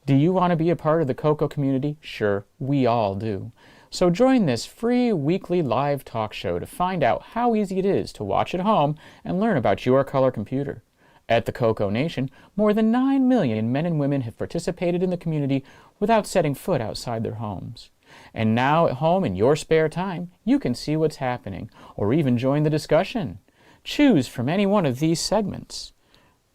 Do you want to be a part of the CoCo community? Sure, we all do. So join this free weekly live talk show to find out how easy it is to watch at home and learn about your color computer. At the CoCoNation, more than 9 million men and women have participated in the community without setting foot outside their homes. And now at home in your spare time, you can see what's happening, or even join the discussion. Choose from any one of these segments: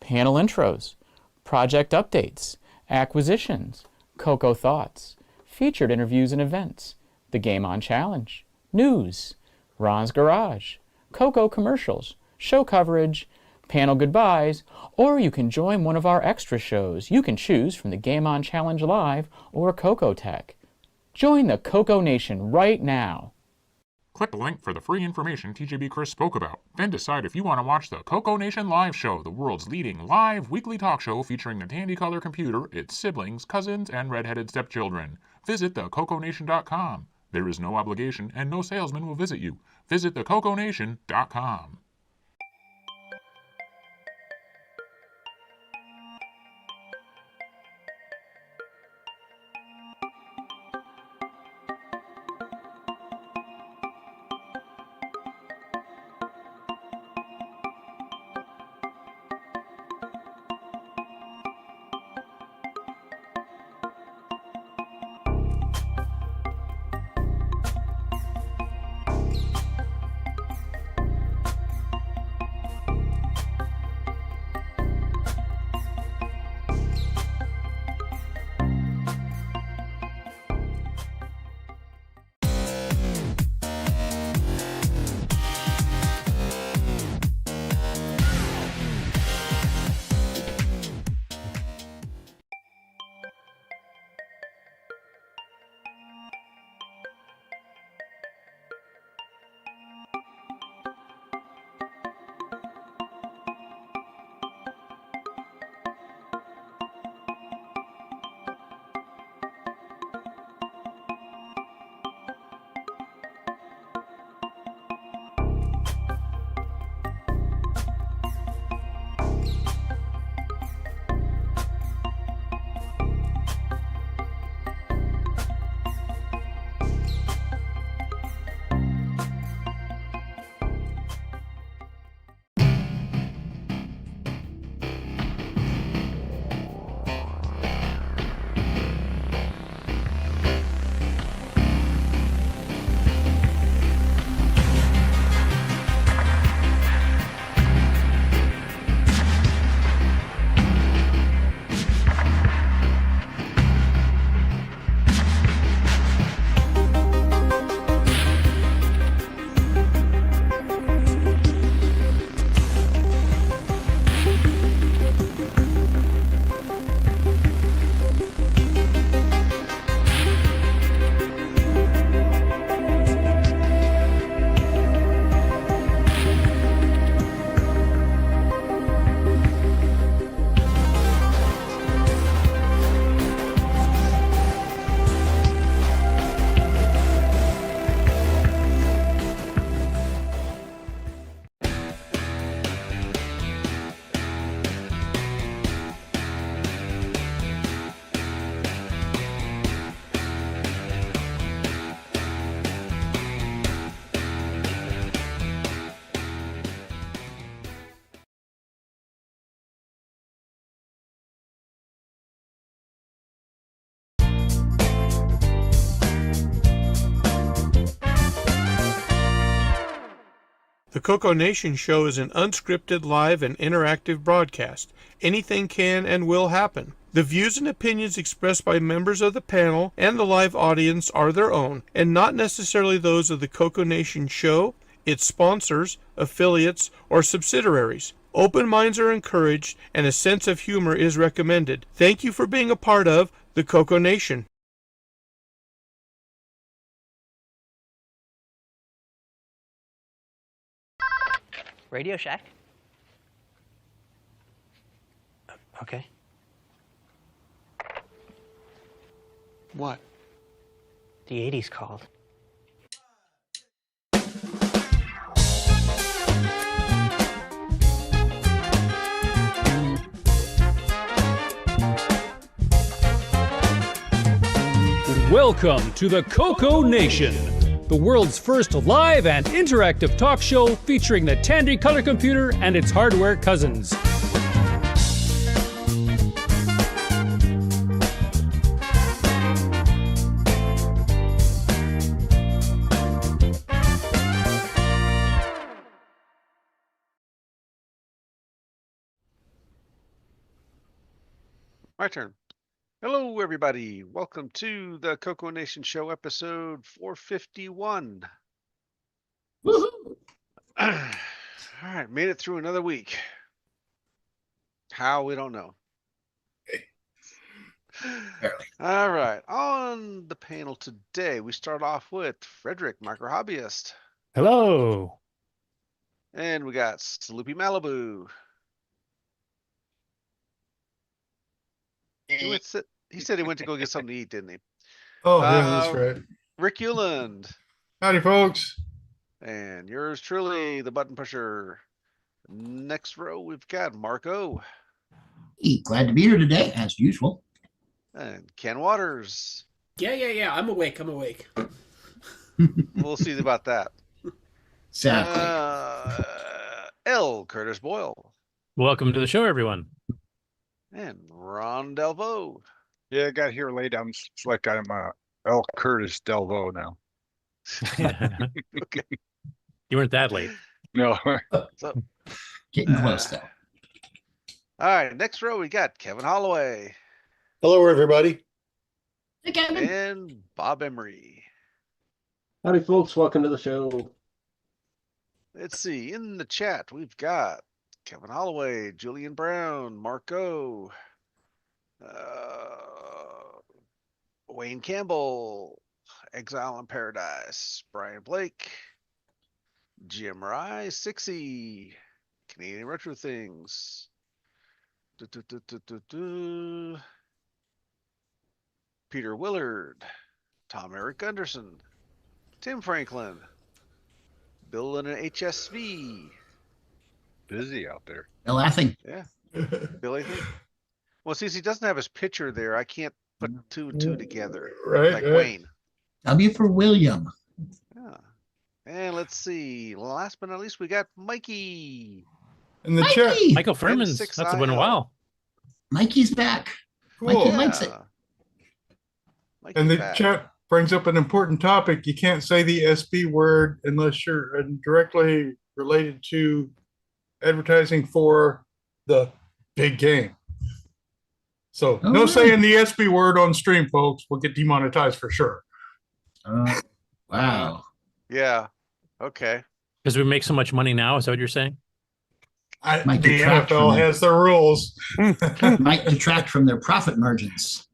panel intros, project updates, acquisitions, CoCo thoughts, featured interviews and events, the Game On Challenge, news, Ron's Garage, CoCo commercials, show coverage, panel goodbyes, or you can join one of our extra shows. You can choose from the Game On Challenge Live or CoCo Tech. Join the CoCoNation right now. Click the link for the free information TJB Chris spoke about. Then decide if you want to watch the CoCoNation Live Show, the world's leading live weekly talk show featuring the Tandy color computer, its siblings, cousins, and red-headed stepchildren. Visit thecoconation.com. There is no obligation and no salesman will visit you. Visit thecoconation.com. The CoCoNation show is an unscripted, live, and interactive broadcast. Anything can and will happen. The views and opinions expressed by members of the panel and the live audience are their own, and not necessarily those of the CoCoNation show, its sponsors, affiliates, or subsidiaries. Open minds are encouraged, and a sense of humor is recommended. Thank you for being a part of the CoCoNation. Radio Shack? Okay. What? The 80s called. Welcome to the CoCoNation, the world's first live and interactive talk show featuring the Tandy color computer and its hardware cousins. My turn. Hello, everybody. Welcome to the CoCoNation Show, episode 451. All right, made it through another week. How, we don't know. All right, on the panel today, we start off with Frederic, micro hobbyist. Hello. And we got Sloopy Malibu. He said he went to go get something to eat, didn't he? Oh, yeah, that's right. Rick Euland. Howdy, folks. And yours truly, the button pusher. Next row, we've got Marco. Hey, glad to be here today, as usual. And Ken Waters. Yeah. I'm awake. We'll see about that. Exactly. L. Curtis Boyle. Welcome to the show, everyone. And Ron Delvaux. Yeah, I got here late. It's like I'm L. Curtis Delvaux now. Okay. You weren't that late. No. So, Getting close, though. all right, next row, we got Kevin Holloway. Hello, everybody. Hey, Kevin. And Bob Emery. Howdy, folks. Welcome to the show. Let's see, in the chat, we've got Kevin Holloway, Julian Brown, Marco, Wayne Campbell, Exile in Paradise, Brian Blake, Jim Rye, Sixy, Canadian Retro Things, Peter Willard, Tom Eric Gunderson, Tim Franklin, Bill in an HSV. Busy out there. No laughing. Yeah. Billy. Well, since he doesn't have his picture there, I can't put two and two together. Right. Like right. Wayne. W for William. Yeah. And let's see. Last but not least, we got Mikey. In the chat. Mikey. Michael Furman's. M6 That's been a IL. while. Mikey's back. Cool. Mikey likes it. Mikey And the back. chat brings up an important topic. You can't say the SB word unless you're directly related to advertising for the big game. So Oh, no really? saying the SB word on stream, folks. We'll get demonetized for sure. Wow. Yeah. Okay. Because we make so much money now. Is that what you're saying? Might The detract NFL from it. has the rules. Might detract from their profit margins.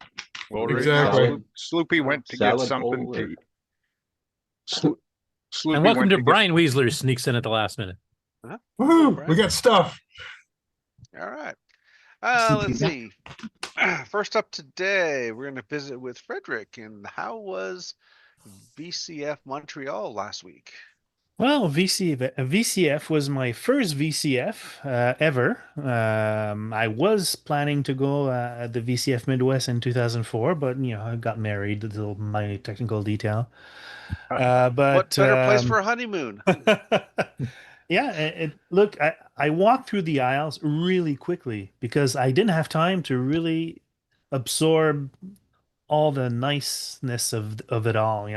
Well, Exactly. Sloopy went to get Salad something bowl to or- eat. Sloopy And welcome went to get- Brian Weasler sneaks in at the last minute. Woo, we got stuff. All right. Sleepy Let's back. see. First up today, we're going to visit with Frederic. And how was VCF Montreal last week? Well, VCF was my first VCF ever. I was planning to go at the VCF Midwest in 2004, but I got married. A little minor technical detail. But What better place for a honeymoon? yeah, look, I walked through the aisles really quickly because I didn't have time to really absorb all the niceness of it all.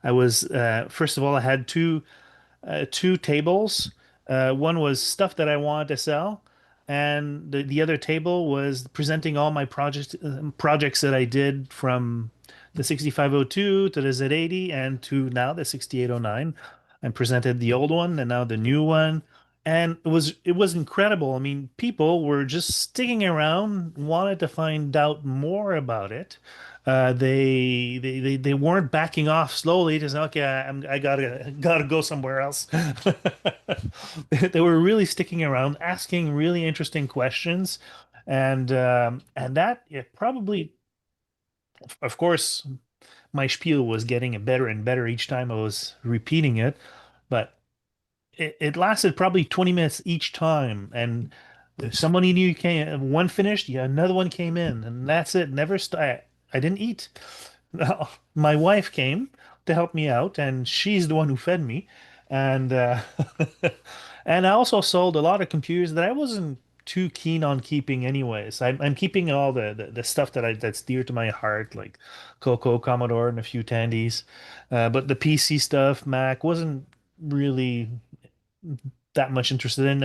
I was first of all, I had two tables. One was stuff that I wanted to sell, and the other table was presenting all my projects that I did from the 6502 to the Z80 and to now the 6809. I presented the old one and now the new one, and it was incredible. I mean, people were just sticking around, wanted to find out more about it. They weren't backing off slowly to say, okay, I gotta go somewhere else. They were really sticking around, asking really interesting questions, and that probably, of course, my spiel was getting better and better each time I was repeating it, but it lasted probably 20 minutes each time, and somebody new came, one finished, yeah, another one came in, and that's it. Never I didn't eat. my wife came to help me out, and she's the one who fed me. And and I also sold a lot of computers that I wasn't too keen on keeping anyways. I'm keeping all the stuff that's dear to my heart, like CoCo, Commodore, and a few Tandys. But the PC stuff, Mac, wasn't really that much interested in.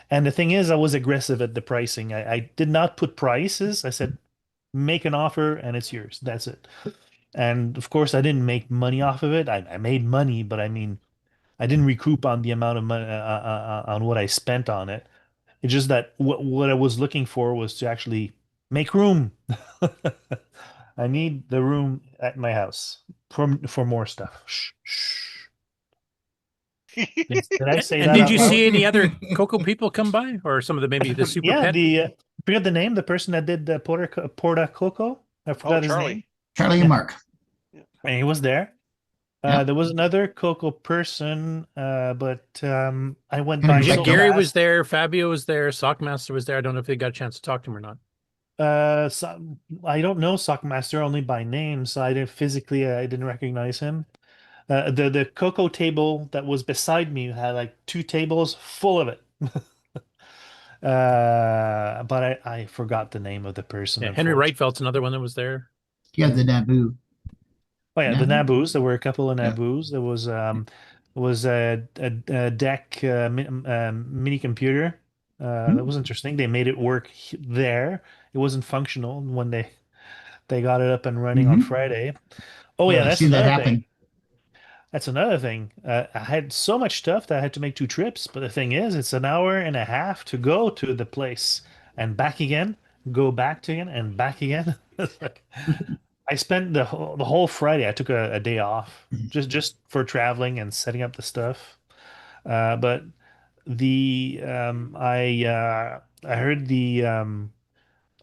And the thing is, I was aggressive at the pricing. I did not put prices. I said, make an offer and it's yours. That's it. And of course, I didn't make money off of it. I made money, but I mean, I didn't recoup on the amount of money on what I spent on it. It's just that what I was looking for was to actually make room. I need the room at my house for more stuff. Shh, shh. Did I say And that did out you loud? see any other Coco people come by, or some of the maybe the super Yeah, pet? I forget the name. The person that did the Porta Coco. I forgot his Charlie. name. Charlie Yeah. and Mark. And he was there. Yep. There was another Coco person, but I went Henry by Yeah, so Gary fast. was there, Fabio was there, Sockmaster was there. I don't know if they got a chance to talk to him or not. I don't know Sockmaster only by name, so I didn't recognize him. The Coco table that was beside me had like 2 tables full of it. But I forgot the name of the person. Yeah, Henry Reitfeld's another one that was there. You have the Naboo. Oh yeah, the Naboo? Naboos. There were a couple of Yeah. Naboos. There was a deck mini computer. That was interesting. They made it work there. It wasn't functional when they got it up and running on Friday. Oh yeah, I've that's seen that another thing. happen. That's another thing. I had so much stuff that I had to make 2 trips. But the thing is, it's an hour and a half to go to the place and back again, go back to again and back again. It's like, I spent the whole Friday. I took a day off just for traveling and setting up the stuff. But I heard the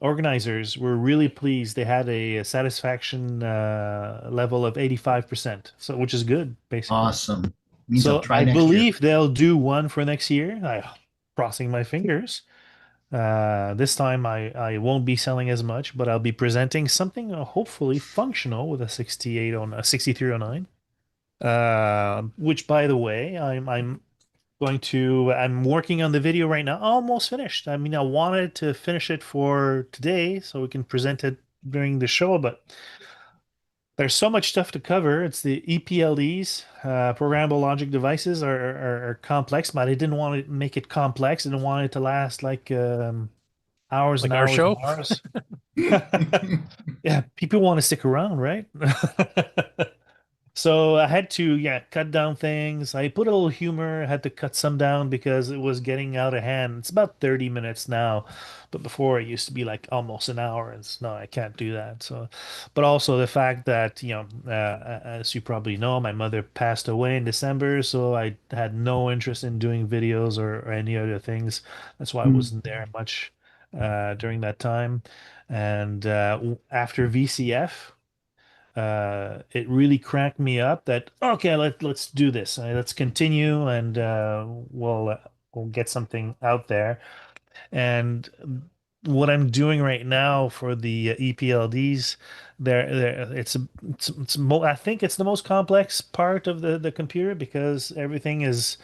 organizers were really pleased. They had a satisfaction level of 85%, so which is good, basically. Awesome. Means I'll So try I next year. believe they'll do one for next year. Crossing my fingers. This time I won't be selling as much, but I'll be presenting something hopefully functional with a 6309. Which, by the way, I'm working on the video right now. Almost finished. I mean, I wanted to finish it for today so we can present it during the show, but there's so much stuff to cover. It's the EPLDs, programmable logic devices are complex, but I didn't want to make it complex. I didn't want it to last like hours Like and our hours show? and hours. Yeah, people want to stick around, right? So I had to, cut down things. I put a little humor. I had to cut some down because it was getting out of hand. It's about 30 minutes now, but before it used to be like almost an hour. And no, I can't do that. So, but also the fact that, as you probably know, my mother passed away in December, so I had no interest in doing videos or any other things. That's why I wasn't there much during that time. And after VCF, it really cracked me up that okay, let's do this. Let's continue, and we'll get something out there. And what I'm doing right now for the EPLDs, I think it's the most complex part of the computer because everything is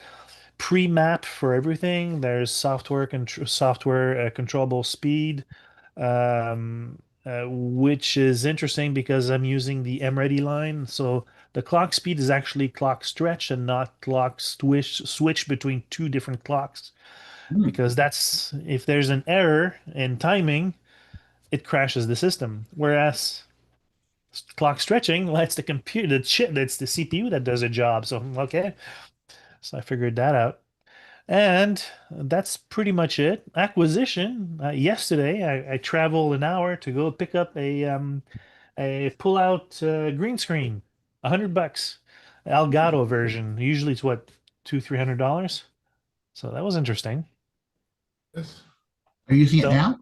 pre-mapped for everything. There's software controllable speed. Which is interesting because I'm using the MReady line. So the clock speed is actually clock stretch and not clock switch between 2 different clocks. Because that's if there's an error in timing, it crashes the system. Whereas clock stretching lets the computer, that's the CPU that does a job. So okay, so I figured that out. And that's pretty much it. Acquisition. Yesterday, I traveled an hour to go pick up a pull-out green screen, $100, Elgato version. Usually it's what, $200-300. So that was interesting. Are you using it now?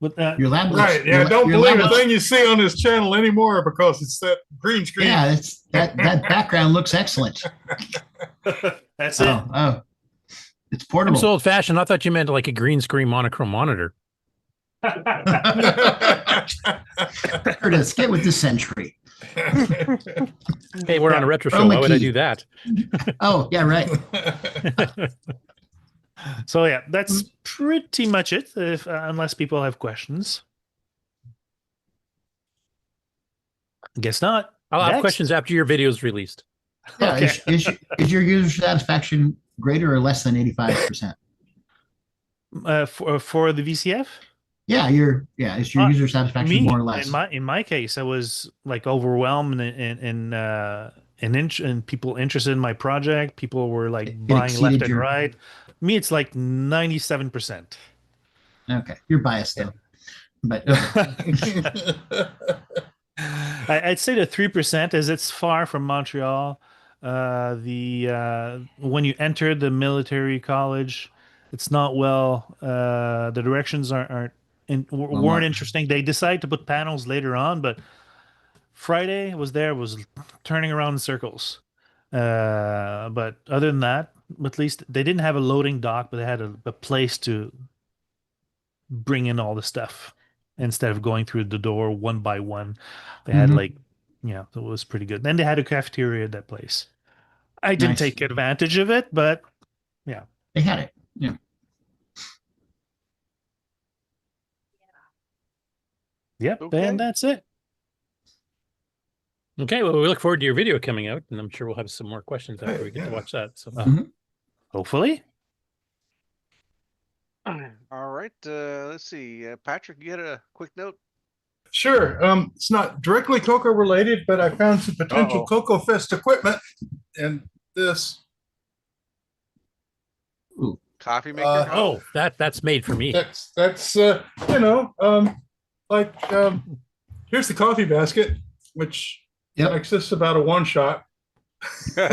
With, your lab looks, Right. Yeah. Don't believe a thing you see on this channel anymore because it's that green screen. Yeah, it's that background looks excellent. That's it. Oh. It's portable. I'm so old fashioned. I thought you meant like a green screen monochrome monitor. Curtis, get with the century. Hey, we're on a retro show. Chroma Why would I key. do that? Oh, yeah, right. So yeah, that's pretty much it. If unless people have questions, guess not. I'll have Next. questions after your video is released. Yeah, Okay. is your user satisfaction greater or less than 85%? For the VCF. Yeah, is your user satisfaction Me, more or less? in my case, I was like overwhelmed and people interested in my project. People were like buying exceeded left and right. Me, it's like 97%. Okay, you're biased though. But I'd say the 3%, as it's far from Montreal. When you enter the military college, it's not well. The directions weren't interesting. They decided to put panels later on, but Friday was turning around in circles. But other than that, at least they didn't have a loading dock, but they had a place to bring in all the stuff instead of going through the door one by one. They had it was pretty good. Then they had a cafeteria at that place. I didn't take advantage of it, but yeah, they had it. Yeah. Yep, Okay. and that's it. Okay, well, we look forward to your video coming out, and I'm sure we'll have some more questions after we get to watch that. So, hopefully. All right. Let's see. Patrick, you had a quick note? Sure. It's not directly Coco related, but I found some potential Coco Fest equipment and this. Ooh. Coffee maker? That's made for me. That's here's the coffee basket, which makes this about a one shot. So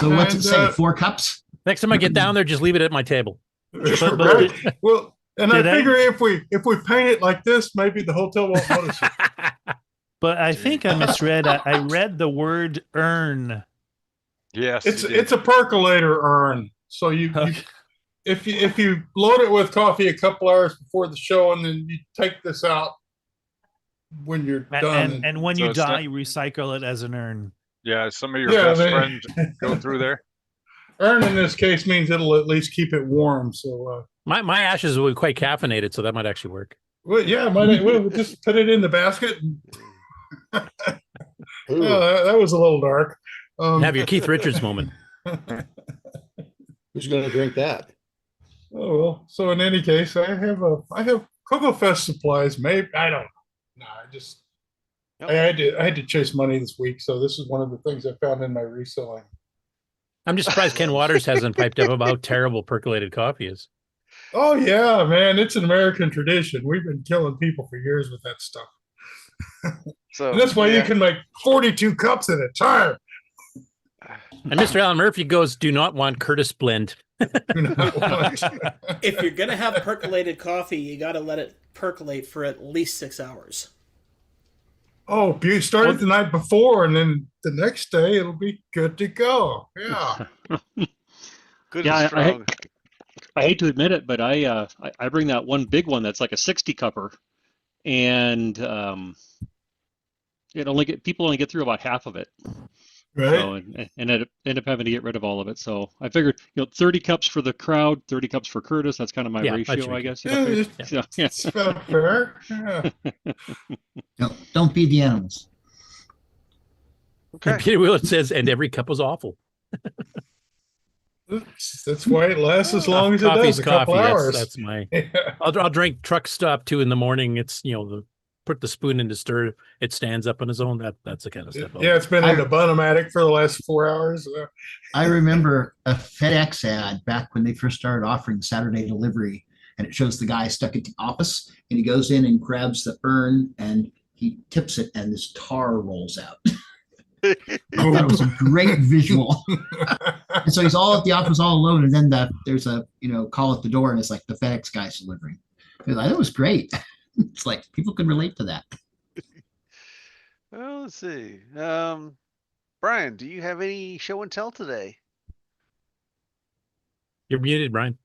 what's it say? 4 cups? Next time I get down there, just leave it at my table. Right. Well, and I figure if we paint it like this, maybe the hotel won't notice it. But I think I misread. I read the word urn. Yes, it's a percolator urn. So if you load it with coffee a couple hours before the show, and then you take this out when you're done, and when you die, you recycle it as an urn. Yeah, some of your best friends go through there. Urn in this case means it'll at least keep it warm. So my ashes will be quite caffeinated, so that might actually work. Well, yeah, we'll just put it in the basket. And... that was a little dark. Have your Keith Richards moment. Who's going to drink that? Oh well. So in any case, I have Coco Fest supplies. Maybe I don't know. No, I had to chase money this week, so this is one of the things I found in my reselling. I'm just surprised Ken Waters hasn't piped up about how terrible percolated coffee is. Oh yeah, man, it's an American tradition. We've been killing people for years with that stuff. So and that's why you can make 42 cups at a time. And Mr. Alan Murphy goes, "Do not want Curtis blend." If you're gonna have percolated coffee, you got to let it percolate for at least 6 hours. Oh, you start it the night before, and then the next day it'll be good to go. Yeah. Good and strong. I hate to admit it, but I bring that one big one that's like a 60 cupper, and people only get through about half of it. Right. So, and end up having to get rid of all of it. So I figured, 30 cups for the crowd, 30 cups for Curtis. That's kind of my ratio, I guess. It's about fair. Yeah. Don't feed the animals. Okay. And Peter Willett says, and every cup was awful. That's why it lasts as long as it does. A couple hours. That's my. I'll drink truck stop 2 a.m. It's put the spoon in to stir. It stands up on its own. That's the kind of stuff. Yeah, it's been in a Bun-O-Matic for the last 4 hours. I remember a FedEx ad back when they first started offering Saturday delivery, and it shows the guy stuck at the office, and he goes in and grabs the urn and he tips it, and this tar rolls out. I thought it was a great visual. And so he's all at the office all alone, and then there's a call at the door, and it's like the FedEx guy's delivering. That was great. It's like people could relate to that. Well, let's see. Brian, do you have any show and tell today? You're muted, Brian.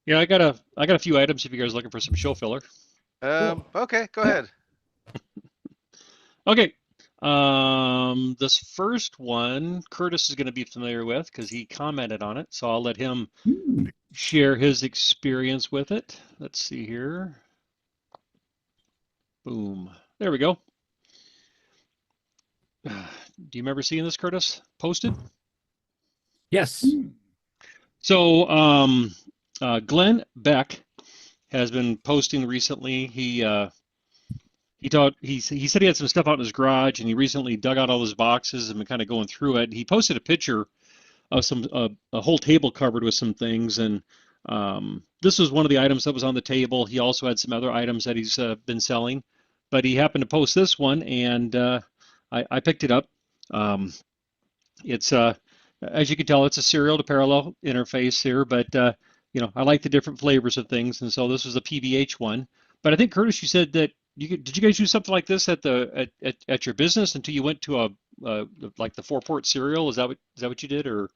Yeah, I got a few items if you guys are looking for some show filler. Okay, go ahead. Okay. This first one, Curtis is going to be familiar with because he commented on it, so I'll let him share his experience with it. Let's see here. Boom. There we go. Do you remember seeing this, Curtis? Posted? Yes. So, Glenn Beck has been posting recently. He said he had some stuff out in his garage, and he recently dug out all his boxes and been kind of going through it. He posted a picture of a whole table covered with some things, and this was one of the items that was on the table. He also had some other items that he's been selling, but he happened to post this one, and I picked it up. It's as you can tell, it's a serial to parallel interface here, but I like the different flavors of things, and so this was a PVH one. But I think, Curtis, you said that did you guys do something like this at your business until you went to like the 4-port serial? Is that what you did, or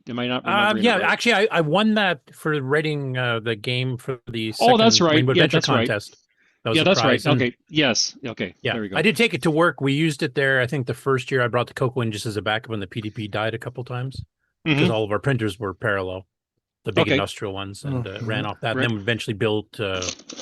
am I not remembering? Yeah, right? actually, I won that for writing the game for the that's right. Rainbow Yeah, Adventure that's right. contest. That was Yeah, a that's prize. right. And, okay. Yes. Okay. yeah, There we go. I did take it to work. We used it there. I think the first year I brought the Coco in just as a backup when the PDP died a couple times because all of our printers were parallel, the big industrial ones, and ran off that. Right. And then we eventually built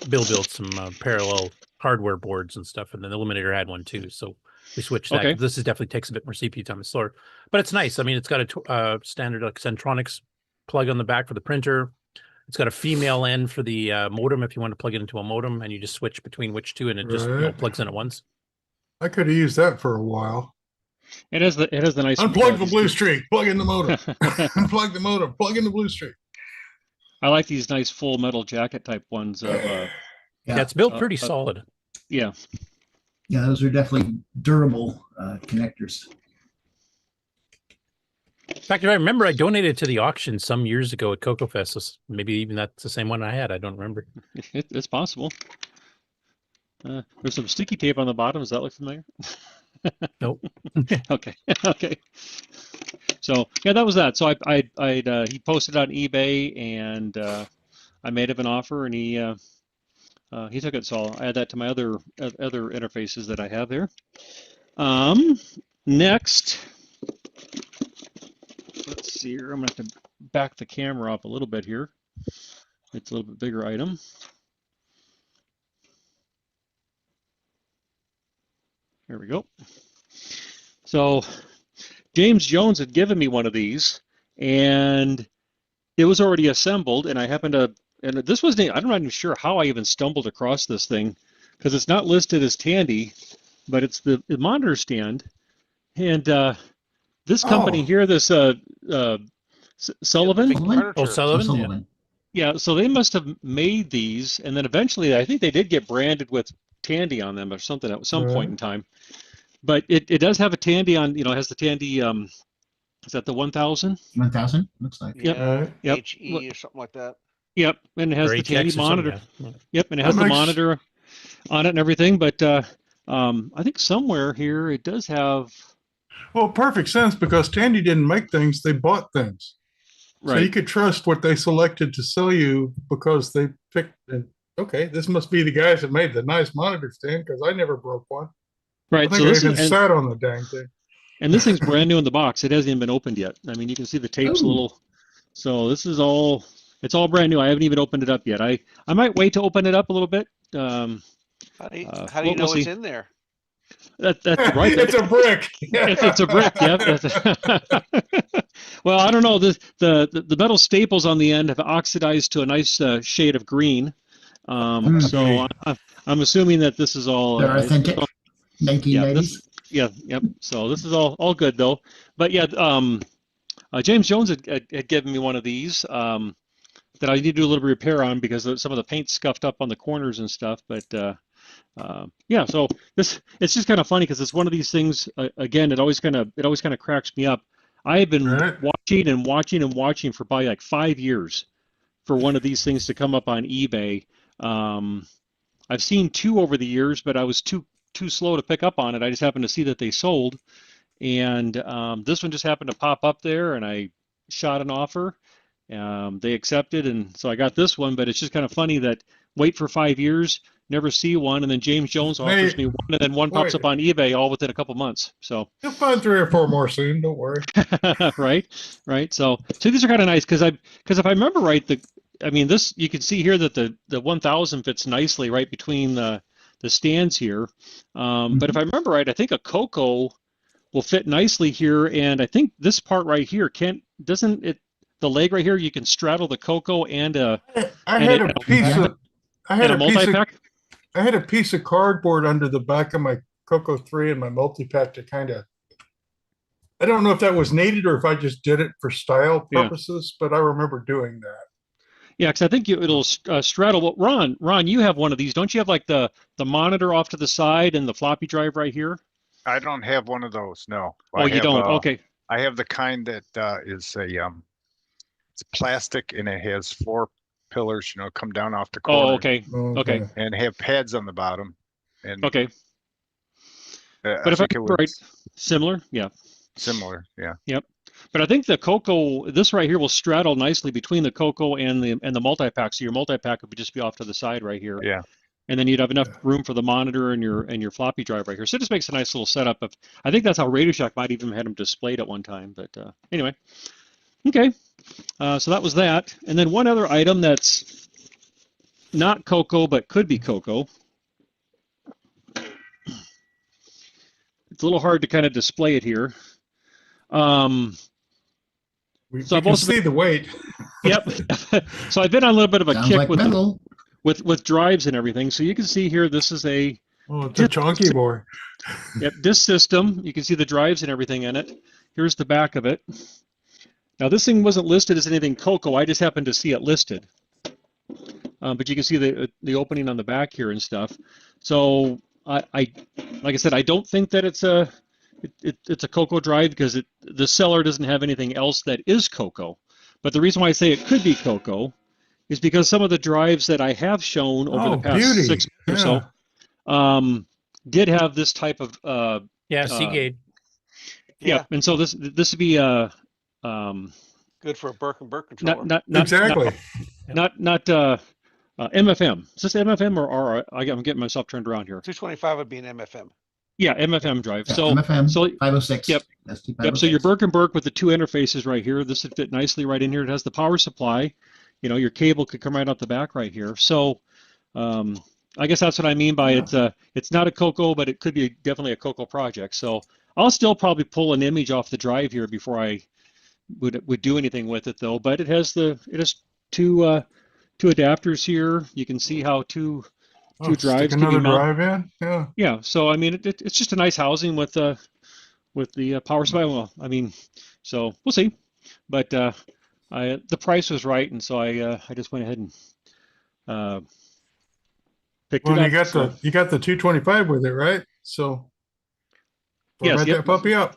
built some parallel hardware boards and stuff, and then the Illuminator had one too. So we switched that. Okay. This definitely takes a bit more CPU time. It's slower, but it's nice. I mean, it's got a standard like Centronics plug on the back for the printer. It's got a female end for the modem if you want to plug it into a modem, and you just switch between which two, and it just plugs in at once. I could have used that for a while. It has the nice unplug the blue streak, plug in the modem, unplug the modem, plug in the blue streak. I like these nice full metal jacket type ones. Yeah, it's built pretty solid. Yeah. Yeah, those are definitely durable connectors. In fact, if I remember, I donated to the auction some years ago at Coco Fest. So maybe even that's the same one I had. I don't remember. It's possible. There's some sticky tape on the bottom. Does that look familiar? Nope. Okay. Okay. So yeah, that was that. So he posted on eBay, and I made him an offer, and he took it. So I'll add that to my other interfaces that I have there. Next. Let's see here. I'm going to have to back the camera up a little bit here. It's a little bit bigger item. There we go. So James Jones had given me one of these, and it was already assembled, and I happened to, and this wasn't, I'm not even sure how I even stumbled across this thing, because it's not listed as Tandy, but it's the monitor stand. And this company here, this Sullivan. Sullivan. Yeah, so they must have made these, and then eventually I think they did get branded with Tandy on them or something at some point in time. But it does have a Tandy on, it has the Tandy, is that the 1000? 1000, looks like. Yeah, Yep. HE or something like that. Yep, and it has Or the HX Tandy or monitor. something, yeah. Yep, and it has the monitor on it and everything. But I think somewhere here it does have. Well, perfect sense because Tandy didn't make things; they bought things. Right. So you could trust what they selected to sell you because they picked. Okay, this must be the guys that made the nice monitor stand because I never broke one. Right. I think I even sat on the dang thing. And this thing's brand new in the box. It hasn't even been opened yet. I mean, you can see the tape's a little. So this is all. It's all brand new. I haven't even opened it up yet. I might wait to open it up a little bit. How do you know it's in there? That's right. It's a brick. It's a brick. Yeah. Well, I don't know. The metal staples on the end have oxidized to a nice shade of green. So I'm assuming that this is all. They're authentic. 1990s. Yep. So this is all good though. But yeah, James Jones had given me one of these that I need to do a little repair on because some of the paint's scuffed up on the corners and stuff. But yeah, so it's just kind of funny because it's one of these things. Again, it always kind of cracks me up. I have been watching for probably like 5 years for one of these things to come up on eBay. I've seen two over the years, but I was too slow to pick up on it. I just happened to see that they sold, and this one just happened to pop up there, and I shot an offer, They accepted, and so I got this one. But it's just kind of funny that wait for 5 years, never see one, and then James Jones offers me one, and then one pops up on eBay all within a couple months. So you'll find 3 or 4 more soon. Don't worry. right. So these are kind of nice because if I remember right, this you can see here that the 1000 fits nicely right between the stands here. But if I remember right, I think a CoCo will fit nicely here, and I think this part right here doesn't it. The leg right here, you can straddle the CoCo and I had a multi-pack. I had a piece of cardboard under the back of my CoCo 3 and my multi-pack to kind of, I don't know if that was needed or if I just did it for style purposes, but I remember doing that. Yeah, because I think it'll straddle. Well, Ron, you have one of these, don't you? Have like the monitor off to the side and the floppy drive right here? I don't have one of those, no. Oh, you don't? Okay. I have the kind that is it's plastic and it has 4 pillars, come down off the corner. Oh, okay. Okay. And have pads on the bottom. And okay. But if I remember right, similar, yeah. Similar, yeah. Yep. But I think the CoCo, this right here will straddle nicely between the CoCo and the multi-pack. So your multi-pack would just be off to the side right here. Yeah. And then you'd have enough room for the monitor and your floppy drive right here. So it just makes a nice little setup. I think that's how Radio Shack might even had them displayed at one time. But anyway, okay. So that was that. And then one other item that's not CoCo but could be CoCo. It's a little hard to kind of display it here. So I've also see the weight. Yep. So I've been on a little bit of a kick with drives and everything. So you can see here, this is it's a chunky boy. Yep, this system, you can see the drives and everything in it. Here's the back of it. Now this thing wasn't listed as anything CoCo. I just happened to see it listed. But you can see the opening on the back here and stuff. So like I said, I don't think that it's a CoCo drive because the seller doesn't have anything else that is CoCo. But the reason why I say it could be CoCo is because some of the drives that I have shown over the past 6 months or so did have this type of Seagate. Yeah, and so this would be good for a Birkenberg controller. Not exactly. Not MFM. Is this MFM or I'm getting myself turned around here. 225 would be an MFM. Yeah, MFM drive. Yeah, So MFM so 506. Yep. ST506. Yep. So your Birkenberg with the 2 interfaces right here. This would fit nicely right in here. It has the power supply. Your cable could come right out the back right here. So I guess that's what I mean by it's not a CoCo, but it could be definitely a CoCo project. So I'll still probably pull an image off the drive here before I would do anything with it though. But it has two adapters here. You can see how two drives can be mounted. Drive in. Yeah. So I mean, it's just a nice housing with the power supply. Well, I mean, so we'll see. But the price was right, and so I just went ahead and picked it up. You got the 225 with it, right? So yes, that puppy up.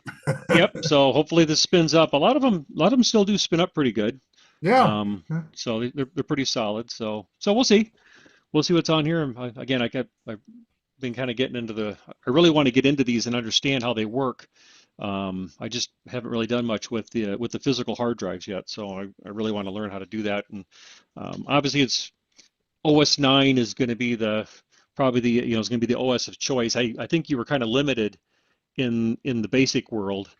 Yep. So hopefully this spins up. A lot of them still do spin up pretty good. Yeah. So they're pretty solid. So we'll see. We'll see what's on here. I've been kind of getting into I really want to get into these and understand how they work. I just haven't really done much with the physical hard drives yet. So I really want to learn how to do that. And obviously it's OS 9 is going to be it's going to be the OS of choice. I think you were kind of limited in the basic world.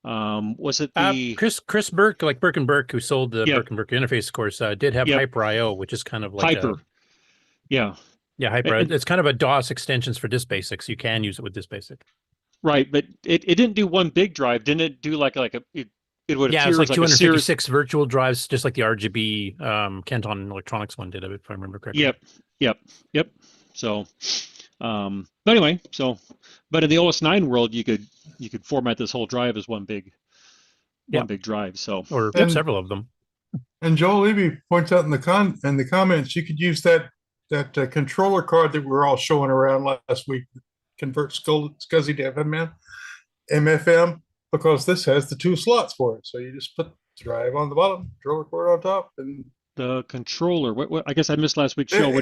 Was it the Chris Burke, like Burke and Burke, who sold the Burke and Burke interface course, did have Hyper IO, which is kind of like Hyper. Yeah, Hyper. It's kind of a DOS extensions for Disk Basic. You can use it with Disk Basic. Right, but it didn't do one big drive, didn't it? Do like it would appear it's like as 256 virtual drives, just like the RGB Canton Electronics one did, if I remember correctly. Yep. So, but anyway, but in the OS 9 world, you could format this whole drive as one big drive. So or several of them. And Joel Levy points out in the comments, you could use that controller card that we were all showing around last week, convert SCSI to MFM, because this has the 2 slots for it. So you just put the drive on the bottom, controller cord on top, and the controller. What I guess I missed last week's show.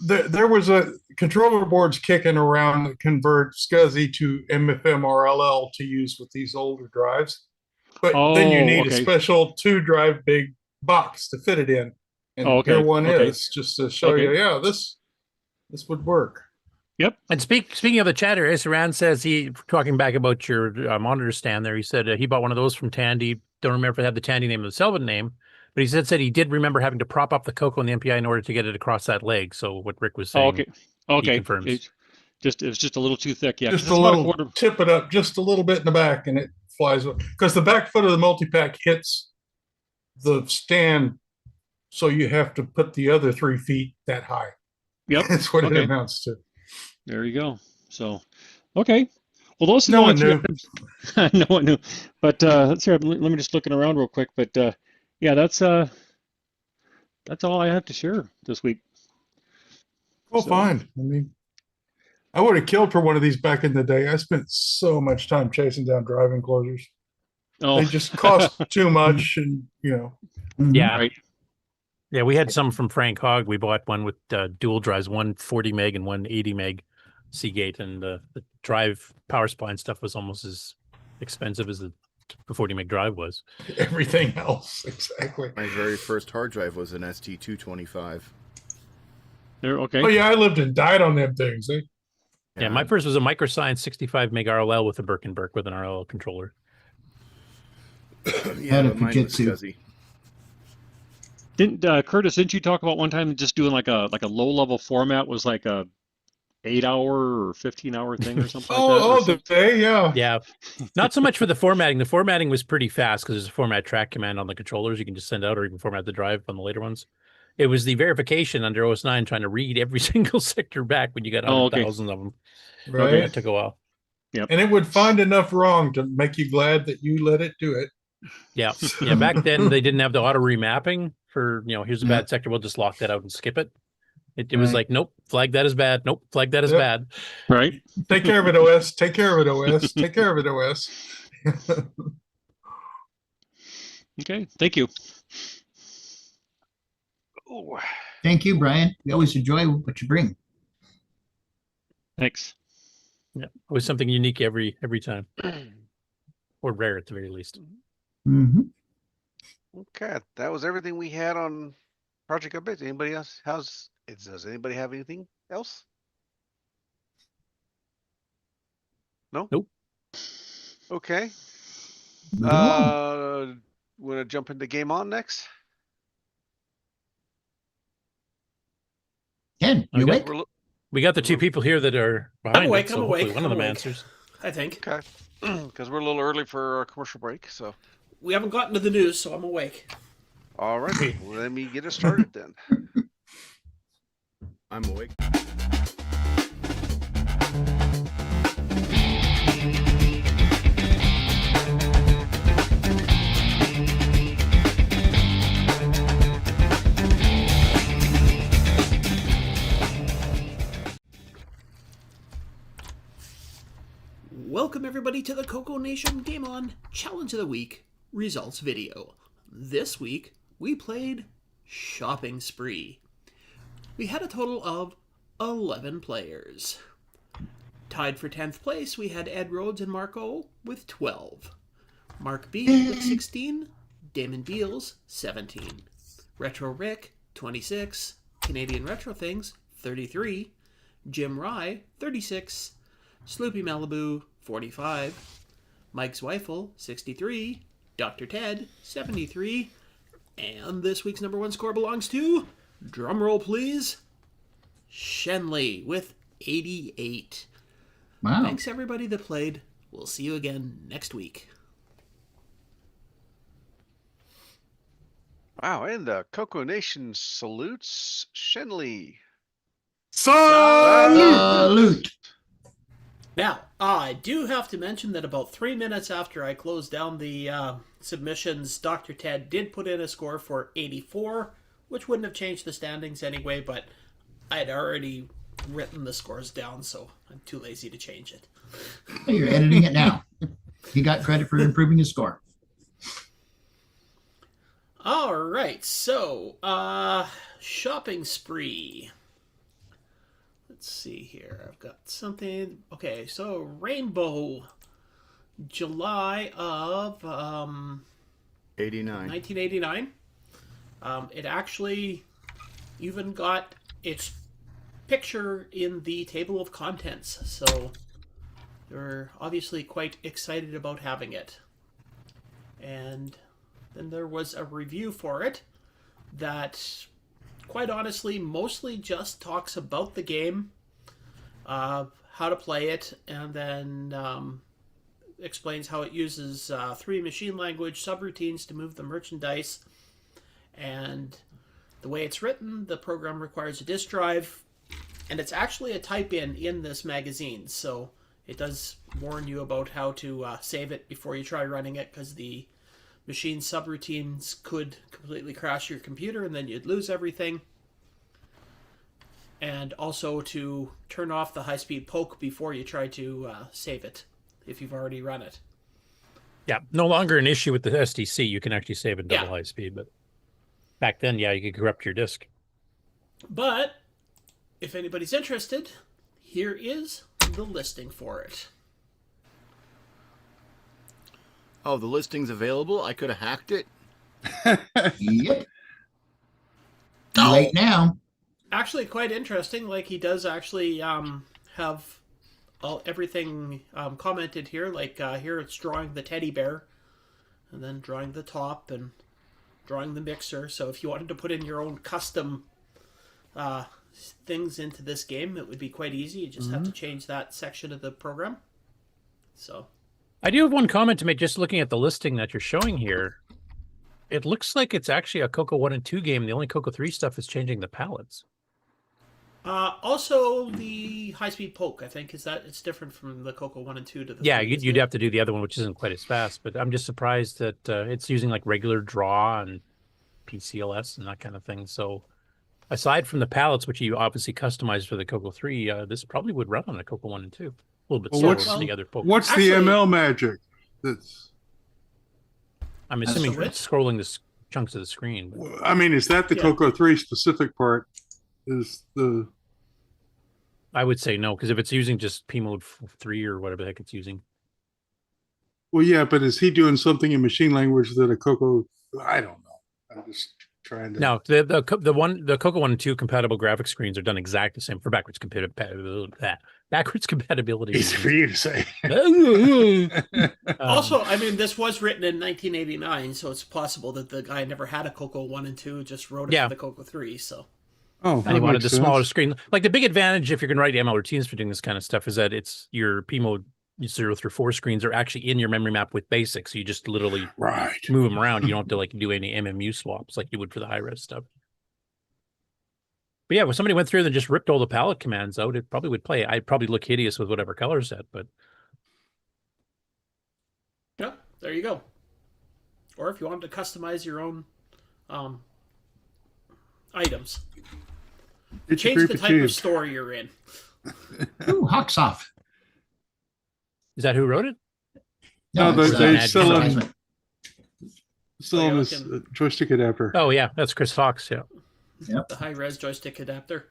There was a controller boards kicking around that convert SCSI to MFM RLL to use with these older drives. But then you need a special 2 drive big box to fit it in. And Oh, okay. here one Okay. is, just to show Okay. you, yeah, this would work. Yep. And speaking of the chatter, Isaran says talking back about your monitor stand there. He said he bought one of those from Tandy. Don't remember if it had the Tandy name or the Selvin name, but he said he did remember having to prop up the CoCo and the MPI in order to get it across that leg. So what Rick was saying, Okay. he confirms. It was just a little too thick. Yeah. Just 'cause a it's about little, tip it up just a little bit in the back, and it flies. Because the back foot of the multi-pack hits the stand, so you have to put the other 3 feet that high. Yep. That's what it Okay. amounts to. There you go. So, okay. Well, those are No the one three knew. items- no one knew. But let's see. Let me just looking around real quick. But yeah, that's all I have to share this week. Well, So- fine. I mean, I would have killed for one of these back in the day. I spent so much time chasing down drive enclosures. Oh, They just cost too much, and Yeah. right. Yeah, we had some from Frank Hogg. We bought one with dual drives, one 40 meg and one 80 meg Seagate, and the drive power supply and stuff was almost as expensive as the 40 meg drive was. everything else. Exactly. My very first hard drive was an ST225. There. Okay. Oh yeah, I lived and died on them things. Eh? Yeah, my first was a Microscience 65 meg RLL with a Birkenberg with an RLL controller. Yeah, And a but mine was Fujitsu. SCSI. Didn't you talk about one time just doing like a low level format was like a 8-hour or 15-hour thing or something like that? or Oh, something? the day, yeah. Yeah, not so much for the formatting. The formatting was pretty fast because there's a format track command on the controllers. You can just send out or even format the drive on the later ones. It was the verification under OS9 trying to read every single sector back when you got okay. thousands of them. Right. That took a while. And it would find enough wrong to make you glad that you let it do it. Yeah. Yeah. Back then they didn't have the auto remapping for, here's a bad sector. We'll just lock that out and skip it. It was like, nope, flag that as bad. Nope, flag that as Yep. bad. Right. Take care of it, OS. Take care of it, OS. Take care of it, OS. Okay. Thank you. Ooh. Thank you, Brian. We always enjoy what you bring. Thanks. Yeah. Always something unique every time. Or rare at the very least. Mm-hmm. Okay, that was everything we had on Project Updates. Anybody else? Does anybody have anything else? No? Nope. Okay. Moving along. Want to jump into Game On next? Ken, you Okay. awake? We got the two people here that are behind I'm awake. it, so I'm hopefully awake. one of I'm them awake. answers. I think Okay. Because we're a little early for our commercial break, so. we haven't gotten to the news, so I'm awake. All right, let me get it started then. I'm awake. Welcome everybody to the CoCoNation Game On Challenge of the Week results video. This week we played Shopping Spree. We had a total of 11 players. Tied for 10th place we had Ed Rhodes and Mark O with 12. Mark B with 16, Damon Beals 17, Retro Rick 26, Canadian Retro Things 33, Jim Rye 36, Sloopy Malibu 45, Mike Zweifel 63, Dr. Ted 73, and this week's number one score belongs to, drumroll please, Schenley with 88. Wow. Thanks everybody that played. We'll see you again next week. Wow, and the CoCoNation salutes Schenley. Salute. Now, I do have to mention that about 3 minutes after I closed down the submissions, Dr. Ted did put in a score for 84, which wouldn't have changed the standings anyway, but I'd already written the scores down, so I'm too lazy to change it. You're editing it now. He got credit for improving his score. All right, so Shopping Spree. Let's see here. I've got something. Okay, so Rainbow, July of 89. 1989. It actually even got its picture in the table of contents, so they're obviously quite excited about having it. And then there was a review for it that, quite honestly, mostly just talks about the game, how to play it, and then explains how it uses 3 machine language subroutines to move the merchandise. And the way it's written, the program requires a disk drive, and it's actually a type-in this magazine, so it does warn you about how to save it before you try running it, because the machine subroutines could completely crash your computer and then you'd lose everything. And also to turn off the high-speed poke before you try to save it, if you've already run it. Yeah, no longer an issue with the SDC. You can actually save in double high speed, but back then, yeah, you could corrupt your disk. But if anybody's interested, here is the listing for it. Oh, the listing's available? I could have hacked it? Yep. Too late now. Actually, quite interesting. Like, he does actually have everything commented here. Like, here it's drawing the teddy bear, and then drawing the top, and drawing the mixer. So if you wanted to put in your own custom things into this game, it would be quite easy. You just have to change that section of the program. So I do have one comment to make, just looking at the listing that you're showing here. It looks like it's actually a CoCo 1 and 2 game. The only CoCo 3 stuff is changing the palettes. Also, the high-speed poke, I think, is that it's different from the CoCo 1 and 2 to the Yeah, 3, you'd have to do the other one, which isn't quite as fast. But I'm just surprised that it's using like regular draw and PCLS and that kind of thing. So aside from the palettes, which you obviously customized for the CoCo 3, this probably would run on a CoCo 1 and 2. A little bit slower than the other poke. What's the ML magic? That's I'm assuming scrolling the chunks of the screen. But... I mean, is that the CoCo 3 specific part? Is the... I would say no, because if it's using just P mode 3 or whatever the heck it's using. Well, yeah, but is he doing something in machine language that a CoCo... I don't know. I'm just trying to... No, the CoCo 1 and 2 compatible graphics screens are done exactly the same for backwards compatibility. Backwards compatibility. Easy for you to say. Also, I mean, this was written in 1989, so it's possible that the guy never had a CoCo 1 and 2, just wrote it for the CoCo 3, so... Oh, and he wanted the smaller screen. Like, the big advantage, if you're going to write ML routines for doing this kind of stuff, is that it's your P mode 0 through 4 screens are actually in your memory map with basic. So you just literally move them around. You don't have to like do any MMU swaps like you would for the high res stuff. But yeah, when somebody went through and just ripped all the palette commands out, it probably would play. I'd probably look hideous with whatever color set, but yeah, there you go. Or if you wanted to customize your own items. Change the type of store you're in. Ooh, Hawks off. Is that who wrote it? No, they sell him this joystick adapter. Oh yeah, that's Chris Fox. Yeah. Yep. The high-res joystick adapter.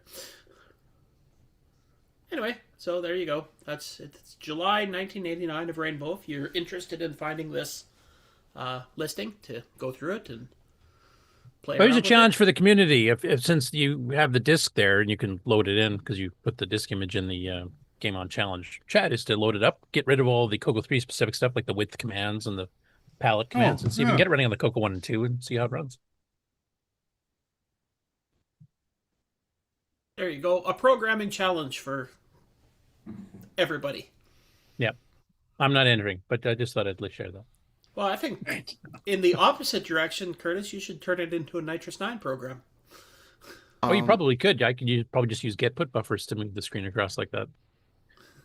Anyway, so there you go. It's July 1989 of Rainbow. If you're interested in finding this listing to go through it and play. Here's a challenge for the community. If since you have the disc there and you can load it in because you put the disc image in the Game On Challenge chat, is to load it up, get rid of all the CoCo 3 specific stuff like the width commands and the palette commands, and see if you can get it running on the CoCo 1 and 2 and see how it runs. There you go. A programming challenge for everybody. Yeah. I'm not entering, but I just thought I'd share that. Well, I think in the opposite direction, Curtis, you should turn it into a Nitrous 9 program. Oh, you probably could. I could probably just use get put buffers to move the screen across like that.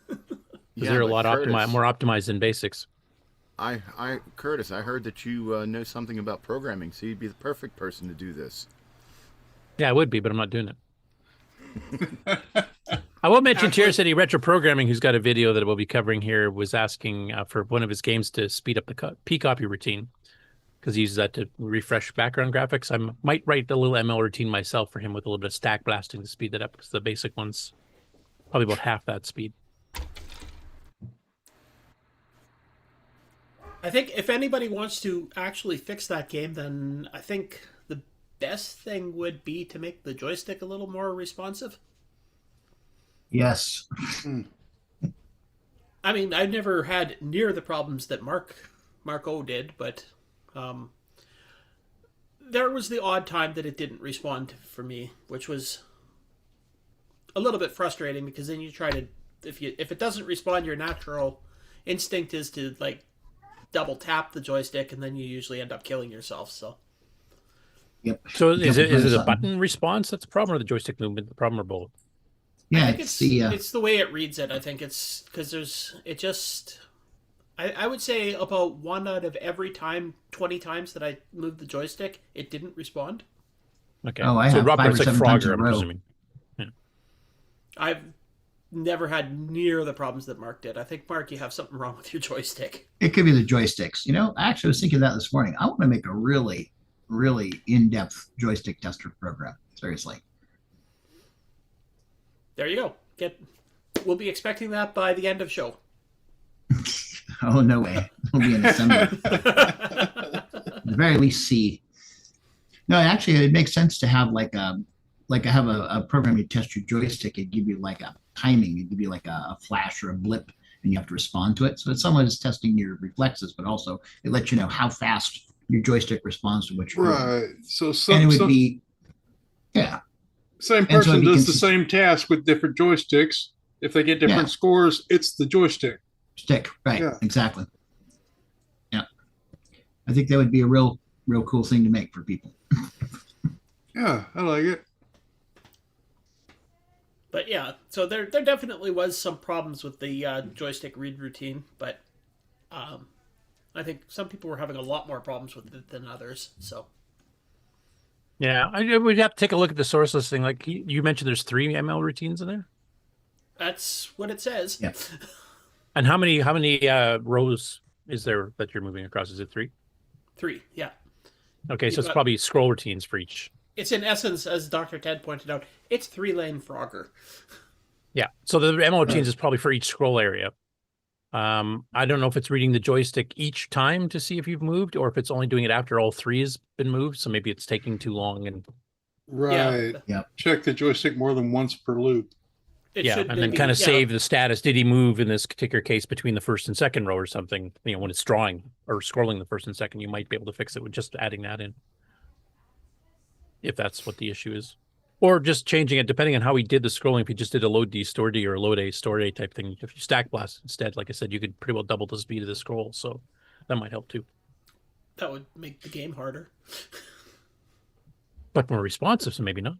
Because they're a lot more optimized than basics. Curtis, I heard that you know something about programming, so you'd be the perfect person to do this. Yeah, I would be, but I'm not doing it. I will mention Chair City Retro Programming, who's got a video that we'll be covering here, was asking for one of his games to speed up the P copy routine because he uses that to refresh background graphics. I might write a little ML routine myself for him with a little bit of stack blasting to speed that up because the basic one's probably about half that speed. I think if anybody wants to actually fix that game, then I think best thing would be to make the joystick a little more responsive? Yes. I mean, I've never had near the problems that Marco did, but there was the odd time that it didn't respond for me, which was a little bit frustrating, because then you try to, if it doesn't respond, your natural instinct is to like double tap the joystick, and then you usually end up killing yourself. So. Yep. So is it a button response that's the problem, or the joystick movement the problem, or both? Yeah, I think it's the way it reads it. I think it's because I would say about 1 out of every 20 times that I moved the joystick, it didn't respond. Okay. Oh, I have Robert, 5 or it's like 7 times in Frogger, a I'm row. presuming. Yeah. I've never had near the problems that Mark did. I think, Mark, you have something wrong with your joystick. It could be the joysticks. You know, I actually was thinking that this morning. I want to make a really, really in-depth joystick tester program. Seriously. There you go. We'll be expecting that by the end of show. Oh, no way. It'll be in December. At the very least, C. No, actually, it makes sense to have a program you test your joystick. It'd give you like a timing. It'd give you like a flash or a blip, and you have to respond to it. So it's someone is testing your reflexes, but also it lets you know how fast your joystick responds to what you're doing. Right. So And it would be, yeah. Same And so person it'd be does the same task with different joysticks. If they get different scores, it's the joystick. Stick, right? Yeah. Exactly. Yeah, I think that would be a real cool thing to make for people. Yeah, I like it. But yeah, so there definitely was some problems with the joystick read routine, but I think some people were having a lot more problems with it than others. So Yeah, we'd have to take a look at the source listing. Like you mentioned, there's 3 ML routines in there. that's what it says. Yeah. And how many rows is there that you're moving across? Is it 3? 3, yeah. Okay, so it's probably scroll routines for each. It's in essence, as Dr. Ted pointed out, it's 3-lane Frogger. Yeah, so the ML routines is probably for each scroll area. I don't know if it's reading the joystick each time to see if you've moved, or if it's only doing it after all 3 has been moved. So maybe it's taking too long. And Right. Yeah. Check the joystick more than once per loop. and then kind of save the status. Did he move in this particular case between the first and second row or something? You know, when it's drawing or scrolling the first and second, you might be able to fix it with just adding that in, if that's what the issue is. Or just changing it depending on how he did the scrolling. If he just did a load D, store D, or a load A, store A type thing. If you stack blast instead, like I said, you could pretty well double the speed of the scroll. So that might help too. That would make the game harder. But more responsive, so maybe not.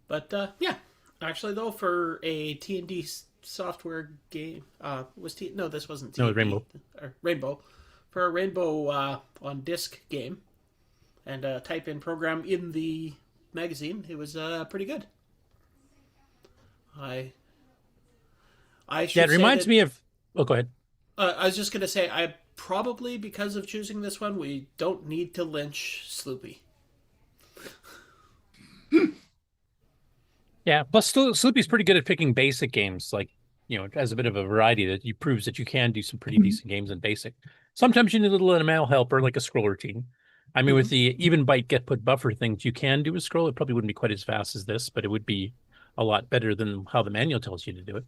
But yeah, actually though, for a T&D software game, this wasn't T&D. No, Rainbow. Rainbow. For a Rainbow on disc game, and a type-in program in the magazine, it was pretty good. It reminds me of... Oh, go ahead. I was just going to say, probably because of choosing this one, we don't need to lynch Sloopy. Yeah, plus Sloopy's pretty good at picking basic games, like, you know, it has a bit of a variety that you proves that you can do some pretty decent games in basic. Sometimes you need a little ML helper, like a scroll routine. I mean, with the even byte get put buffer things, you can do a scroll. It probably wouldn't be quite as fast as this, but it would be a lot better than how the manual tells you to do it.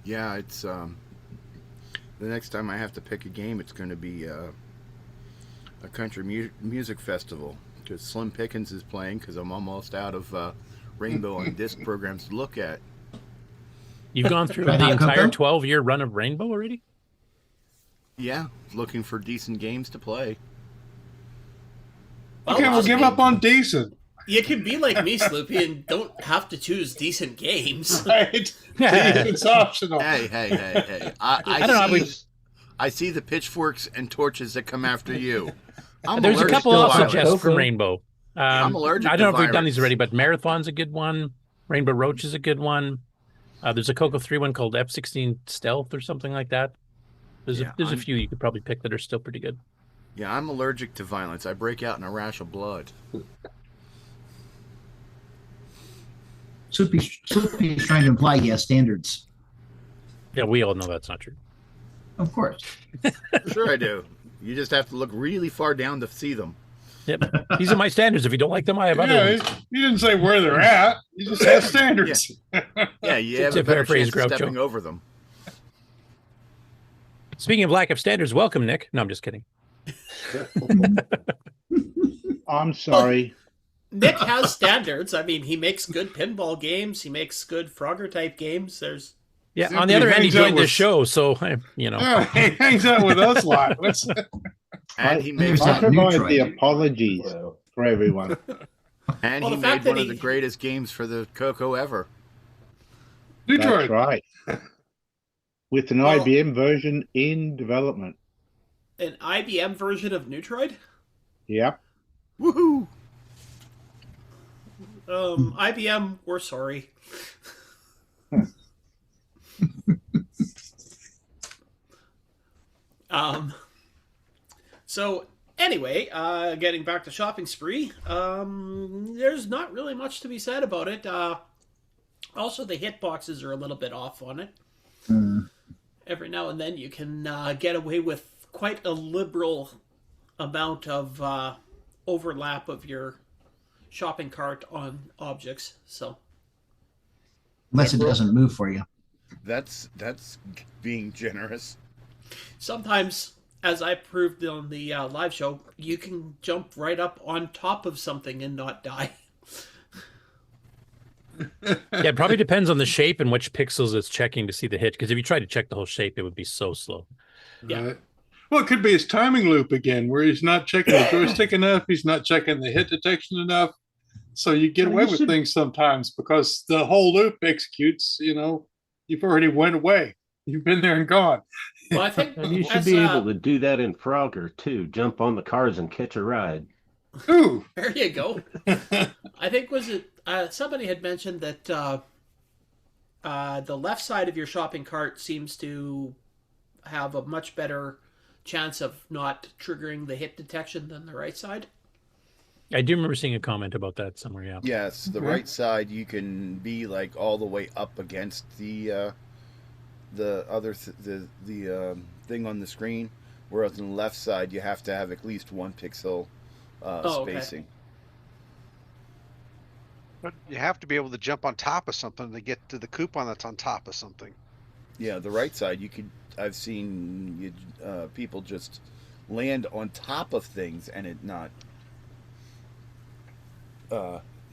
Yeah, it's the next time I have to pick a game, it's going to be a country music festival, because Slim Pickens is playing, because I'm almost out of Rainbow on disc programs to look at. You've gone through the entire 12-year run of Rainbow already? Yeah, looking for decent games to play. Okay, we'll give up on decent. You can be like me, Sloopy, and don't have to choose decent games. Right. It's optional. Hey. I see the pitchforks and torches that come after you. There's a couple also just for Rainbow. I'm allergic I don't know to if we've done virus. these already, but Marathon's a good one. Rainbow Roach is a good one. There's a Coco 3 one called F-16 Stealth or something like that. There's a few you could probably pick that are still pretty good. Yeah, I'm allergic to violence. I break out in a rash of blood. Sloopy's trying to imply he has standards. Yeah, we all know that's not true. Of course. Sure I do. You just have to look really far down to see them. Yep. These are my standards. If you don't like them, I have other Yeah, ones. you didn't say where they're at. You just have standards. Yeah, you have To a better paraphrase chance of stepping Groucho. over them. Speaking of lack of standards, welcome, Nick. No, I'm just kidding. I'm sorry. Nick has standards. I mean, he makes good pinball games. He makes good Frogger type games. There's Yeah, on the other hand, he joined the show, so, you know. Yeah, he hangs out with us a lot. And he made I provide the apologies for everyone. And Well, he the fact made that one of he- the greatest games for the CoCo ever. That's right. With an Well- IBM version in development. an IBM version of Neutroid. Yep. Woohoo! IBM, we're sorry. So anyway, getting back to Shopping Spree, there's not really much to be said about it. Also, the hitboxes are a little bit off on it. Every now and then you can get away with quite a liberal amount of overlap of your shopping cart on objects. So Unless it doesn't move for you. That's being generous. sometimes, as I proved on the live show, you can jump right up on top of something and not die. Yeah, it probably depends on the shape and which pixels it's checking to see the hit. Because if you tried to check the whole shape, it would be so slow. Yeah. Well, it could be his timing loop again, where he's not checking the joystick enough. He's not checking the hit detection enough. So you get away with things sometimes because the whole loop executes, you've already went away. You've been there and gone. Well, I think And you should be able to do that in Frogger too. Jump on the cars and catch a ride. Ooh. There you go. I think somebody had mentioned that the left side of your shopping cart seems to have a much better chance of not triggering the hit detection than the right side. I do remember seeing a comment about that somewhere. Yeah. Yes, the right side you can be like all the way up against the other thing on the screen, whereas on the left side you have to have at least 1 pixel spacing. But you have to be able to jump on top of something to get to the coupon that's on top of something. Yeah, the right side I've seen people just land on top of things and it not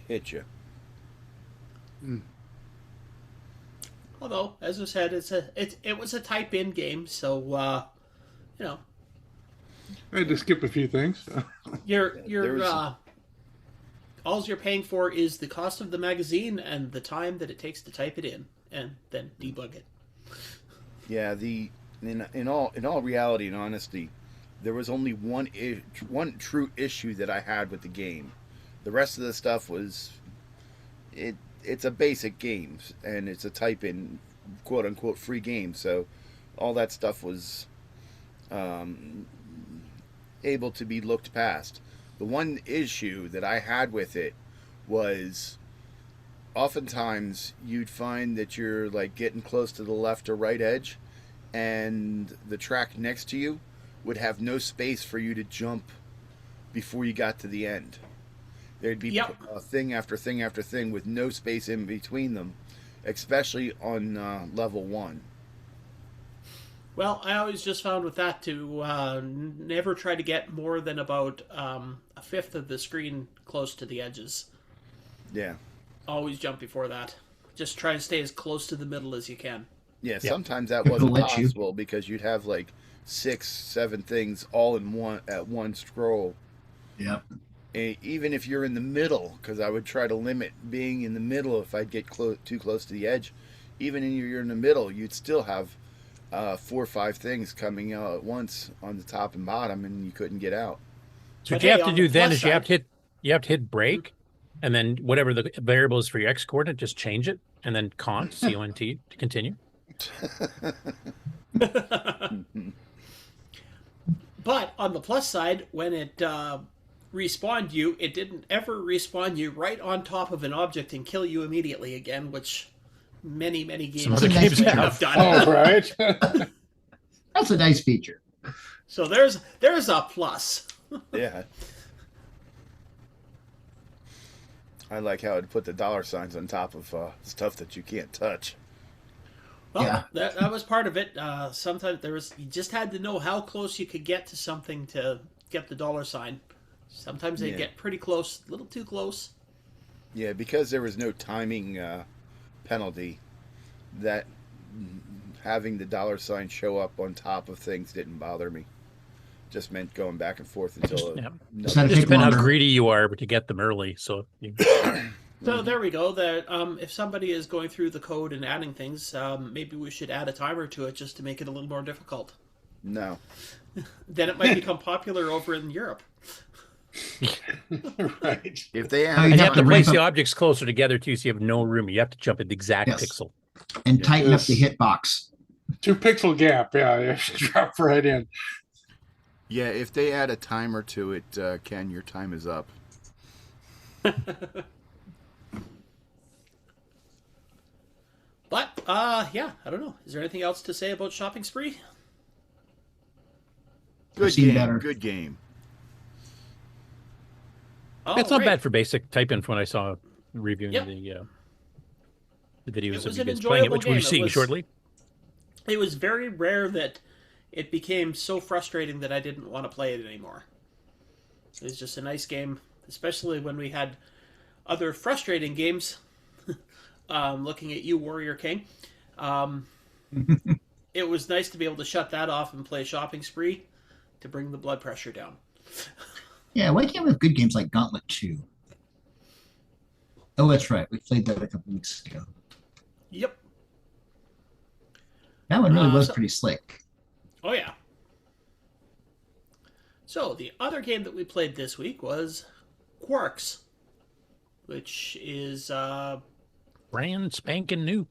hit you. Although, as I said, it was a type in game, so I had to skip a few things. all you're paying for is the cost of the magazine and the time that it takes to type it in and then debug it. Yeah, in all reality and honesty, there was only one true issue that I had with the game. The rest of the stuff was it's a basic game and it's a type in quote unquote free game, so all that stuff was able to be looked past. The one issue that I had with it was oftentimes you'd find that you're like getting close to the left or right edge and the track next to you would have no space for you to jump before you got to the end. There'd be thing after thing after thing with no space in between them, especially on level 1. Well, I always just found with that to never try to get more than about a fifth of the screen close to the edges. Yeah. Always jump before that. Just try and stay as close to the middle as you can. Yeah, sometimes that wasn't possible because you'd have like 6, 7 things all in one scroll. Yep. And even if you're in the middle, because I would try to limit being in the middle if I'd get too close to the edge. Even if you're in the middle, you'd still have 4 or 5 things coming out at once on the top and bottom, and you couldn't get out. So what you have to do then is you have to hit break, and then whatever the variable is for your x coordinate, just change it, and then C-O-N-T to continue. But on the plus side, when it respawned you, it didn't ever respawn you right on top of an object and kill you immediately again, which many games have done. Oh, right. That's a nice feature. So there's a plus. Yeah. I like how it put the dollar signs on top of stuff that you can't touch. Well, Yeah. that was part of it. Sometimes you just had to know how close you could get to something to get the dollar sign. Sometimes they get pretty close, a little too close. Yeah, because there was no timing penalty, that having the dollar sign show up on top of things didn't bother me. Just meant going back and forth until it just depends how greedy you are, but to get them early. So So there we go. That if somebody is going through the code and adding things, maybe we should add a timer to it just to make it a little more difficult. No. Then it might become popular over in Europe. Right. If they and you have to place the objects closer together too, so you have no room. You have to jump at the exact pixel and tighten up the hitbox. 2 pixel gap. Yeah, you have to drop right in. Yeah, if they add a timer to it, Ken, your time is up. But yeah, I don't know. Is there anything else to say about Shopping Spree? Good game. Good game. Oh, it's not bad for basic type in when I saw reviewing the videos of you guys playing it, which we're seeing shortly. It was very rare that it became so frustrating that I didn't want to play it anymore. It was just a nice game, especially when we had other frustrating games. Looking at you, Warrior King. It was nice to be able to shut that off and play Shopping Spree to bring the blood pressure down. Yeah, why can't we have good games like Gauntlet 2? Oh, that's right. We played that a couple weeks ago. Yep. That one really was pretty slick. Oh, yeah. So, the other game that we played this week was Quarx, which is brand spanking new.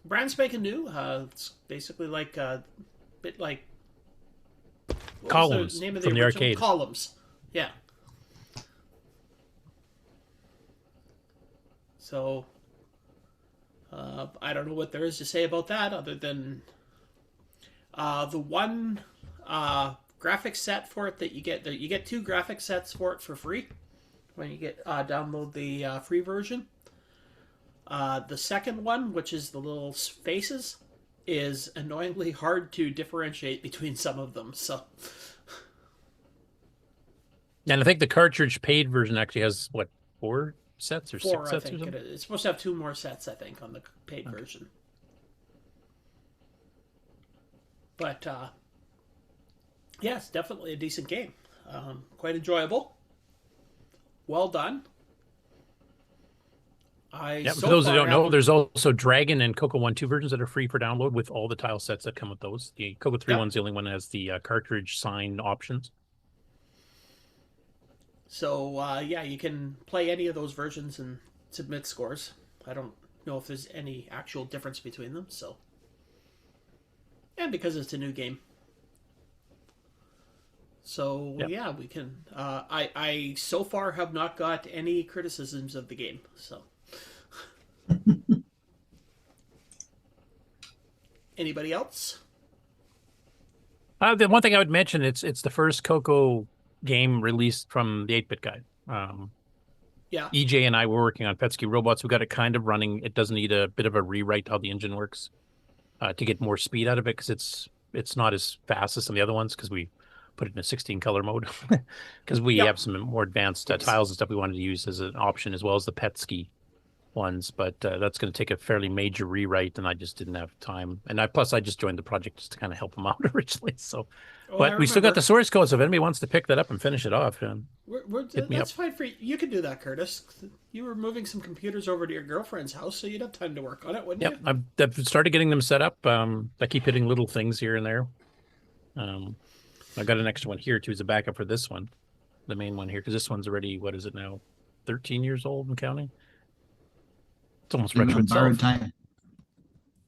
Brand spanking new. It's basically like a bit like Columns name of from the arcade. Columns. Yeah. So, I don't know what there is to say about that other than the one graphics set for it that you get. You get 2 graphics sets for it for free when you get download the free version. The second one, which is the little faces, is annoyingly hard to differentiate between some of them. So, and I think the cartridge paid version actually has 4 sets or 4, 6 sets I think or something? it's supposed to have 2 more sets, I think, on the paid version. But yeah, it's definitely a decent game. Quite enjoyable. Well done. For those who don't know, there's also Dragon and CoCo 1-2 versions that are free for download with all the tile sets that come with those. The CoCo 3 one's the only one that has the cartridge sign options. So, yeah, you can play any of those versions and submit scores. I don't know if there's any actual difference between them, so. And because it's a new game. So, yeah, we can. I so far have not got any criticisms of the game, so. Anybody else? The one thing I would mention, it's the first CoCo game released from the 8-bit guide. Yeah. EJ and I were working on Petsky Robots. We got it kind of running. It does need a bit of a rewrite how the engine works to get more speed out of it, because it's not as fast as some of the other ones, because we put it in a 16 color mode because we have some more advanced tiles and stuff we wanted to use as an option, as well as the Petsky ones, but that's going to take a fairly major rewrite, and I just didn't have time. And plus I just joined the project just to kind of help them out originally. So, but we still got the source code, so if anybody wants to pick that up and finish it off, that's fine for you. You can do that, Curtis. You were moving some computers over to your girlfriend's house, so you'd have time to work on it, wouldn't you? I've started getting them set up. I keep hitting little things here and there. I got an extra one here too as a backup for this one, the main one here, because this one's already, what is it now, 13 years old and counting. It's almost retro itself. Time.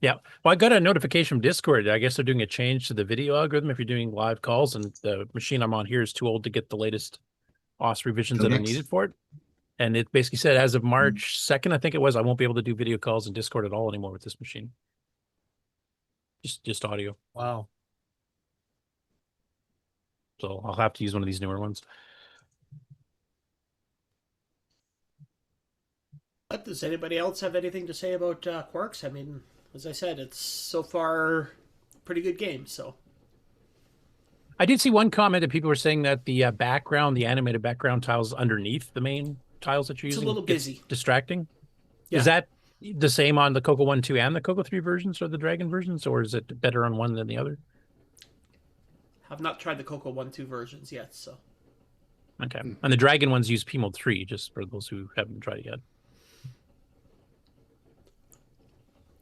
Yeah. Well, I got a notification from Discord. I guess they're doing a change to the video algorithm if you're doing live calls, and the machine I'm on here is too old to get the latest OS revisions that are Codecs. needed for it. And it basically said as of March 2nd, I think it was, I won't be able to do video calls and Discord at all anymore with this machine. Just audio. Wow. So I'll have to use one of these newer ones. But does anybody else have anything to say about Quarx? I mean, as I said, it's so far a pretty good game. So I did see one comment that people were saying that the background, the animated background tiles underneath the main tiles that you're it's using, a little busy. distracting. Yeah. Is that the same on the CoCo 1.2 and the CoCo 3 versions or the Dragon versions, or is it better on one than the other? Have not tried the CoCo 1.2 versions yet, so. Okay. And the Dragon ones use P Mode 3, just for those who haven't tried it yet.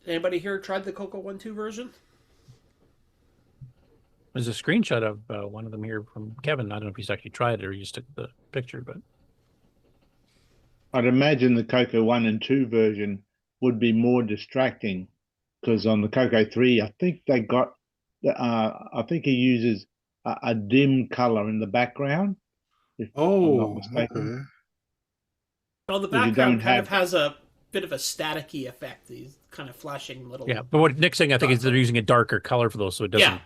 Anybody here tried the CoCo 1.2 version? There's a screenshot of one of them here from Kevin. I don't know if he's actually tried it or he just took the picture, but I'd imagine the CoCo 1 and 2 version would be more distracting because on the CoCo 3, I think they got, I think he uses a dim color in the background. If I'm not mistaken. Okay. Well, the Because you background don't kind have- of has a bit of a staticky effect. These kind of flashing little. yeah. But what Nick's saying, I think, is they're using a darker color for those, so it doesn't Yeah.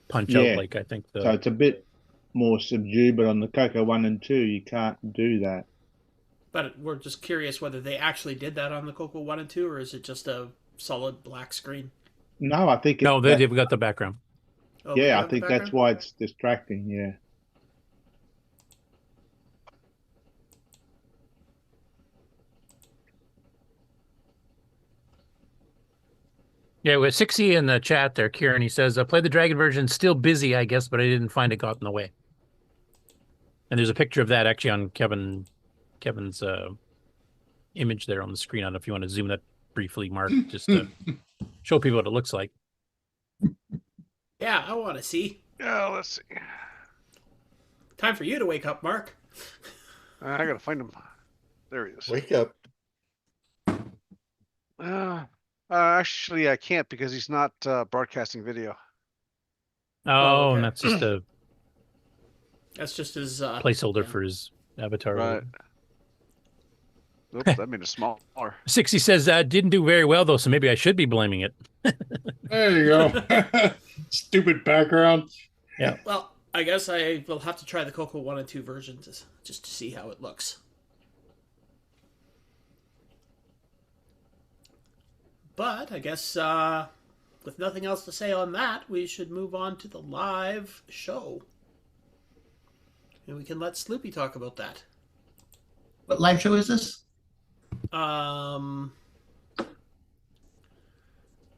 punch Yeah. out like I think the. So it's a bit more subdued, but on the CoCo 1 and 2, you can't do that. But we're just curious whether they actually did that on the CoCo 1 and 2, or is it just a solid black screen? No, I think No, they've got the background. Oh, they yeah, I have the think that's background? why it's distracting. Yeah. Yeah, with 60 in the chat there, Kieran, he says, I played the Dragon version, still busy, I guess, but I didn't find it got in the way. And there's a picture of that actually on Kevin's image there on the screen. I don't know if you want to zoom that briefly, Mark, just to show people what it looks like. Yeah, I want to see. Yeah, let's see. Time for you to wake up, Mark. I gotta find him. There he is. Wake up. Actually, I can't because he's not broadcasting video. Oh, okay. and that's just a That's just his placeholder for his avatar. Right. Oops, that made it smaller. 60 says, didn't do very well, though, so maybe I should be blaming it. There you go. Stupid background. Yeah. Well, I guess I will have to try the CoCo 1 and 2 versions just to see how it looks. But I guess with nothing else to say on that, we should move on to the live show. And we can let Sloopy talk about that. What live show is this? There was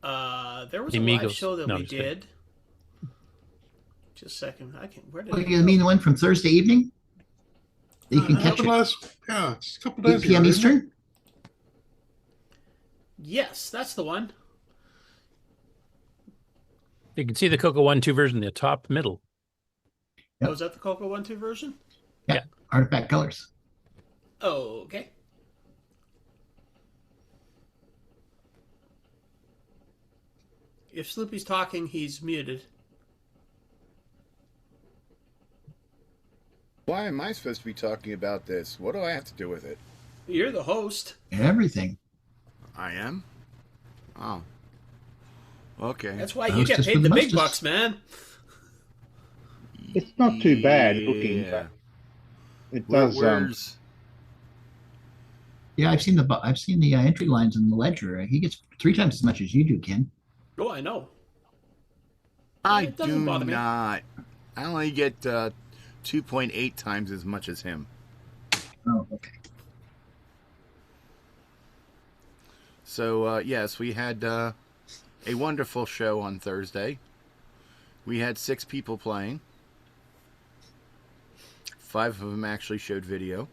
The a live Amigos. show that No, we I'm just kidding. did. Just a second. Where did Oh, it you go? mean the one from Thursday evening? You can catch Happened it last, yeah, it's a couple 8 days p.m. ago, isn't it? Eastern. Yes, that's the one. You can see the CoCo 1.2 version in the top middle. Yep. Was that the CoCo 1.2 version? Yeah, artifact colors. Oh, okay. If Sloopy's talking, he's muted. Why am I supposed to be talking about this? What do I have to do with it? You're the host. Everything. I am? Oh. Okay. That's why you get Hostess paid with the the big mostest. bucks, man. It's not too bad looking, Yeah. but it does. Where's... Yeah, I've seen the entry lines in the ledger. He gets 3 times as much as you do, Ken. Oh, I know. I It doesn't do bother me. not. I only get 2.8 times as much as him. Oh, okay. So, yes, we had a wonderful show on Thursday. We had 6 people playing. 5 of them actually showed video.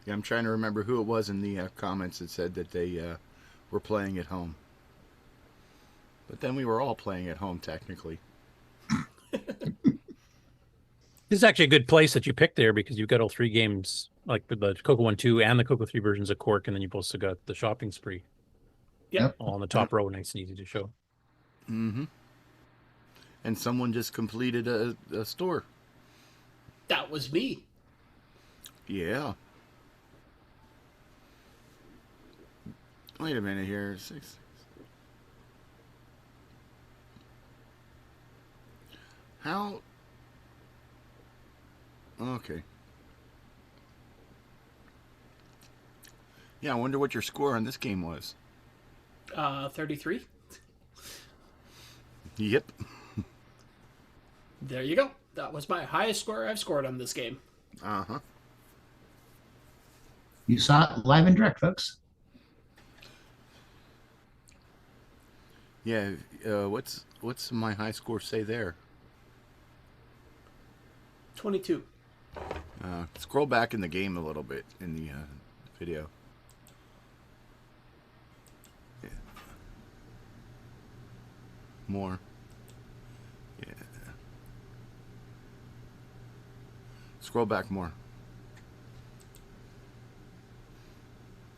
Yeah, I'm trying to remember who it was in the comments that said that they were playing at home. But then we were all playing at home, technically. This is actually a good place that you picked there because you've got all 3 games, like the CoCo 1.2 and the CoCo 3 versions of Quark, and then you've also got the shopping spree. Yep. All on the top row, nice and easy to show. Mm-hmm. and someone just completed a store. That was me. Yeah. Wait a minute here. 6. How? Okay. Yeah, I wonder what your score on this game was. 33. Yep. There you go. That was my highest score I've scored on this game. Uh-huh. You saw it live and direct, folks. Yeah, what's my high score say there? 22. Scroll back in the game a little bit in the video. Yeah. More. Yeah. Scroll back more.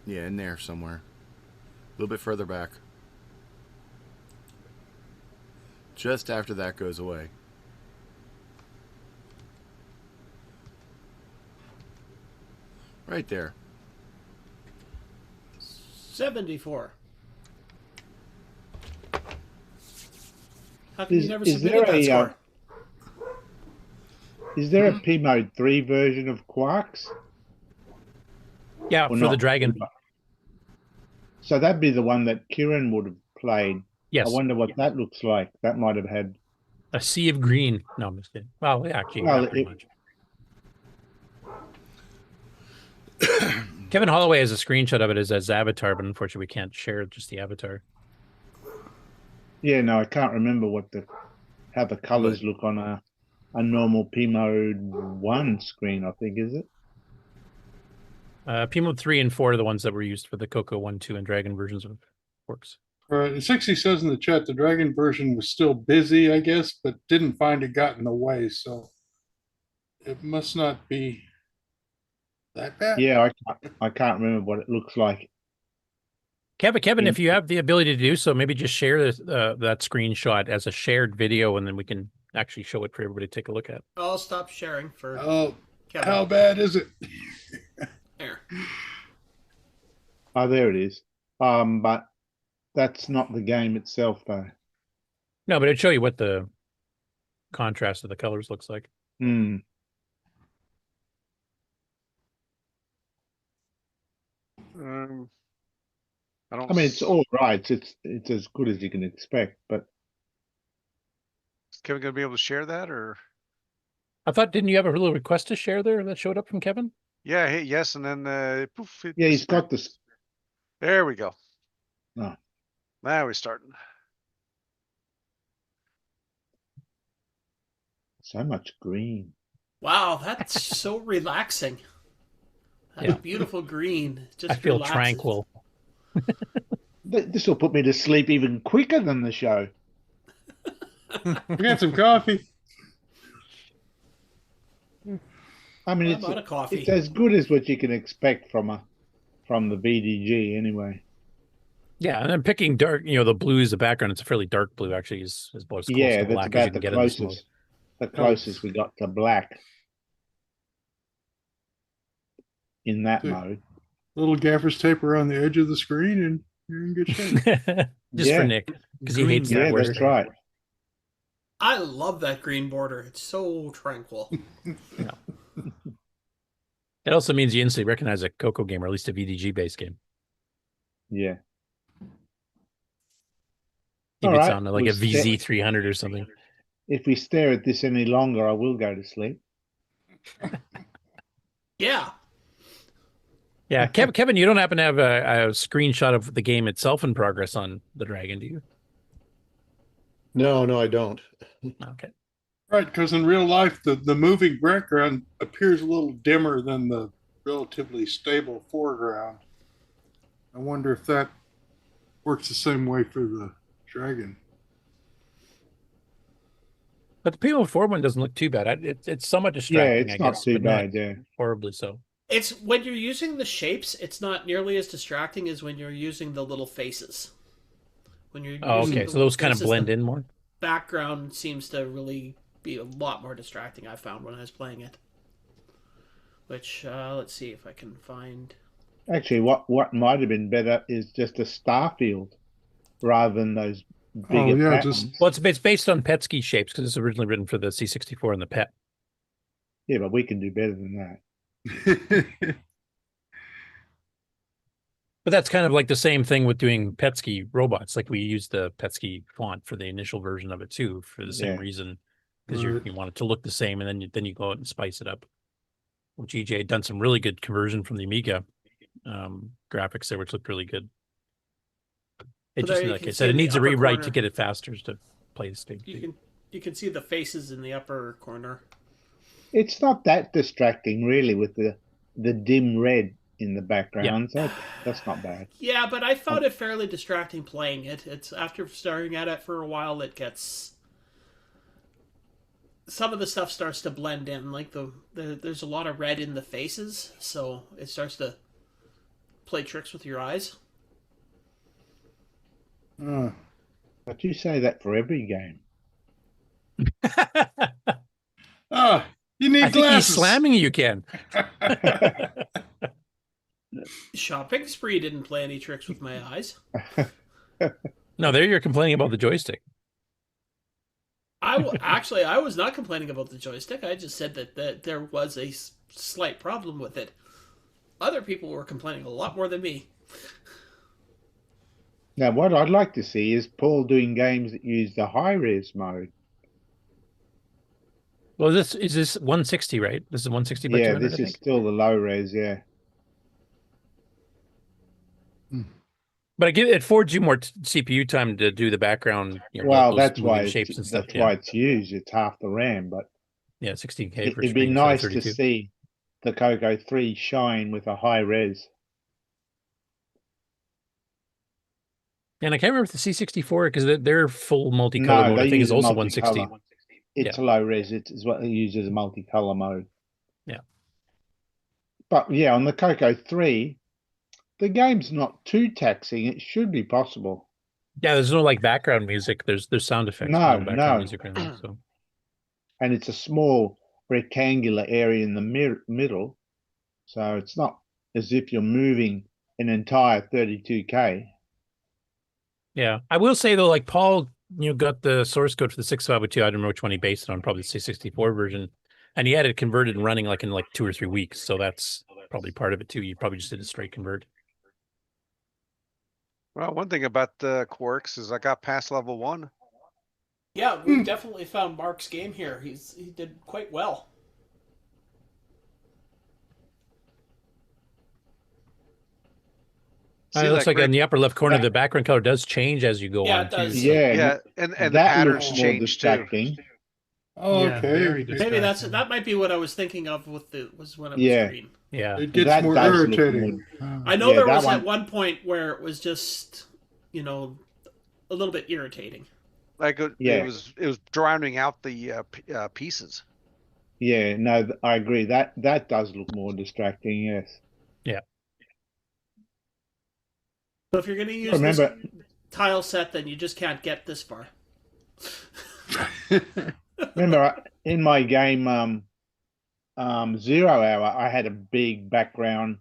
Yeah, in there somewhere. A little bit further back. Just after that goes away. Right there. 74. How come you never Is submitted there that score? Is there a P Mode 3 version of Quarks? Yeah, Or for not? the Dragon. So that'd be the one that Kieran would have played. Yes. I wonder what that looks like. That might have had A sea of green. No, I'm just kidding. Well, yeah, actually, Well, yeah, pretty it- much. Kevin Holloway has a screenshot of it as his avatar, but unfortunately we can't share just the avatar. Yeah, no, I can't remember how the colors look on a normal P Mode 1 screen, I think, is it? PMO 3 and 4 are the ones that were used for the CoCo 1, 2, and Dragon versions of Quarks. 60 says in the chat the Dragon version was still busy, I guess, but didn't find it got in the way, so it must not be that bad. Yeah, I can't remember what it looks like. Kevin, if you have the ability to do so, maybe just share this, that screenshot as a shared video, and then we can actually show it for everybody to take a look at. I'll stop sharing for Oh, Kevin. how bad is it? There. Oh, there it is. But that's not the game itself, though. No, but it'd show you what the contrast of the colors looks like. Hmm. I mean, it's all right. It's as good as you can expect, but Is Kevin gonna be able to share that, or? I thought, didn't you have a little request to share there that showed up from Kevin? Yeah, hey, yes, and then poof. yeah, he's got this. There we go. Oh. Now we're starting. So much green. Wow, that's so relaxing. That Yeah. beautiful green. Just I feel relaxes. tranquil. This will put me to sleep even quicker than the show. I got some coffee. I mean, How about a coffee? it's as good as what you can expect from the VDG anyway. Yeah, and then picking dark, the blue is the background. It's a fairly dark blue, actually, is about as close Yeah, to that's black as you about can the get in this mode. closest. The closest we got to black in that mode. Little gaffer's tape around the edge of the screen, and you're in good shape. Just Yeah. for Nick, because he hates Yeah, that word. that's right. I love that green border. It's so tranquil. It also means you instantly recognize a CoCo game, or at least a VDG-based game. Yeah. If All it's right, on like we'll a VZ300 or something. If we stare at this any longer, I will go to sleep. Yeah. Yeah, Kevin, you don't happen to have a screenshot of the game itself in progress on the Dragon, do you? No, I don't. Okay. Right, because in real life, the moving background appears a little dimmer than the relatively stable foreground. I wonder if that works the same way for the Dragon. But the PO4 one doesn't look too bad. It's somewhat distracting, it's I not guess, too but bad, yeah. horribly so. It's when you're using the shapes, it's not nearly as distracting as when you're using the little faces. When you're Oh, using okay. the So those little kind of faces, blend in more? background seems to really be a lot more distracting, I found, when I was playing it. Which, let's see if I can find... Actually, what might have been better is just a star field rather than those bigger patterns. Well, it's based on Petsky shapes because it's originally written for the C64 and the PET. Yeah, but we can do better than that. But that's kind of like the same thing with doing Petsky robots. Like we used the Petsky font for the initial version of it too, for the same reason, because you want it to look the same, and then you go out and spice it up. Which EJ had done some really good conversion from the Amiga graphics there, which looked really good. It just, like I said, it needs a rewrite to get it faster to play this big. You can see the faces in the upper corner. It's not that distracting, really, with the dim red in the background. So that's not bad. Yeah, but I found it fairly distracting playing it. It's after staring at it for a while, it gets... Some of the stuff starts to blend in. Like there's a lot of red in the faces, so it starts to play tricks with your eyes. But you say that for every game. You need I think glasses. he's slamming you, Ken. Shopping Spree didn't play any tricks with my eyes. No, there you're complaining about the joystick. I was not complaining about the joystick. I just said that there was a slight problem with it. Other people were complaining a lot more than me. Now, what I'd like to see is Paul doing games that use the high-res mode. Well, is this 160, right? This is 160 by 200, this is still the low-res, yeah. But it affords you more CPU time to do the background. Well, that's why shapes and stuff. That's why it's used. It's half the RAM, but 16K. It'd be nice to see the CoCo 3 shine with a high res. And I can't remember if the C64 because they're full multicolor mode. I think it's also 160. It's low res. It's what they use as a multicolor mode. Yeah. But yeah, on the CoCo 3. The game's not too taxing. It should be possible. Yeah, there's no like background music. There's sound effects. No. Music or anything, so. And it's a small rectangular area in the middle, so it's not as if you're moving an entire 32K. Yeah, I will say though, like Paul, got the source code for the 6502. I don't know which one he based it on, probably the C64 version, and he had it converted and running like in 2 or 3 weeks. So that's probably part of it too. You probably just did a straight convert. Well, one thing about the Quarks is I got past level 1. Yeah, we definitely found Mark's game here. He did quite well. It looks like in the upper left corner, the background color does change as you go on. It does. Too. Yeah, and the patterns change too. Oh, Yeah, okay. Maybe that might be what I was thinking of when it was green. Yeah, It gets more irritating. I know there was at one point where it was just, a little bit irritating. Like it was drowning out the pieces. Yeah, no, I agree. That does look more distracting. Yes. Yeah. So if you're going to use this tile set, then you just can't get this far. Remember, in my game, 0 Hour, I had a big background,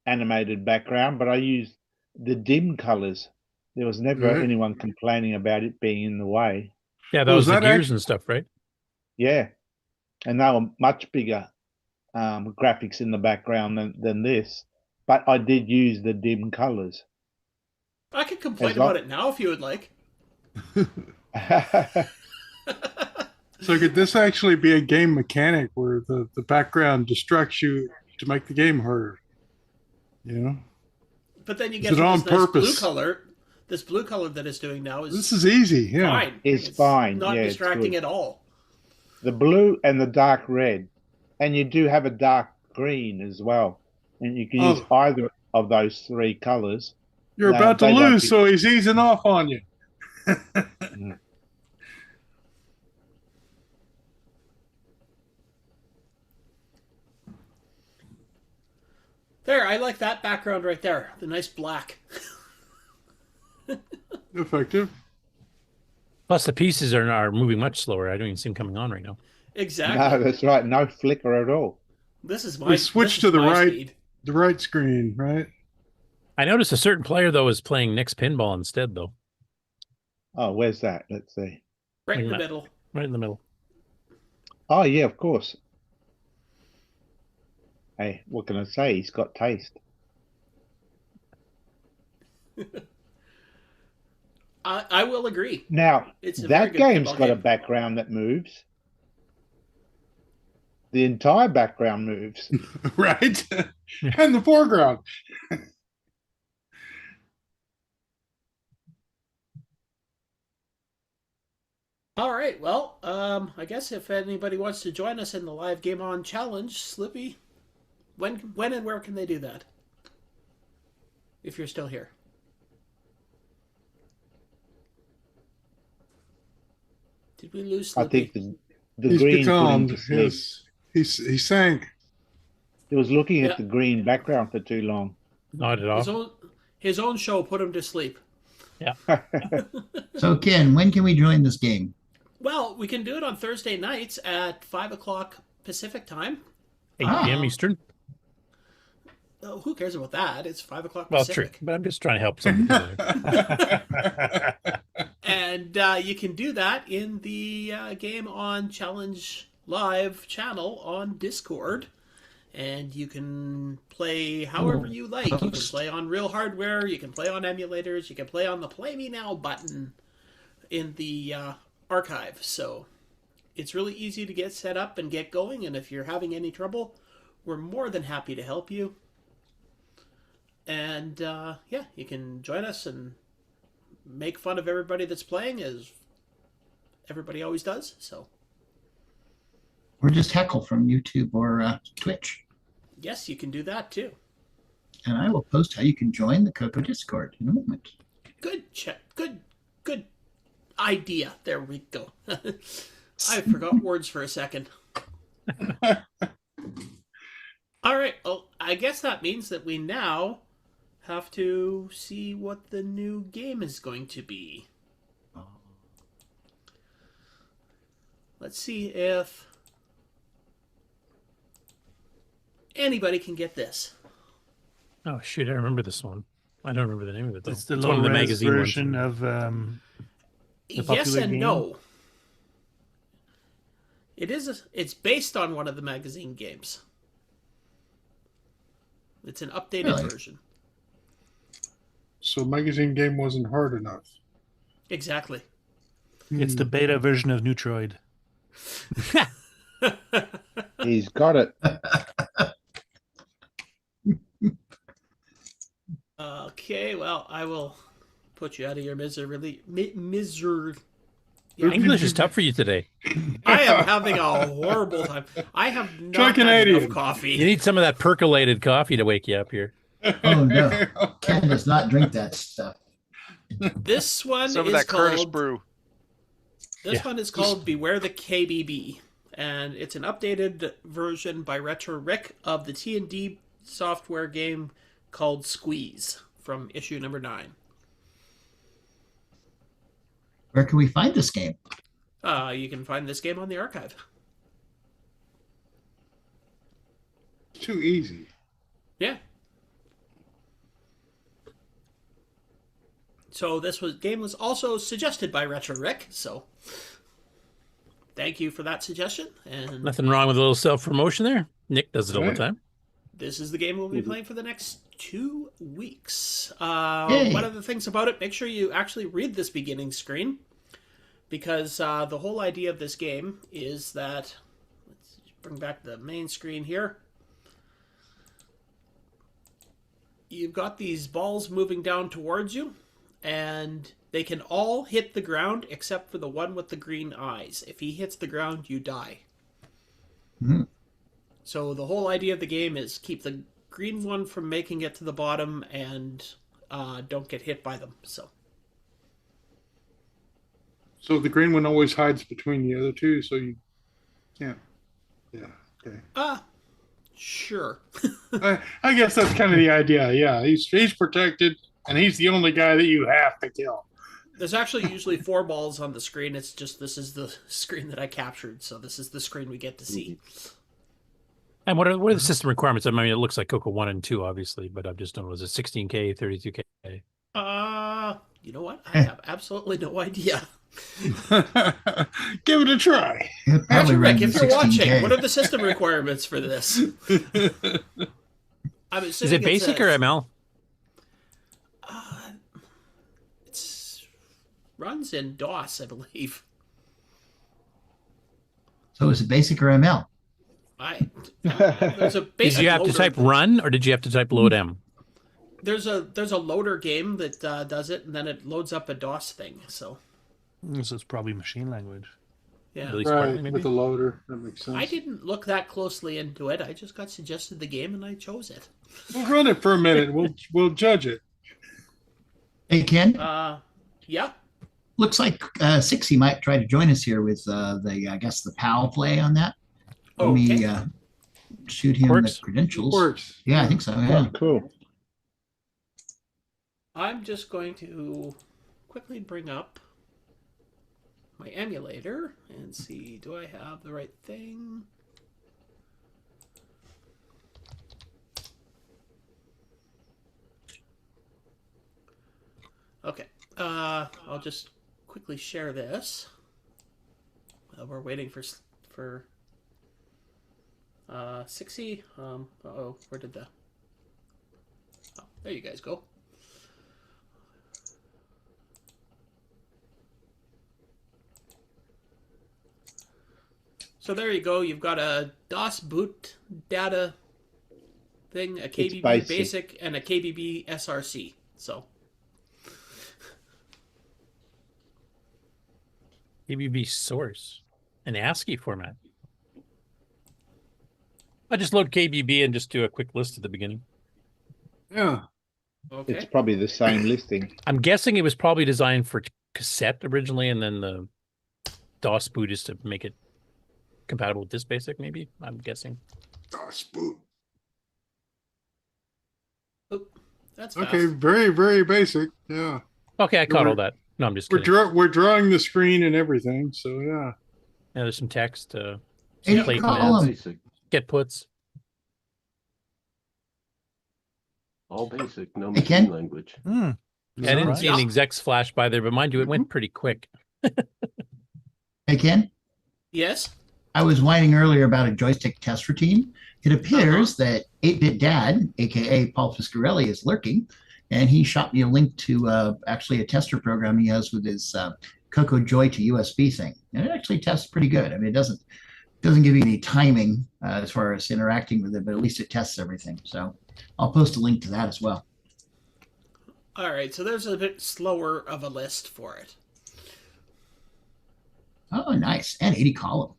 animated background, but I used the dim colors. There was never anyone complaining about it being in the way. Yeah, that was the gears and stuff, right? Yeah, and they were much bigger graphics in the background than this, but I did use the dim colors. I could complain about it now if you would like. So could this actually be a game mechanic where the background distracts you to make the game harder? But then you Is get it on this purpose? blue color. This blue color that it's doing now is This is easy, yeah. fine. It's fine. Not yeah, distracting at all. The blue and the dark red, and you do have a dark green as well, and you can use either of those 3 colors. You're about to lose, so he's easing off on you. There, I like that background right there. The nice black. Effective. Plus, the pieces are moving much slower. I don't even see them coming on right now. Exactly. No, that's right. No flicker at all. This is my. We switched to the speed. right screen, right? I noticed a certain player though is playing Nick's pinball instead, though. Oh, where's that? Let's see. Right in the middle. Right in the middle. Oh, yeah, of course. Hey, what can I say? He's got taste. I will agree. Now, It's a very that good game's pinball got a game. background that moves. The entire background moves. Right? And the foreground. All right. Well, I guess if anybody wants to join us in the live game on challenge, Slippy, when and where can they do that? If you're still here. Did we lose Slippy? I think the He's green becalmed. put him to sleep. He sank. He was looking Yeah. at the green background for too long. Nodded off. His own show put him to sleep. Yeah. So, Ken, when can we join this game? Well, we can do it on Thursday nights at 5 o'clock Pacific time. 8 p.m. Eastern. Oh, who cares about that? It's 5 o'clock Well, Pacific. true, but I'm just trying to help somebody. And you can do that in the Game On Challenge Live channel on Discord. And you can play however you like. You can play on real hardware. You can play on emulators. You can play on the Play Me Now button in the archive. So it's really easy to get set up and get going. And if you're having any trouble, we're more than happy to help you. And yeah, you can join us and make fun of everybody that's playing, as everybody always does. So, Or just heckle from YouTube or Twitch. yes, you can do that too. And I will post how you can join the CoCo Discord in a moment. Good check. Good idea. There we go. I forgot words for a second. All right. Well, I guess that means that we now have to see what the new game is going to be. Let's see if anybody can get this. Oh shoot! I remember this one. I don't remember the name of it though. It's the one of the low-res magazine version ones. of the Yes popular and game? no. It's based on one of the magazine games. It's an updated version. So magazine game wasn't hard enough. Exactly. It's the beta version of Neutroid. He's got it. Okay, well, I will put you out of your misery. English is tough for you today. I am having a horrible time. I have not Try had Canadian. enough coffee. You need some of that percolated coffee to wake you up here. Oh, no. Ken does not drink that stuff. This one Some is of that Curtis called. brew. This one is called Beware the K.B.B. And it's an updated version by Retro Rick of the T&D software game called Squeeze from issue number 9. Where can we find this game? You can find this game on the archive. Too easy. Yeah. So this game was also suggested by Retro Rick, so thank you for that suggestion. And Nothing wrong with a little self-promotion there. Nick does it all the time. this is the game we'll be playing for the next 2 weeks. Yay. One of the things about it, make sure you actually read this beginning screen, because the whole idea of this game is that, let's bring back the main screen here. You've got these balls moving down towards you, and they can all hit the ground except for the one with the green eyes. If he hits the ground, you die. Hmm. So the whole idea of the game is keep the green one from making it to the bottom and don't get hit by them. So The green one always hides between the other two, so you can't. Yeah. Okay. sure. I guess that's kind of the idea. Yeah, he's protected, and he's the only guy that you have to kill. There's actually usually 4 balls on the screen. It's just this is the screen that I captured, so this is the screen we get to see. And what are the system requirements? I mean, it looks like CoCo 1 and 2, obviously, but I've just known, was it 16K, 32K? You know what? I have absolutely no idea. Give it a try. Frederic, if you're watching, what are the system requirements for this? Is it basic or ML? It's runs in DOS, I believe. So is it basic or ML? There's a basic. Did you have to type run or did you have to type load M? There's a loader game that does it, and then it loads up a DOS thing. So it's probably machine language. Yeah, right, with the loader. That makes sense. I didn't look that closely into it. I just got suggested the game, and I chose it. We'll run it for a minute. We'll judge it. Hey, Ken? Yeah. Looks like Ceisya might try to join us here with the PAL play on that. Let me shoot him the credentials. Quarx. Yeah, I think so. Yeah. Oh, cool. I'm just going to quickly bring up my emulator and see, do I have the right thing? Okay, I'll just quickly share this. We're waiting for Ceisya. Uh-oh, where did the... Oh, there you guys go. So there you go. You've got a DOS boot data thing, a K.B.B. basic, and a K.B.B. SRC. So K.B.B. source, an ASCII format. I just load K.B.B. and just do a quick list at the beginning. Yeah. Okay. It's probably the same listing. I'm guessing it was probably designed for cassette originally, and then the DOS boot is to make it compatible with this basic, maybe? I'm guessing. DOS boot. Oh, that's fast. Okay, very, very basic. Yeah. Okay, I caught all that. No, I'm just kidding. We're drawing the screen and everything, so yeah. Yeah, there's some text. Any plate column. get puts. All basic, no Hey, Ken? machine language. I didn't see any execs flash by there, but mind you, it went pretty quick. Hey, Ken? Yes? I was whining earlier about a joystick test routine. It appears that 8-Bit Dad, a.k.a. Paul Fiscarelli, is lurking, and he shot me a link to actually a tester program he has with his CoCo Joy to USB thing. And it actually tests pretty good. I mean, it doesn't give you any timing as far as interacting with it, but at least it tests everything. So I'll post a link to that as well. All right, so there's a bit slower of a list for it. Oh, nice. And 80 column.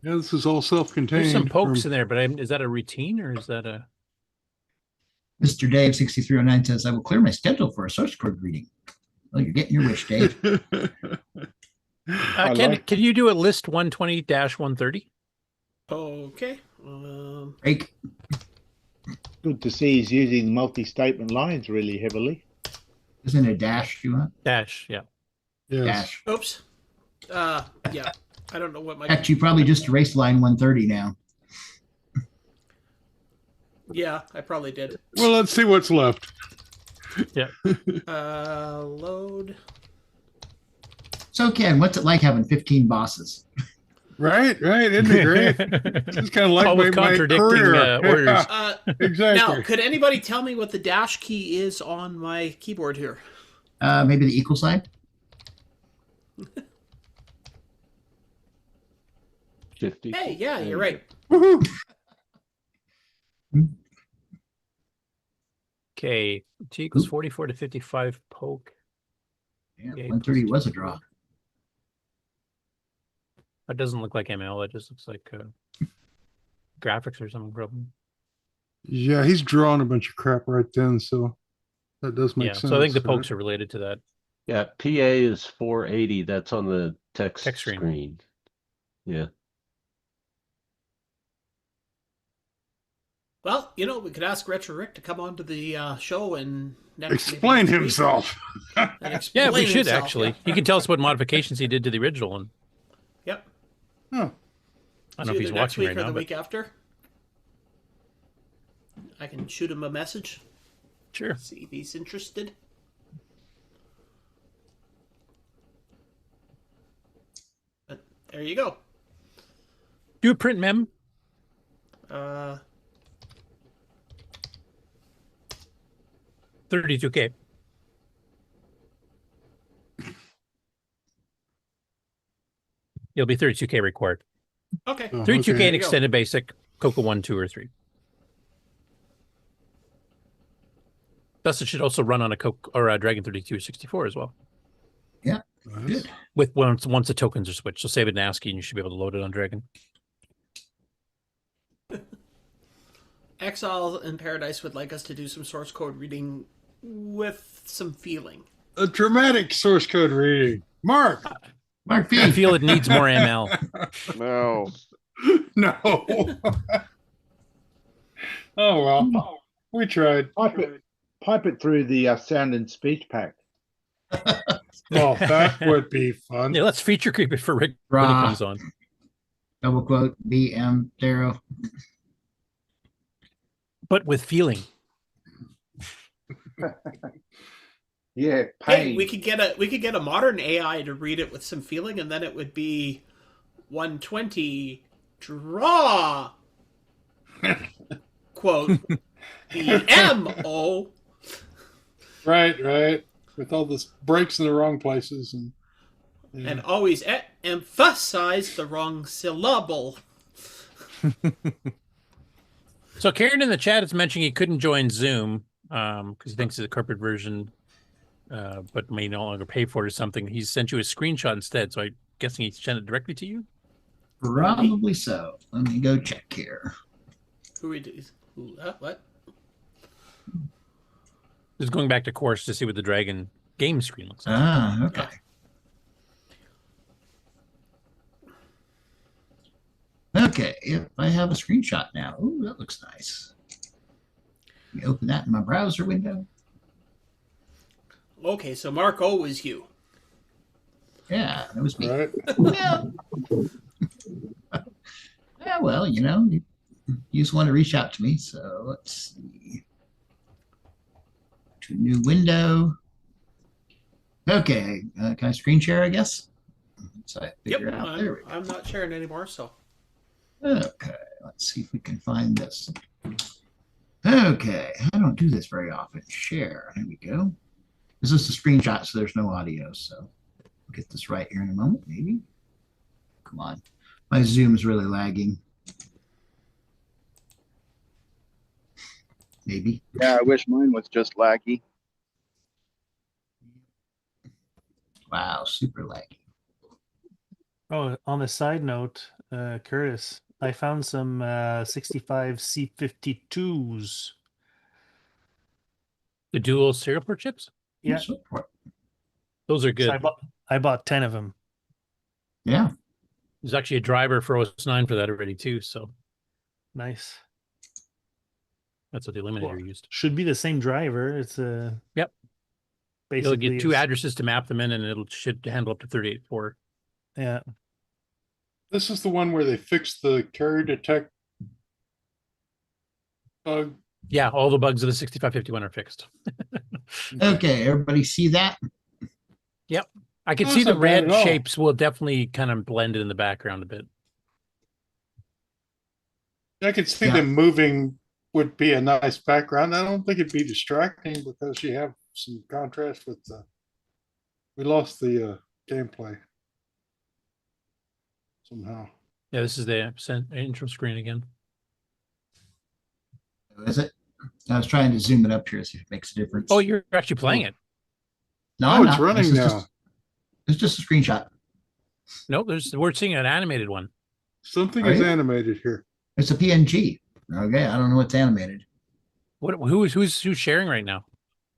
Yeah, this is all self-contained. There's some pokes in there, but is that a routine or is that a... Mr. Dave 6309 says, I will clear my schedule for a source code reading. Well, you're getting your wish, Dave. Can you do a list 120-130? Okay. Break. Good to see he's using multi-statement lines really heavily. Isn't it a dash you want? Dash, yeah. Yes. Dash. Oops. Yeah. I don't know what my... Actually, you probably just erased line 130 now. Yeah, I probably did. Well, let's see what's left. Yeah. Load. So, Ken, what's it like having 15 bosses? Right. Isn't it great? It's kind of like all with contradicting orders. Exactly. Now, could anybody tell me what the dash key is on my keyboard here? Maybe the equal sign? 50. Hey, yeah, you're right. Woohoo! Okay, T equals 44 to 55 poke. Yeah, 130 was a draw. That doesn't look like ML. It just looks like graphics or something. Probably. Yeah, he's drawing a bunch of crap right then, so that does make sense. So I think the pokes are related to that. Yeah, PA is 480. That's on the text screen. screen. Yeah. Well, we could ask Retro Rick to come onto the show and Explain himself. Yeah, we should actually. He can tell us what modifications he did to the original one. Yep. Huh. I don't know if he's watching right or now. the But... week after. I can shoot him a message. Sure. See if he's interested. But there you go. Do a print mem. 32K. It'll be 32K required. Okay. 32K and extended basic, CoCo 1, 2, or 3. Thus, it should also run on a Coke or a Dragon 3264 as well. Yeah, good. With once the tokens are switched, so save it in ASCII and you should be able to load it on Dragon. Exile in Paradise would like us to do some source code reading with some feeling. A dramatic source code reading. Mark. Mark I feel it needs more ML. No. No. Oh, well. We tried. Pipe it through the sound and speech pack. Oh, that would be fun. Yeah, let's feature creep it for Rick when he comes on. Double quote BM Darrow. But with feeling. Yeah, Hey, pain. we could get a modern AI to read it with some feeling, and then it would be 120 draw. Quote BMO. Right. With all this breaks in the wrong places And always emphasize the wrong syllable. So Karen in the chat is mentioning he couldn't join Zoom because he thinks it's a corporate version, but may no longer pay for it or something. He sent you a screenshot instead, so I'm guessing he sent it directly to you? Probably so. Let me go check here. Who is what? Just going back to course to see what the Dragon game screen looks like. Ah, okay. Okay, if I have a screenshot now. Oh, that looks nice. Let me open that in my browser window. Okay, so Mark O was you. Yeah, that was me. Right. Yeah, well, you just want to reach out to me. So let's see. To new window. Okay, can I screen share, I guess? So I figure Yep, out. There we go. I'm not sharing anymore, so. Okay, let's see if we can find this. Okay, I don't do this very often. Share, there we go. This is a screenshot, so there's no audio, so I'll get this right here in a moment, maybe. Come on, my Zoom's really lagging. Maybe. Yeah, I wish mine was just laggy. Wow, super laggy. Oh, on a side note, Curtis, I found some 65 C52s. The dual serial port chips? Yeah. Those are good. So I bought 10 of them. Yeah. There's actually a driver for OS9 for that already too, so. Nice. That's what the eliminator used. Should be the same driver. It's a Yep. Basically, You'll get two addresses to map them in, and it should handle up to 38.4. Yeah. This is the one where they fixed the carrier detect bug. Yeah, all the bugs of the 6551 are fixed. Okay, everybody see that? Yep. I can That's see the not bad red at all. shapes will definitely kind of blend it in the background a bit. I could see Yeah. them moving would be a nice background. I don't think it'd be distracting because you have some contrast with the. We lost the gameplay somehow. Yeah, this is the intro screen again. Is it? I was trying to zoom it up here, see if it makes a difference. Oh, you're actually playing it. No, Oh, I'm it's not. running This is now. It's just a screenshot. No, we're seeing an animated one. Something Are is you? animated here. It's a PNG. Okay, I don't know what's animated. Who's sharing right now?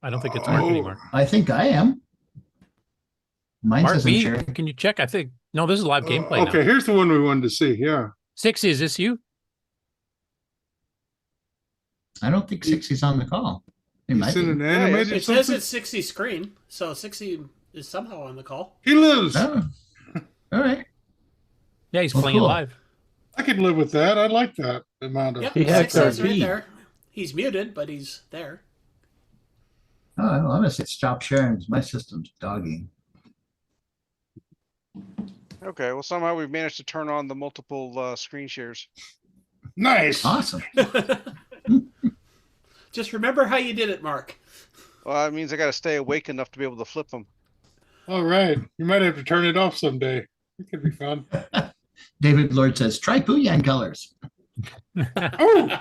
I don't think it's Mark anymore. I think I am. Mine Mark says I'm B, sharing. can you check? I think no, this is live gameplay Okay, now. here's the one we wanted to see. Yeah. 60, is this you? I don't think 60's on the call. It might in be. an Yeah, animated It something? says it's 60 screen, so 60 is somehow on the call. He lives. Oh, all right. Yeah, he's Well, playing cool. it live. I could live with that. I like that amount of. Yep, He has 60 is right RP. there. He's muted, but he's there. Oh, I'm gonna say stop sharing. My system's dogging. Okay, well, somehow we've managed to turn on the multiple screen shares. Nice. Awesome. Just remember how you did it, Mark. Well, that means I got to stay awake enough to be able to flip them. All right. You might have to turn it off someday. It could be fun. David Lord says, try Pooyan colors. Oh,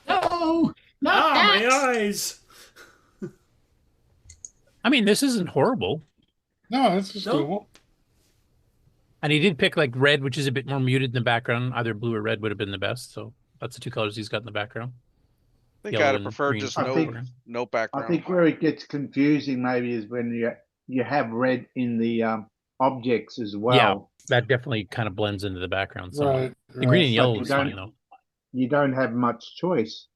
No, not Ah, that. my eyes. I mean, this isn't horrible. no, this is No. cool. And he did pick like red, which is a bit more muted in the background. Either blue or red would have been the best. So that's the two colors he's got in the background. I think Yellow I'd have and preferred green. just I no, think- no I background. think where it gets confusing maybe is when you have red in the objects as well. Yeah, that definitely kind of blends into the background. Somewhat. Right. The green and But yellow you was don't- fine though. You don't have much choice.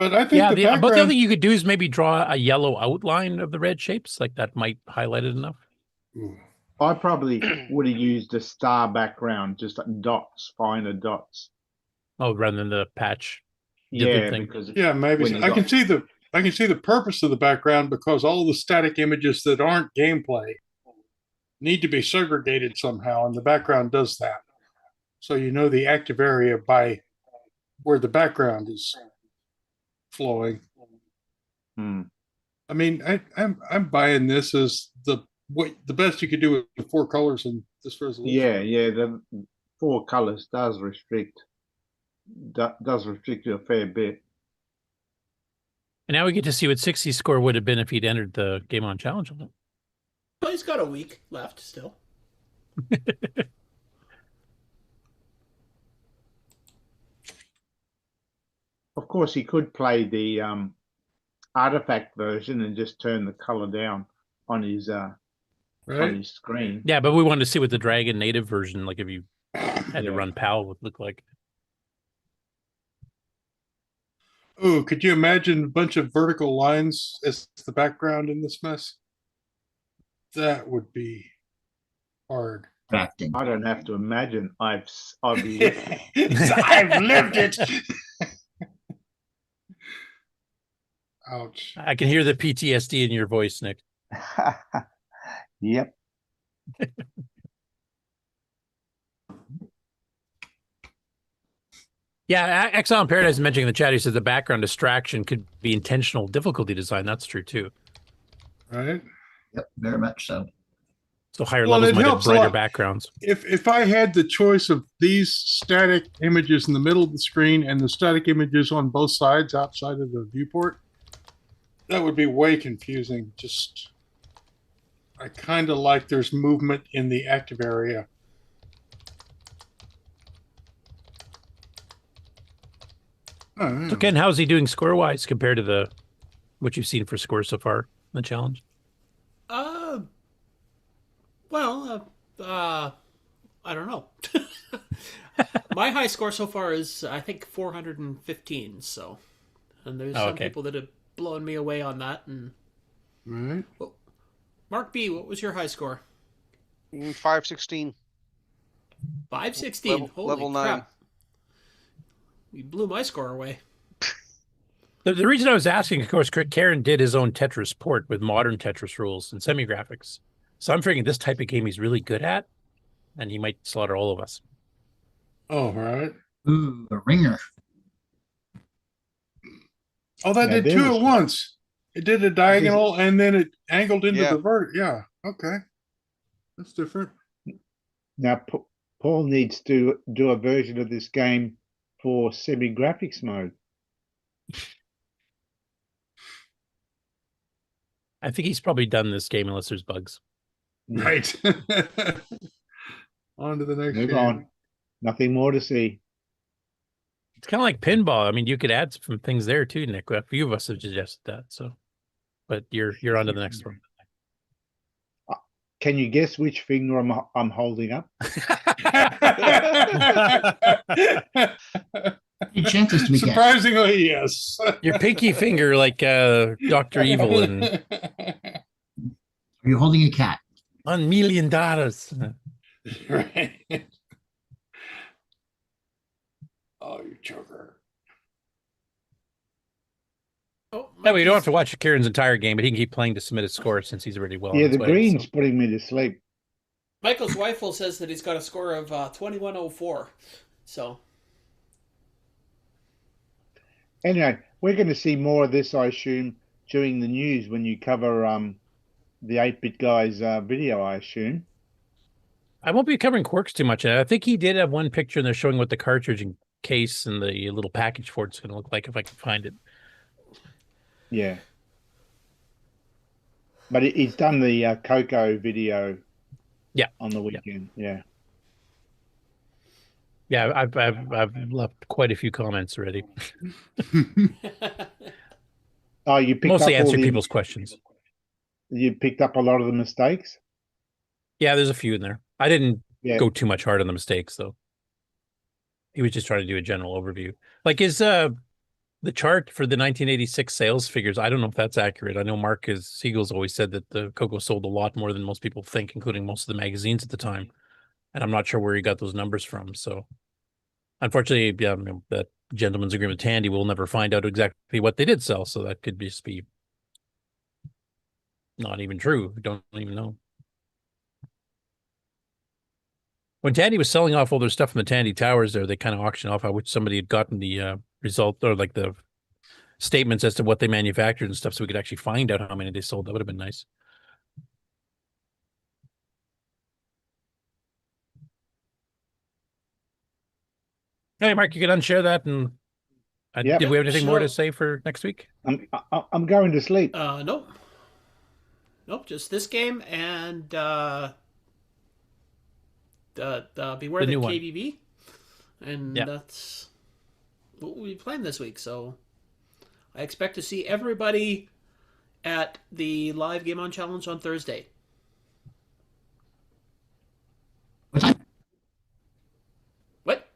But I think Yeah, the but the other background. thing you could do is maybe draw a yellow outline of the red shapes. Like that might highlight it enough. Ooh. I probably would have used a star background, just like dots, finer dots. Oh, rather than the patch. Yeah, thing. because Yeah, maybe when so. you I got- can see the purpose of the background because all the static images that aren't gameplay need to be segregated somehow, and the background does that. So you know the active area by where the background is flowing. Hmm. I mean, I'm buying this as the best you could do with 4 colors in this resolution. yeah, the 4 colors does restrict you a fair bit. And now we get to see what 60 score would have been if he'd entered the Game On Challenge. Well, he's got a week left still. Of course, he could play the artifact version and just turn the color down on his screen. Yeah, but we wanted to see what the Dragon native version, like if you had to run PAL, would look like. Oh, could you imagine a bunch of vertical lines as the background in this mess? That would be hard. Acting. I don't have to imagine. I've lived I've lived it. Ouch. I can hear the PTSD in your voice, Nick. Yep. Yeah, Exile in Paradise mentioning in the chat, he says the background distraction could be intentional difficulty design. That's true too. Right. Yep, very much so. So higher Well, levels it might have helps a brighter lot. backgrounds. If I had the choice of these static images in the middle of the screen and the static images on both sides outside of the viewport, that would be way confusing. Just, I kind of like there's movement in the active area. So Ken, how's he doing score wise compared to what you've seen for scores so far in the challenge? I don't know. My high score so far is, I think, 415. So, and there's some people that have blown me away on that. And right. Well, Mark B, what was your high score? 516. 516. Holy level crap. 9. You blew my score away. The reason I was asking, of course, Karen did his own Tetris port with modern Tetris rules and semi-graphics. So I'm figuring this type of game he's really good at, and he might slaughter all of us. Oh, right. Ooh, a ringer. Oh, that Yeah, did two there's- at once. It did a diagonal and then it angled into Yeah. the vert. Yeah. Okay. That's different. Now, Paul needs to do a version of this game for semi-graphics mode. I think he's probably done this game unless there's bugs. Right. On to the next Move game. on. Nothing more to see. It's kind of like pinball. I mean, you could add some things there too, Nick. A few of us have suggested that. So, but you're on to the next one. Can you guess which finger I'm holding up? He chances do we get? Surprisingly, yes. Your pinky finger, like Dr. Evil in Are you holding a cat? $1 million. Right. Oh, you choker. Oh, No, we don't have to watch Kieran's entire game, but he can keep playing to submit his score since he's already well. Yeah, on the his way, green's so. putting me to sleep. Michael Zweifel says that he's got a score of 2104. So. Anyway, we're going to see more of this, I assume, during the news when you cover the 8-Bit Guy's video, I assume. I won't be covering Quarks too much. I think he did have one picture and they're showing what the cartridge and case and the little package for it's going to look like if I can find it. Yeah. But he's done the CoCo video on the weekend. Yeah. Yeah, I've left quite a few comments already. Oh, you picked mostly up all answering the, people's questions. You picked up a lot of the mistakes? Yeah, there's a few in there. I didn't Yeah. go too much hard on the mistakes, though. He was just trying to do a general overview. Like the chart for the 1986 sales figures, I don't know if that's accurate. I know Marcus Siegel's always said that the Coco sold a lot more than most people think, including most of the magazines at the time. And I'm not sure where he got those numbers from. So unfortunately, yeah, that gentleman's agreement with Tandy, we'll never find out exactly what they did sell. So that could just be not even true. We don't even know. When Tandy was selling off all their stuff from the Tandy Towers there, they kind of auctioned off how which somebody had gotten the result or like the statements as to what they manufactured and stuff so we could actually find out how many they sold. That would have been nice. Hey, Mark, you can unshare that. And Yep. did we have anything more to Sure. say for next week? I'm going to sleep. Nope. Nope, just this game and Beware The new the one. K.B.B. And Yeah. that's what we'll be playing this week. So I expect to see everybody at the live Game On Challenge on Thursday. What time? What?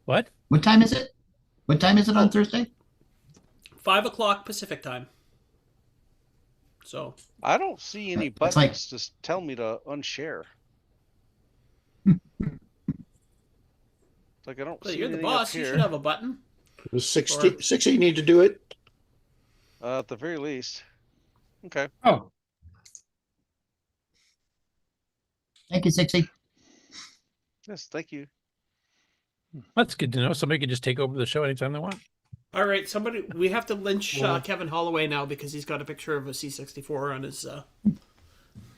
What? What time is it? What time is it on Thursday? 5 o'clock Pacific time. So I don't see any That's buttons. like- Just tell me to unshare. It's like I don't well, see you're the anything up boss. You here. should have a button. It was 60 need to do it. At the very least. Okay. Oh, Thank you, Sixty. Yes, thank you. That's good to know. Somebody can just take over the show anytime they want. All right, somebody. We have to lynch Kevin Holloway now because he's got a picture of a C64 on his.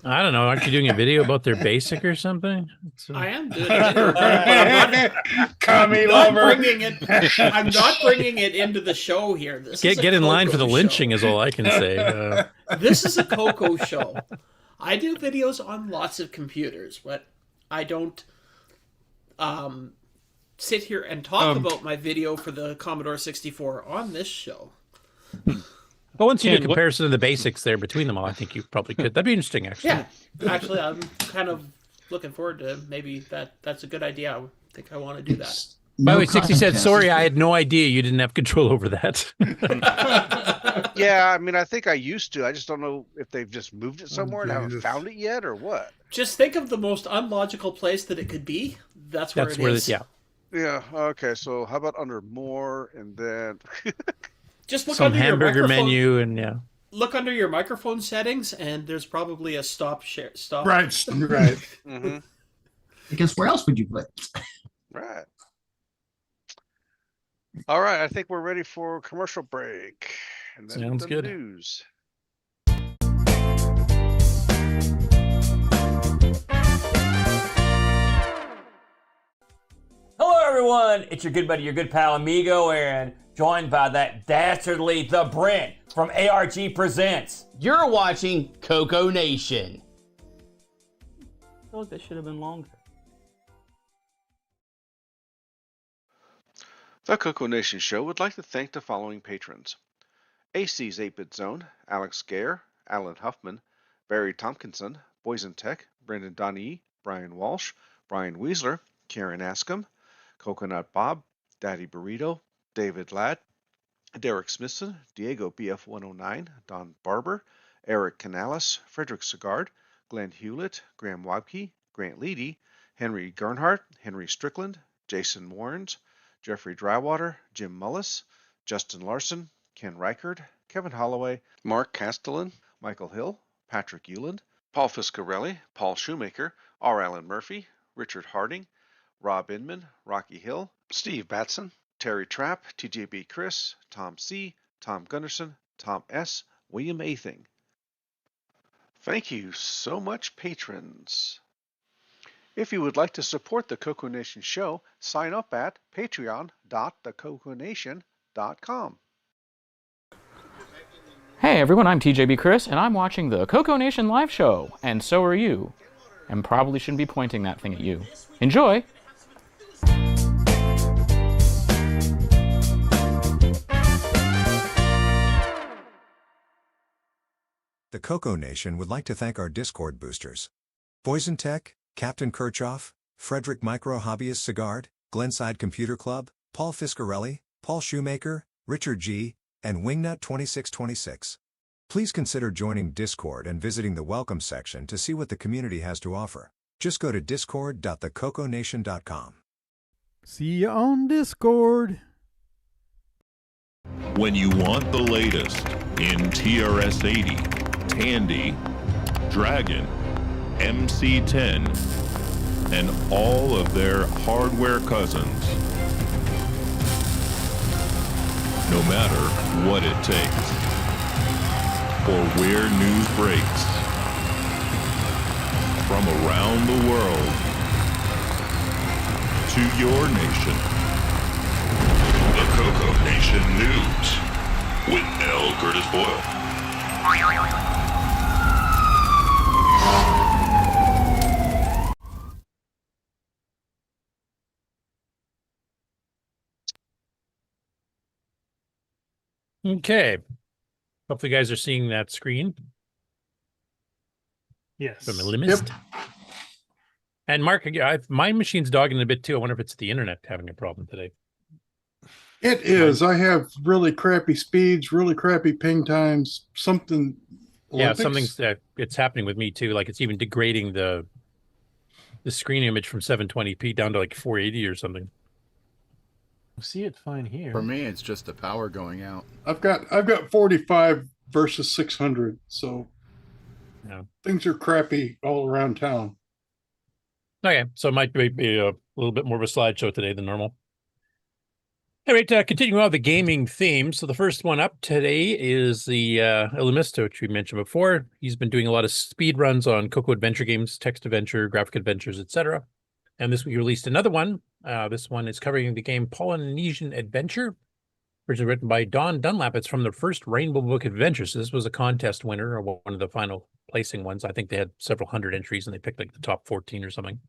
I don't know. Aren't you doing a video about their basic or something? I am doing it. Commie I'm not lover. bringing it. I'm not bringing it into the show here. This is a Get in line Coco for the show. lynching is all I can say. This is a Coco show. I do videos on lots of computers, but I don't sit here and talk about my video for the Commodore 64 on this show. But once you do a Ken, comparison of the basics there between them all, I think you probably could. That'd be interesting, actually. Yeah, actually, I'm kind of looking forward to maybe that's a good idea. I think I want to do that. By the way, 60 said, contest. sorry, I had no idea you didn't have control over that. Yeah, I mean, I think I used to. I just don't know if they've just moved it somewhere and haven't Jesus. found it yet or what. Just think of the most unlogical place that it could be. That's where That's it where, is. yeah. Yeah, okay, so how about under more and then... Just look Some under your hamburger microphone. menu and yeah. Look under your microphone settings, and there's probably a stop. Right. Mm-hmm. Because where else would you put? Right. All right, I think we're ready for commercial break. And then Sounds the good. news. Hello, everyone. It's your good buddy, your good pal, Amigo, and joined by that dastardly The Brent from ARG Presents. You're watching CoCoNation. I feel like that should have been longer. The CoCoNation Show would like to thank the following patrons. AC's 8-Bit Zone, Alex Gare, Alan Huffman, Barry Tompkinson, Boysen Tech, Brendan Donnie, Brian Walsh, Brian Weasler, Karen Askham, Coconut Bob, Daddy Burrito, David Ladd, Derek Smithson, Diego BF109, Don Barber, Eric Canales, Frederic Segard, Glenn Hewlett, Graham Wabke, Grant Leedy, Henry Gernhardt, Henry Strickland, Jason Warrens, Jeffrey Drywater, Jim Mullis, Justin Larson, Ken Reichard, Kevin Holloway, Mark Castellan, Michael Hill, Patrick Euland, Paul Fiscarelli, Paul Shoemaker, R. Allen Murphy, Richard Harding, Rob Inman, Rocky Hill, Steve Batson, Terry Trapp, TJB Chris, Tom C., Tom Gunderson, Tom S., William Athing. Thank you so much, patrons. If you would like to support the CoCoNation show, sign up at patreon.thecoconation.com. Hey everyone, I'm TJB Chris, and I'm watching the CoCoNation live show, and so are you. And probably shouldn't be pointing that thing at you. Enjoy! The CoCoNation would like to thank our Discord boosters. VoicenTech, Captain Kirchhoff, Frederic Micro Hobbyist Sigard, Glenside Computer Club, Paul Fiscarelli, Paul Shoemaker, Richard G., and Wingnut 2626. Please consider joining Discord and visiting the welcome section to see what the community has to offer. Just go to discord.thecoconation.com. See you on Discord. When you want the latest in TRS-80, Tandy, Dragon, MC-10, and all of their hardware cousins. No matter what it takes, or where news breaks, from around the world to your nation. The CoCoNation News with L. Curtis Boyle. Okay. Hopefully you guys are seeing that screen. Yes. From a limist. Yep. And Mark, my machine's dogging a bit too. I wonder if it's the internet having a problem today. It is. I have really crappy speeds, really crappy ping times, something. Yeah, something's it's happening with me too. Like it's even degrading the screen image from 720p down to like 480 or something. See it fine here. For me, it's just the power going out. I've got 45 versus 600, so yeah, things are crappy all around town. Okay, so it might be a little bit more of a slideshow today than normal. All right, continuing on with the gaming theme. So the first one up today is the Illumista, which we mentioned before. He's been doing a lot of speed runs on CoCo adventure games, text adventure, graphic adventures, etc. And this week he released another one. This one is covering the game Polynesian Adventure, originally written by Don Dunlap. It's from the first Rainbow Book Adventure. So this was a contest winner, or one of the final placing ones. I think they had several hundred entries, and they picked like the top 14 or something.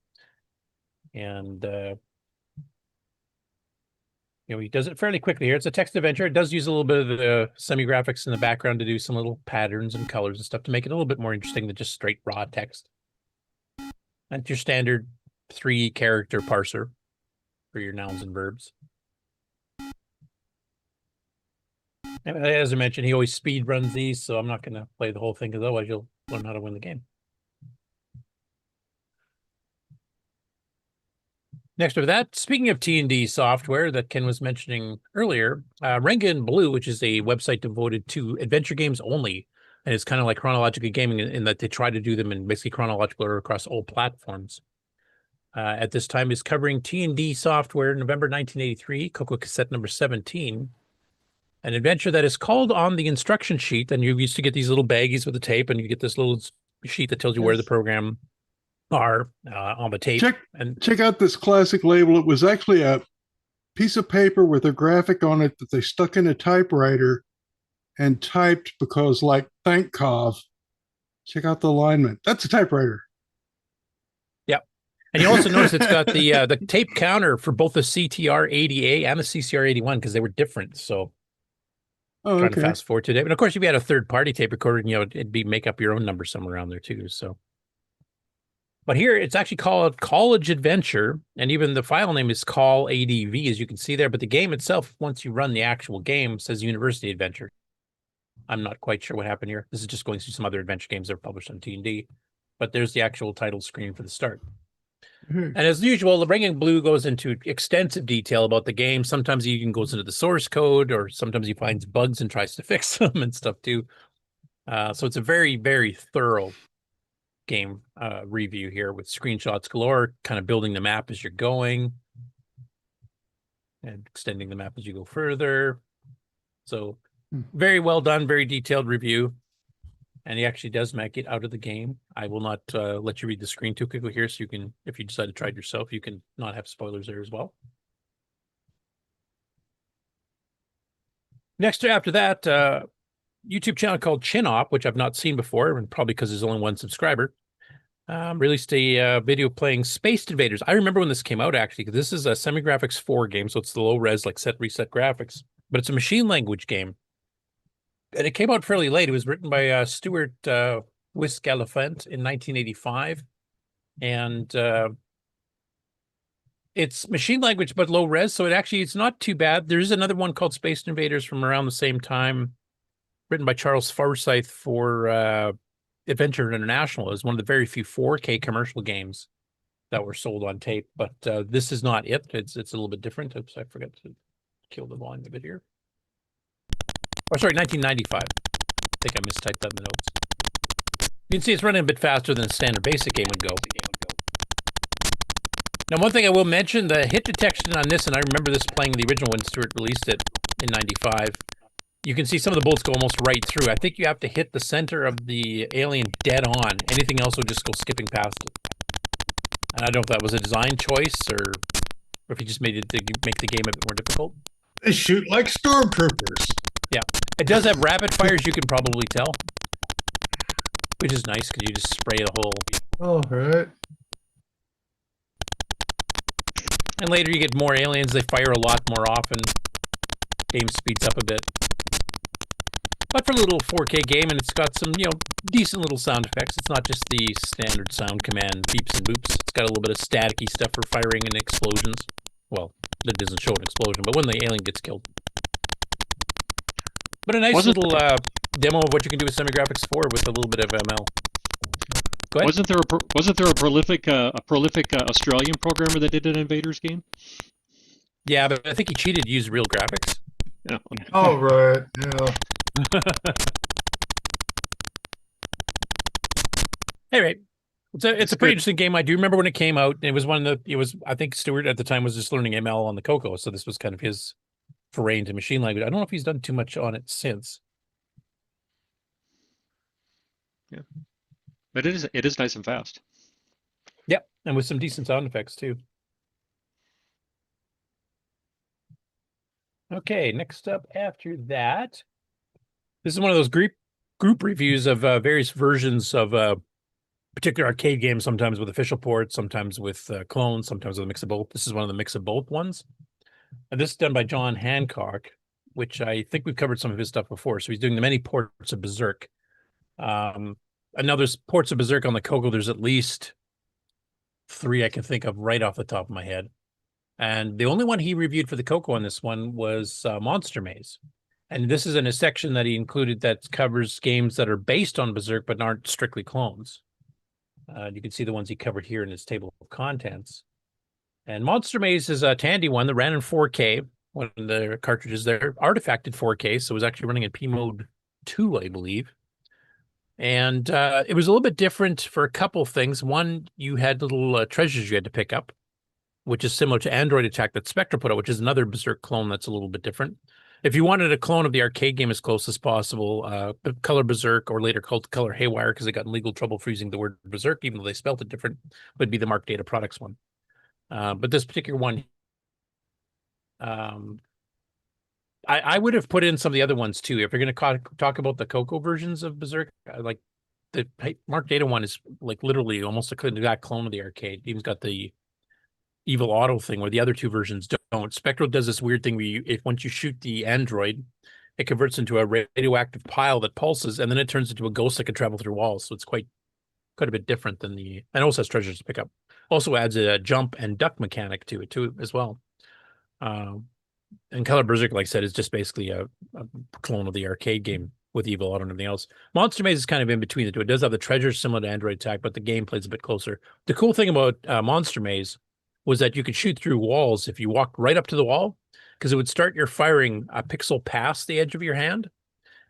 And he does it fairly quickly here. It's a text adventure. It does use a little bit of the semi-graphics in the background to do some little patterns and colors and stuff to make it a little bit more interesting than just straight raw text. That's your standard 3-character parser for your nouns and verbs. And as I mentioned, he always speed runs these, so I'm not going to play the whole thing because otherwise you'll learn how to win the game. Next over that, speaking of T&D software that Ken was mentioning earlier, Renga and Blue, which is a website devoted to adventure games only, and it's kind of like chronological gaming in that they try to do them in basically chronological order across all platforms. At this time is covering T&D software, November 1983, CoCo cassette number 17, an adventure that is called on the instruction sheet. And you used to get these little baggies with the tape, and you get this little sheet that tells you where the program are on the tape. Check out this classic label. It was actually a piece of paper with a graphic on it that they stuck in a typewriter and typed because, like, thank Cov. Check out the alignment. That's a typewriter. Yep. And you also notice it's got the tape counter for both the CTR-80A and the CCR-81 because they were different. So trying to fast forward to it. And of course, if you had a third-party tape recorder, it'd be make up your own number somewhere around there too. So. But here it's actually called College Adventure, and even the file name is Call ADV, as you can see there. But the game itself, once you run the actual game, says University Adventure. I'm not quite sure what happened here. This is just going through some other adventure games that are published on T&D. But there's the actual title screen for the start. And as usual, the Ring and Blue goes into extensive detail about the game. Sometimes he even goes into the source code, or sometimes he finds bugs and tries to fix them and stuff too. So it's a very, very thorough game review here with screenshots galore, kind of building the map as you're going and extending the map as you go further. So very well done, very detailed review. And he actually does make it out of the game. I will not let you read the screen too quickly here, so you can, if you decide to try it yourself, you can not have spoilers there as well. Next, after that, YouTube channel called Chinop, which I've not seen before, and probably because there's only one subscriber, released a video playing Space Invaders. I remember when this came out, actually, because this is a Semi-Graphics 4 game, so it's the low-res, like set reset graphics, but it's a machine language game. And it came out fairly late. It was written by Stuart Wiscalafant in 1985. And it's machine language, but low res. So it's not too bad. There is another one called Space Invaders from around the same time, written by Charles Forsyth for Adventure International. It was one of the very few 4K commercial games that were sold on tape. But this is not it. It's a little bit different. Oops, I forgot to kill the volume of it here. Oh, sorry, 1995. I think I mistyped that in the notes. You can see it's running a bit faster than a standard basic game would go. Now, one thing I will mention, the hit detection on this, and I remember this playing the original when Stuart released it in 95, you can see some of the bullets go almost right through. I think you have to hit the center of the alien dead on. Anything else will just go skipping past it. And I don't know if that was a design choice or if he just made it to make the game a bit more difficult. They shoot like stormtroopers. Yeah, it does have rapid fires, you can probably tell, which is nice because you just spray the whole. All right. And later you get more aliens. They fire a lot more often. Game speeds up a bit. But for a little 4K game, and it's got some, decent little sound effects. It's not just the standard sound command beeps and boops. It's got a little bit of staticky stuff for firing and explosions. Well, that doesn't show an explosion, but when the alien gets killed. But a nice little demo of what you can do with Semi-Graphics 4 with a little bit of ML. Go ahead. Wasn't there a prolific Australian programmer that did an Invaders game? Yeah, but I think he cheated to use real graphics. Yeah. All right. Yeah. Anyway, it's a pretty interesting game. I do remember when it came out. It was I think Stuart at the time was just learning ML on the CoCo, so this was kind of his foray into machine language. I don't know if he's done too much on it since. Yeah, but it is nice and fast. Yep, and with some decent sound effects too. Okay, next up after that, this is one of those group reviews of various versions of particular arcade games. Sometimes with official ports, sometimes with clones, sometimes with a mix of both. This is one of the mix of both ones. And this is done by John Hancock, which I think we've covered some of his stuff before. So he's doing the many ports of Berserk. And now there's ports of Berserk on the CoCo. There's at least 3 I can think of right off the top of my head. And the only one he reviewed for the CoCo on this one was Monster Maze. And this is in a section that he included that covers games that are based on Berserk but aren't strictly clones. You can see the ones he covered here in his table of contents. And Monster Maze is a Tandy one that ran in 4K, one of the cartridges there, artifacted 4K, so it was actually running in P mode 2, I believe. And it was a little bit different for a couple of things. One, you had little treasures you had to pick up, which is similar to Android Attack that Spectre put out, which is another Berserk clone that's a little bit different. If you wanted a clone of the arcade game as close as possible, Color Berserk, or later called Color Haywire, because they got in legal trouble for using the word Berserk, even though they spelt it different, would be the Mark Data Products one. But this particular one, I would have put in some of the other ones too. If you're going to talk about the CoCo versions of Berserk, like the Mark Data one is like literally almost a exact clone of the arcade. Even got the Evil Auto thing where the other 2 versions don't. Spectral does this weird thing where once you shoot the android, it converts into a radioactive pile that pulses, and then it turns into a ghost that can travel through walls. So it's quite quite a bit different than and also has treasures to pick up. Also adds a jump and duck mechanic to it too as well. And Color Berserk, like I said, is just basically a clone of the arcade game with Evil Out and everything else. Monster Maze is kind of in between the two. It does have the treasures similar to Android Attack, but the game plays a bit closer. The cool thing about Monster Maze was that you could shoot through walls if you walked right up to the wall, because it would start your firing a pixel past the edge of your hand,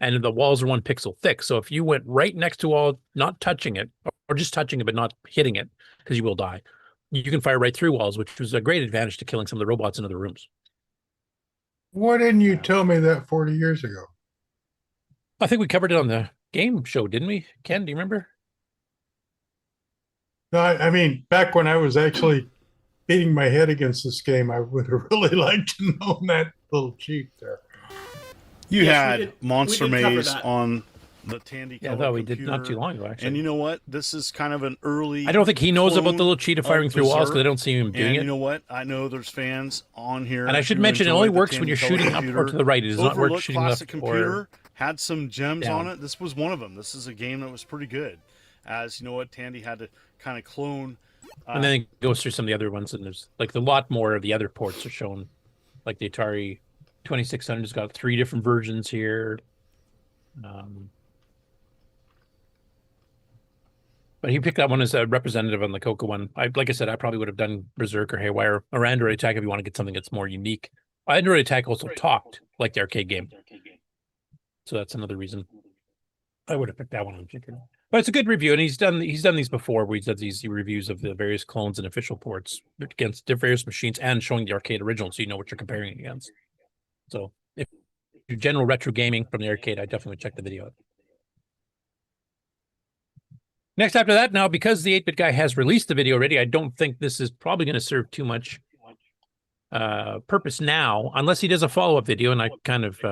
and the walls are 1 pixel thick. So if you went right next to a wall, not touching it, or just touching it but not hitting it, because you will die, you can fire right through walls, which was a great advantage to killing some of the robots in other rooms. Why didn't you tell me that 40 years ago? I think we covered it on the game show, didn't we? Ken, do you remember? No, I mean, back when I was actually beating my head against this game, I would have really liked to know that little cheat there. You Yes, had Monster we did cover Maze that. on the Tandy. Yeah, I thought we did not too long ago, actually. And you know what? This is kind of an early. I don't think he knows about the little cheat of clone firing through walls, because I Berserk. don't see him doing And it. you know what? I know there's fans on here. And I should who mention, it enjoy only the works when you're Tandy shooting up Color or to the right. It does not work Overlooked shooting Classic left or Computer had some gems down. on it. This was one of them. This is a game that was pretty good. As you know what, Tandy had to kind of clone. And then it goes through some of the other ones, and there's like a lot more of the other ports are shown. Like the Atari 2600 has got 3 different versions here. But he picked that one as a representative on the CoCo one. Like I said, I probably would have done Berserk or Haywire or Android Attack if you want to get something that's more unique. Android Attack also talked like the arcade game. So that's another reason I would have picked that one in particular. But it's a good review, and he's done these before, where he's done these reviews of the various clones and official ports against various machines and showing the arcade original, so you know what you're comparing against. So if you're general retro gaming from the arcade, I definitely would check the video out. Next after that, now, because the 8-Bit Guy has released the video already, I don't think this is probably going to serve too much purpose now, unless he does a follow-up video, and I kind of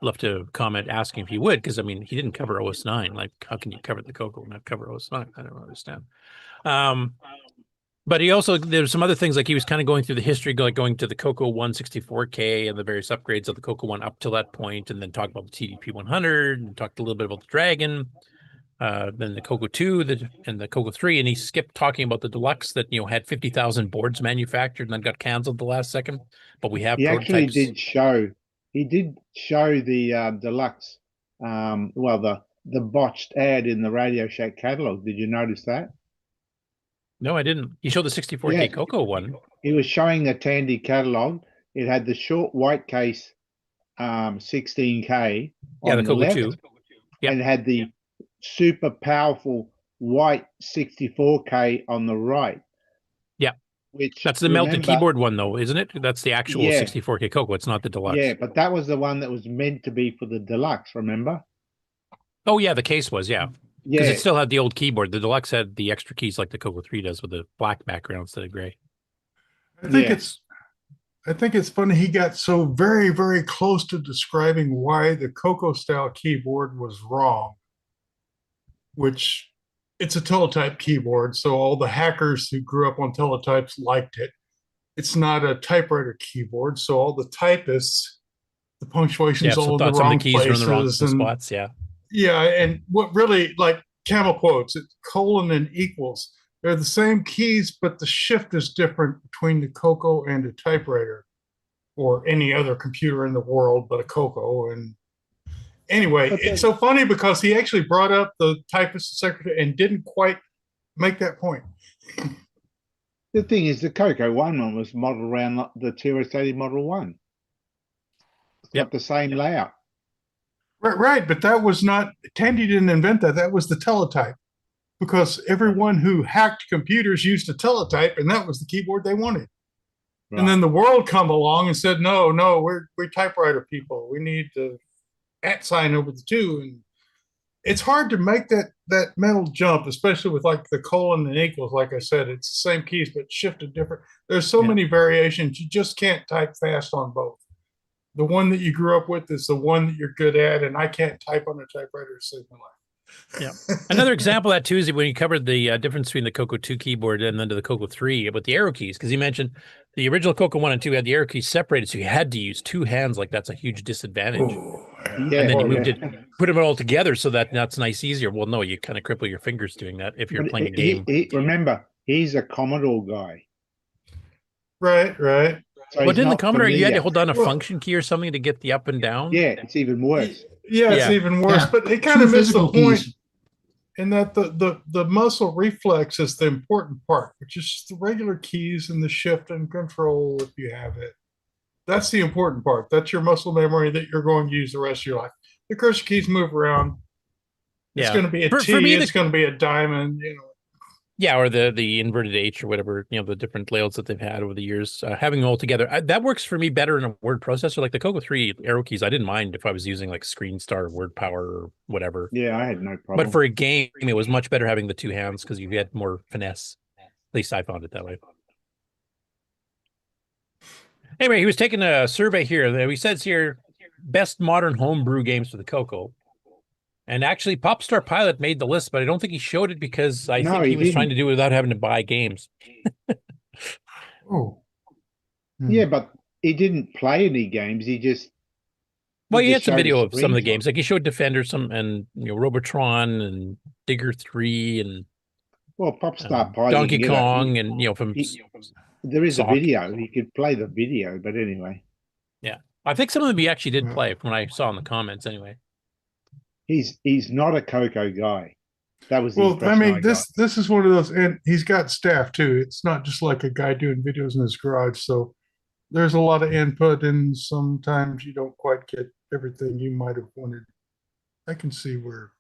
love to comment asking if he would, because, I mean, he didn't cover OS 9. Like, how can you cover the CoCo and not cover OS 9? I don't understand. But he also, there's some other things, like he was kind of going through the history, like going to the CoCo 164K and the various upgrades of the CoCo 1 up till that point, and then talk about the TDP 100, and talked a little bit about the Dragon, then the CoCo 2 and the CoCo 3, and he skipped talking about the Deluxe that, you know, had 50,000 boards manufactured and then got canceled at the last second. But we have He prototypes. He did show the Deluxe, well, the botched ad in the Radio Shack catalog. Did you notice that? No, I didn't. He showed the 64K CoCo one. He was showing the Tandy catalog. It had the short white case 16K Yeah, on the CoCo left, 2. and it had the super powerful white 64K on the right. Yeah. Which, that's the melted remember- keyboard one, though, isn't it? That's the actual Yeah. 64K CoCo. It's not the Deluxe. Yeah, but that was the one that was meant to be for the Deluxe, remember? Oh, yeah, the case was, yeah. Because Yeah. it still had the old keyboard. The Deluxe had the extra keys like the CoCo 3 does with the black background instead of gray. I think it's funny he got so very, very close to describing why the CoCo style keyboard was wrong, which it's a teletype keyboard, so all the hackers who grew up on teletypes liked it. It's not a typewriter keyboard, so all the typists, the punctuation's Yeah, all in the thought some of wrong the keys are in the wrong places, and spots, yeah. yeah, and what really, like camel quotes, colon and equals, they're the same keys, but the shift is different between the CoCo and a typewriter, or any other computer in the world but a CoCo. And anyway, it's so funny because he actually brought up the typist and secretary and didn't quite make that point. The thing is, the CoCo 1 was modeled around the TRS-80 Model 1. It's got the same layout. Right, but that was not, Tandy didn't invent that. That was the teletype, because everyone who hacked computers used a teletype, and that was the keyboard they wanted. Right. And then the world come along and said, no, we're typewriter people. We need the @ sign over the 2. And it's hard to make that mental jump, especially with like the colon and equals. Like I said, it's the same keys, but shifted different. There's so many variations. You just can't type fast on both. The one that you grew up with is the one that you're good at, and I can't type on a typewriter to save my life. Yeah. Another example of that too is when you covered the difference between the CoCo 2 keyboard and then to the CoCo 3 about the arrow keys, because he mentioned the original CoCo 1 and 2 had the arrow keys separated, so you had to use 2 hands. Like, that's a huge disadvantage. Yeah, and then you oh, moved yeah. it, put them all together so that that's nice, easier. Well, no, you kind of cripple your fingers doing that if you're But playing a game. remember, he's a Commodore guy. Right, right. So Well, he's didn't the not Commodore, you had to familiar. hold down a Well- function key or something to get the up and down? Yeah, it's even worse. Yeah, it's Yeah. even worse. Yeah. But it kind Two of missed the physical point keys. in that the muscle reflex is the important part, which is just the regular keys and the shift and control if you have it. That's the important part. That's your muscle memory that you're going to use the rest of your life. The cursor keys move around. It's Yeah. going to be a For T, me, it's going to be a diamond, Yeah, or the inverted H or whatever, the different layouts that they've had over the years. Having them all together, that works for me better in a word processor. Like the CoCo 3 arrow keys, I didn't mind if I was using like Screen Star, Word Power, or whatever. Yeah, I had no problem. But for a game, it was much better having the two hands because you had more finesse. At least I found it that way. Anyway, he was taking a survey here. He says here, best modern homebrew games for the CoCo. And actually, Popstar Pilot made the list, but I don't think he showed it because I think he was trying to do it without having to buy games. Oh. Yeah, but he didn't play any games. He just. Well, he had just some showed video his of some of the screenshots. games. Like he showed Defender, Robotron and Digger 3 and Well, Popstar Pilot. Donkey you can get Kong and from there is Sock. a video. You could play the video, but anyway. Yeah. I think some of them he actually did play from what I saw in the comments anyway. He's not a CoCo guy. That was the Well, I impression mean, got. this is one of those, and he's got staff too. It's not just like a guy doing videos in his garage. So there's a lot of input, and sometimes you don't quite get everything you might have wanted. I can see where,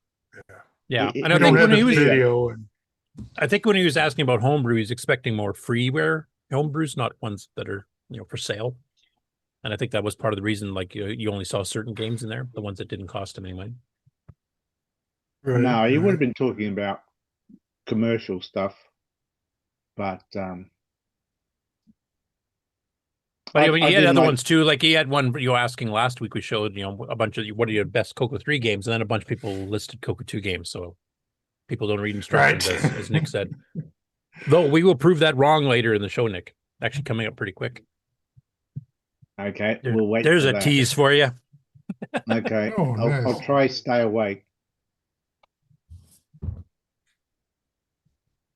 Yeah. you And I don't think have when the he was video, and I think when he was asking about homebrew, he's expecting more freeware homebrews, not ones that are, for sale. And I think that was part of the reason, like you only saw certain games in there, the ones that didn't cost him any money. No, he would have been talking about commercial stuff, but But I mean, he had didn't other like- ones too. Like he had one you were asking last week. We showed a bunch of what are your best CoCo 3 games, and then a bunch of people listed CoCo 2 games. So people don't read instructions, as Nick said. Though we will prove that wrong later in the show, Nick. Actually, coming up pretty quick. Okay, we'll wait. There's for a that. tease for you. Okay, Oh, nice. I'll try stay awake.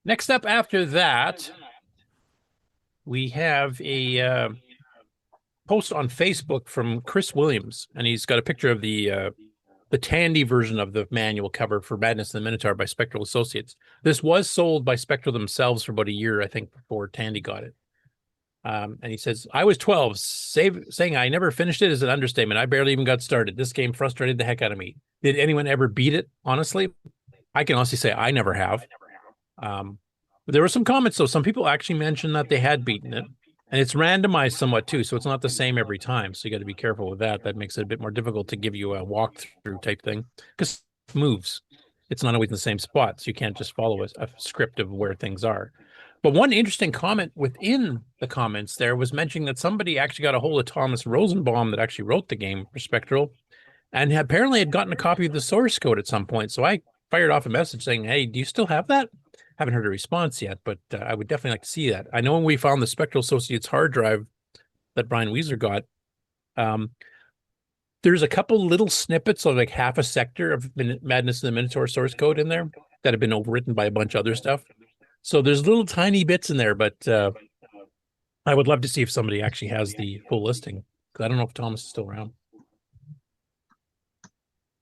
Next up after that, we have a post on Facebook from Chris Williams, and he's got a picture of the Tandy version of the manual cover for Madness and the Minotaur by Spectral Associates. This was sold by Spectral themselves for about a year, I think, before Tandy got it. And he says, I was 12. Saying I never finished it is an understatement. I barely even got started. This game frustrated the heck out of me. Did anyone ever beat it? Honestly, I can honestly say I never have. But there were some comments, though. Some people actually mentioned that they had beaten it. And it's randomized somewhat, too, so it's not the same every time. So you got to be careful with that. That makes it a bit more difficult to give you a walkthrough type thing. Because it moves. It's not always in the same spot, so you can't just follow a script of where things are. But one interesting comment within the comments there was mentioning that somebody actually got a hold of Thomas Rosenbaum that actually wrote the game for Spectral, and apparently had gotten a copy of the source code at some point. So I fired off a message saying, hey, do you still have that? Haven't heard a response yet, but I would definitely like to see that. I know when we found the Spectral Associates hard drive that Brian Weezer got, there's a couple little snippets of like half a sector of Madness and the Minotaur source code in there that have been overwritten by a bunch of other stuff. So there's little tiny bits in there, but I would love to see if somebody actually has the full listing, because I don't know if Thomas is still around.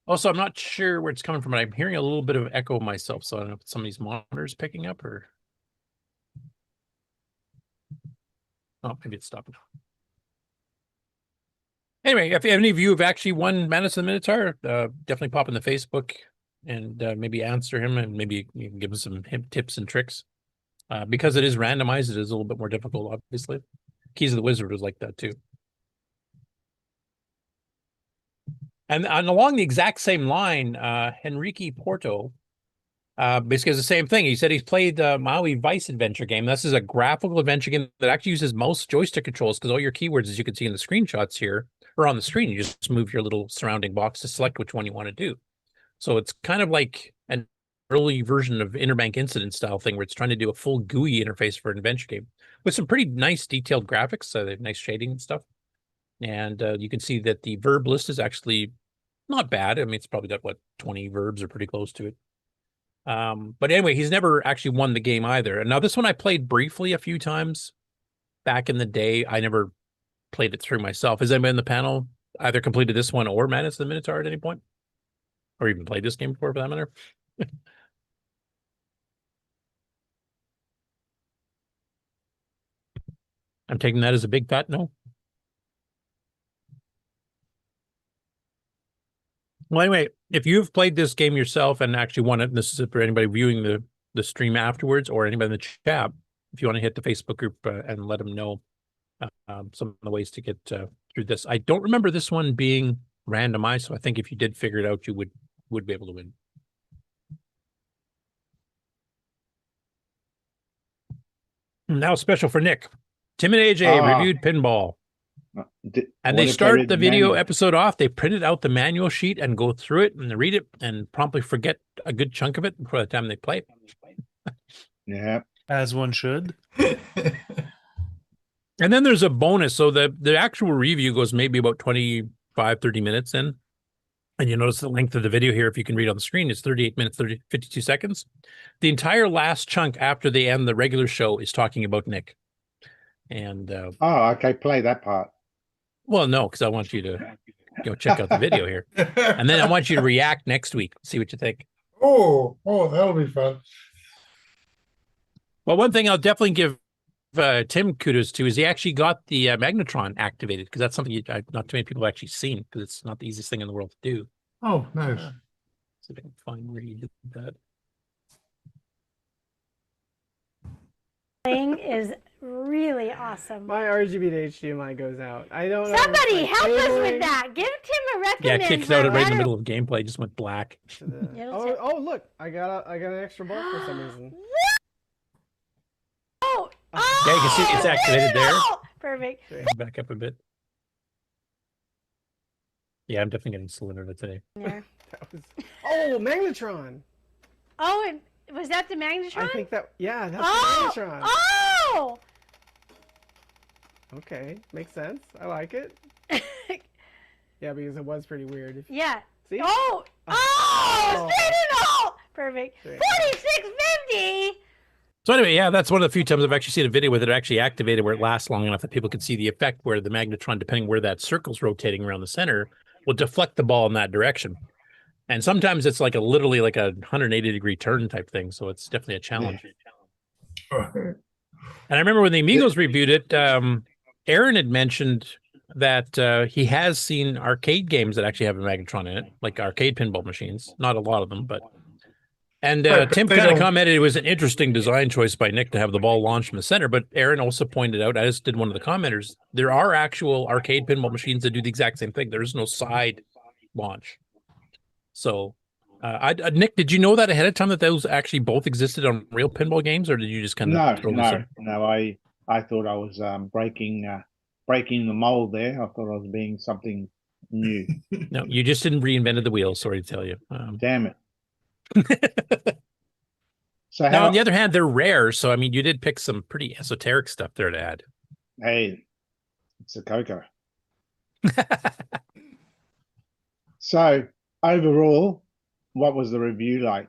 Also, I'm not sure where it's coming from, but I'm hearing a little bit of echo myself, so I don't know if somebody's monitors picking up or... Oh, maybe it's stopping. Anyway, if any of you have actually won Madness and the Minotaur, definitely pop in the Facebook and maybe answer him, and maybe you can give him some tips and tricks. Because it is randomized, it is a little bit more difficult, obviously. Keys of the Wizard was like that too. And along the exact same line, Henrique Porto basically has the same thing. He said he's played the Maui Vice adventure game. This is a graphical adventure game that actually uses most joystick controls, because all your keywords, as you can see in the screenshots here, or on the screen, you just move your little surrounding box to select which one you want to do. So it's kind of like an early version of Interbank Incident style thing, where it's trying to do a full GUI interface for an adventure game with some pretty nice detailed graphics, they have nice shading and stuff. And you can see that the verb list is actually not bad. I mean, it's probably got, what, 20 verbs or pretty close to it. But anyway, he's never actually won the game either. And now this one I played briefly a few times back in the day. I never played it through myself. Has anybody in the panel either completed this one or Madness of the Minotaur at any point? Or even played this game before, for that matter? I'm taking that as a big fat no. Well, anyway, if you've played this game yourself and actually won it, and this is for anybody viewing the stream afterwards or anybody in the chat, if you want to hit the Facebook group and let them know some of the ways to get through this. I don't remember this one being randomized, so I think if you did figure it out, you would be able to win. Now special for Nick. Tim and AJ reviewed pinball. And they start the video episode off. They printed out the manual sheet and go through it and read it and promptly forget a good chunk of it before the time they play. Yeah. As one should. And then there's a bonus. So the actual review goes maybe about 25, 30 minutes in. And you notice the length of the video here, if you can read on the screen, is 38 minutes, 52 seconds. The entire last chunk after they end the regular show is talking about Nick. And okay, play that part. Well, no, because I want you to go check out the video here. And then I want you to react next week, see what you think. Oh, that'll be fun. Well, one thing I'll definitely give Tim kudos to is he actually got the magnetron activated, because that's something not too many people have actually seen, because it's not the easiest thing in the world to do. Oh, nice. See if I can find where you did that. Playing is really awesome. My RGB to HDMI goes out. I don't know. Somebody help us with that. Give Tim a recommend. Yeah, kicked out right in the middle of gameplay, just went black. Oh, look, I got an extra bar for some reason. Oh, yeah, you can see it's activated there. Perfect. Back up a bit. Yeah, I'm definitely getting cylinder today. Yeah. Oh, magnetron. Oh, was that the magnetron? I think that, yeah, that's the magnetron. Oh! Okay, makes sense. I like it. Yeah, because it was pretty weird. Yeah. See? Oh! Oh! Straight and all! Perfect. 4650! So anyway, yeah, that's one of the few times I've actually seen a video with it actually activated where it lasts long enough that people can see the effect where the magnetron, depending where that circle's rotating around the center, will deflect the ball in that direction. And sometimes it's like literally like a 180-degree turn type thing. So it's definitely a challenge. And I remember when the Amigos reviewed it, Aaron had mentioned that he has seen arcade games that actually have a magnetron in it, like arcade pinball machines. Not a lot of them, but... And Tim kind of commented it was an interesting design choice by Nick to have the ball launched from the center, but Aaron also pointed out, as did one of the commenters, there are actual arcade pinball machines that do the exact same thing. There's no side launch. So, Nick, did you know that ahead of time that those actually both existed on real pinball games, or did you just kind of throw this in? No, I thought I was breaking the mold there. I thought I was being something new. No, you just didn't reinvented the wheel, sorry to tell you. Damn it. So now, on the other hand, they're rare. So, I mean, you did pick some pretty esoteric stuff there to add. Hey, it's a CoCo. So, overall, what was the review like?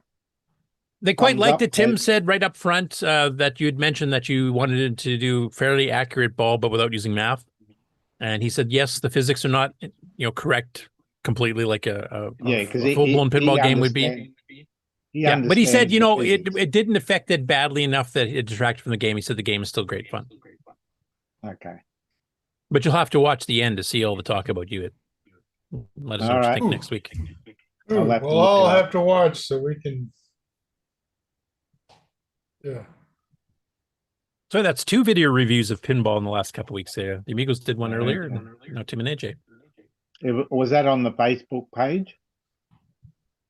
They quite liked it. Tim said right up front that you had mentioned that you wanted it to do fairly accurate ball, but without using math. And he said, yes, the physics are not, correct completely like a full-blown pinball game would be. Yeah, but he said, it didn't affect it badly enough that it detracted from the game. He said the game is still great fun. Okay. But you'll have to watch the end to see all the talk about you. Let us know what you think next week. I'll have to watch so we can. Yeah. So that's 2 video reviews of pinball in the last couple of weeks there. The Amigos did one earlier, and now Tim and AJ. Was that on the Facebook page?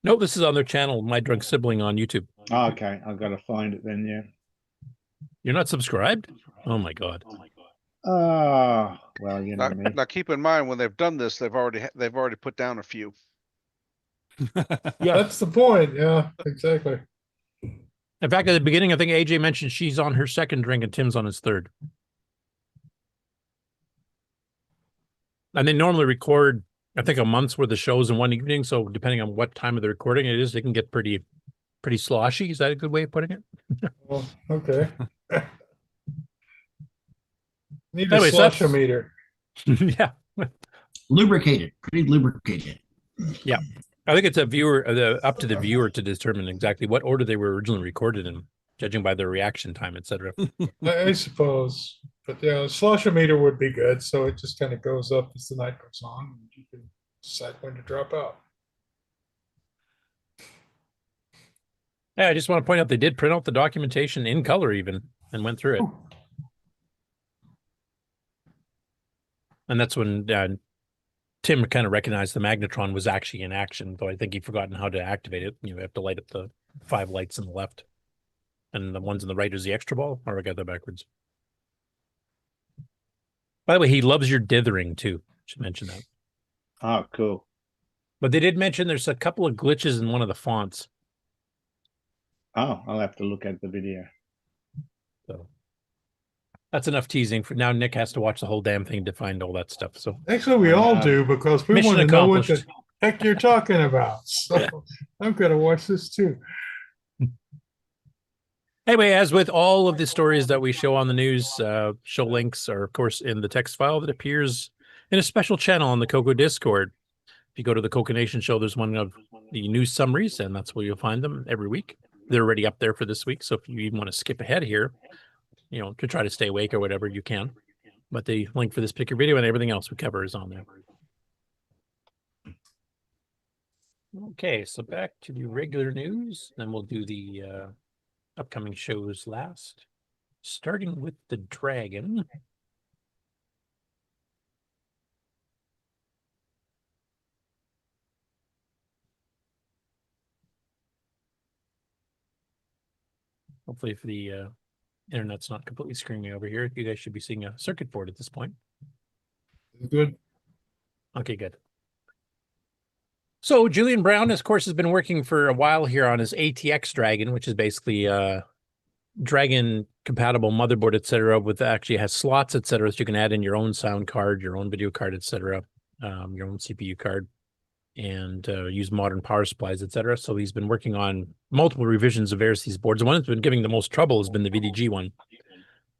No, this is on their channel, My Drunk Sibling on YouTube. Oh, okay. I've got to find it then, yeah. You're not subscribed? Oh, my God. Well, Now, keep in mind, when they've done this, they've already put down a few. Yeah, that's the point. Yeah, exactly. In fact, at the beginning, I think AJ mentioned she's on her second drink and Tim's on his third. And they normally record I think, a month's worth of shows in one evening. So depending on what time of the recording it is, it can get pretty sloshy. Is that a good way of putting it? Well, okay. Need a Anyways, sloshometer. Yeah. Lubricated, pretty lubricated. Yeah. I think it's a viewer, up to the viewer to determine exactly what order they were originally recorded in, judging by their reaction time, etc. I suppose. But yeah, a sloshometer would be good. So it just kind of goes up as the night goes on. And you can decide when to drop out. Yeah, I just want to point out they did print out the documentation in color even and went through it. And that's when Tim kind of recognized the magnetron was actually in action, though I think he'd forgotten how to activate it. You have to light up the 5 lights on the left. And the ones on the right is the extra ball, or I got that backwards. By the way, he loves your dithering too. Should mention that. Oh, cool. But they did mention there's a couple of glitches in one of the fonts. Oh, I'll have to look at the video. So that's enough teasing. For now, Nick has to watch the whole damn thing to find all that stuff. So actually, we all do, because we mission want to know what the accomplished. heck you're talking about. So Yeah. I'm going to watch this too. Anyway, as with all of the stories that we show on the news, show links are, of course, in the text file that appears in a special channel on the CoCo Discord. If you go to the CoCoNation show, there's one of the news summaries, and that's where you'll find them every week. They're already up there for this week, so if you even want to skip ahead here, to try to stay awake or whatever, you can. But the link for this particular video and everything else we cover is on there. Okay, so back to the regular news, then we'll do the upcoming shows last, starting with the Dragon. Hopefully, if the internet's not completely screaming over here, you guys should be seeing a circuit board at this point. Good. Okay, good. So Julian Brown, of course, has been working for a while here on his ATX Dragon, which is basically a Dragon compatible motherboard, etc. With actually has slots, etc. So you can add in your own sound card, your own video card, etc. Your own CPU card, and use modern power supplies, etc. So he's been working on multiple revisions of various these boards. The one that's been giving the most trouble has been the VDG one.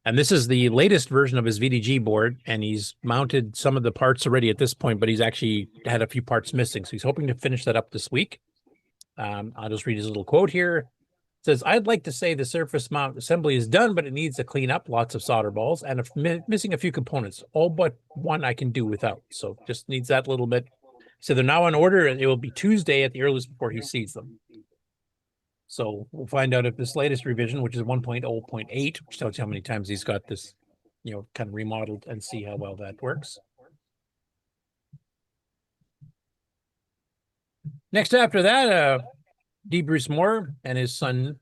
And this is the latest version of his VDG board, and he's mounted some of the parts already at this point, but he's actually had a few parts missing. So he's hoping to finish that up this week. I'll just read his little quote here. It says, "I'd like to say the surface mount assembly is done, but it needs to clean up, lots of solder balls, and missing a few components. All but one I can do without. So just needs that little bit." So they're now on order, and it will be Tuesday at the earliest before he sees them. So we'll find out if this latest revision, which is 1.0.8, which tells you how many times he's got this, kind of remodeled, and see how well that works. Next after that, D. Bruce Moore and his son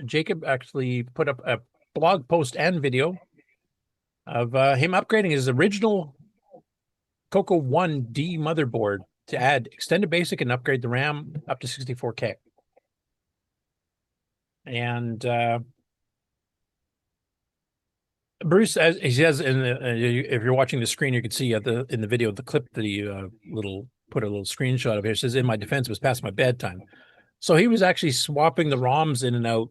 Jacob actually put up a blog post and video of him upgrading his original CoCo 1D motherboard to add extended basic and upgrade the RAM up to 64K. And Bruce, as he says if you're watching the screen, you can see in the video the clip that he put a little screenshot of here. It says, "In my defense, it was past my bedtime." So he was actually swapping the ROMs in and out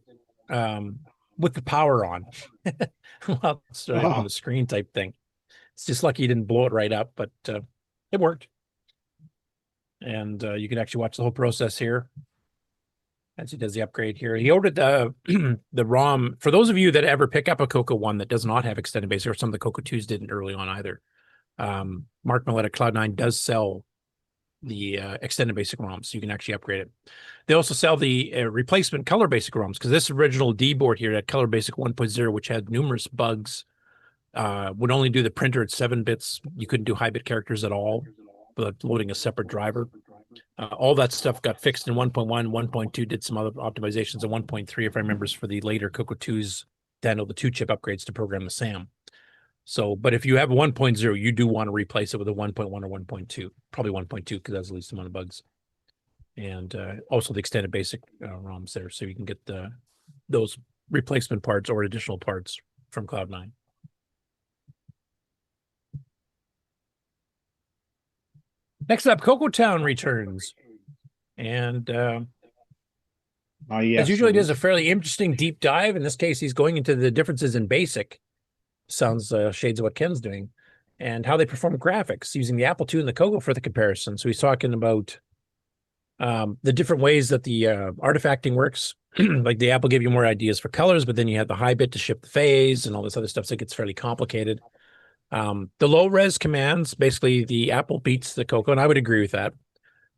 with the power on while it's on the screen type thing. It's just lucky he didn't blow it right up, but it worked. And you can actually watch the whole process here as he does the upgrade here. He ordered the the ROM. For those of you that ever pick up a CoCo 1 that does not have extended basic, or some of the CoCo 2s didn't early on either, Mark Millett at Cloud9 does sell the extended basic ROMs, so you can actually upgrade it. They also sell the replacement color basic ROMs, because this original D board here at color basic 1.0, which had numerous bugs, would only do the printer at 7 bits. You couldn't do high bit characters at all, but loading a separate driver. All that stuff got fixed in 1.1, 1.2 did some other optimizations, and 1.3, if I remember, is for the later CoCo 2s to handle the 2-chip upgrades to program the SAM. So, but if you have a 1.0, you do want to replace it with a 1.1 or 1.2, probably 1.2, because that's the least amount of bugs. And also the extended basic ROMs there, so you can get those replacement parts or additional parts from Cloud9. Next up, Coco Town returns. And yes, as usually does a fairly interesting deep dive. In this case, he's going into the differences in BASIC. Sounds shades of what Ken's doing. And how they perform graphics using the Apple II and the CoCo for the comparison. So he's talking about the different ways that the artifacting works. Like the Apple gave you more ideas for colors, but then you had the high bit to shift the phase and all this other stuff. So it gets fairly complicated. The low res commands, basically the Apple beats the CoCo, and I would agree with that.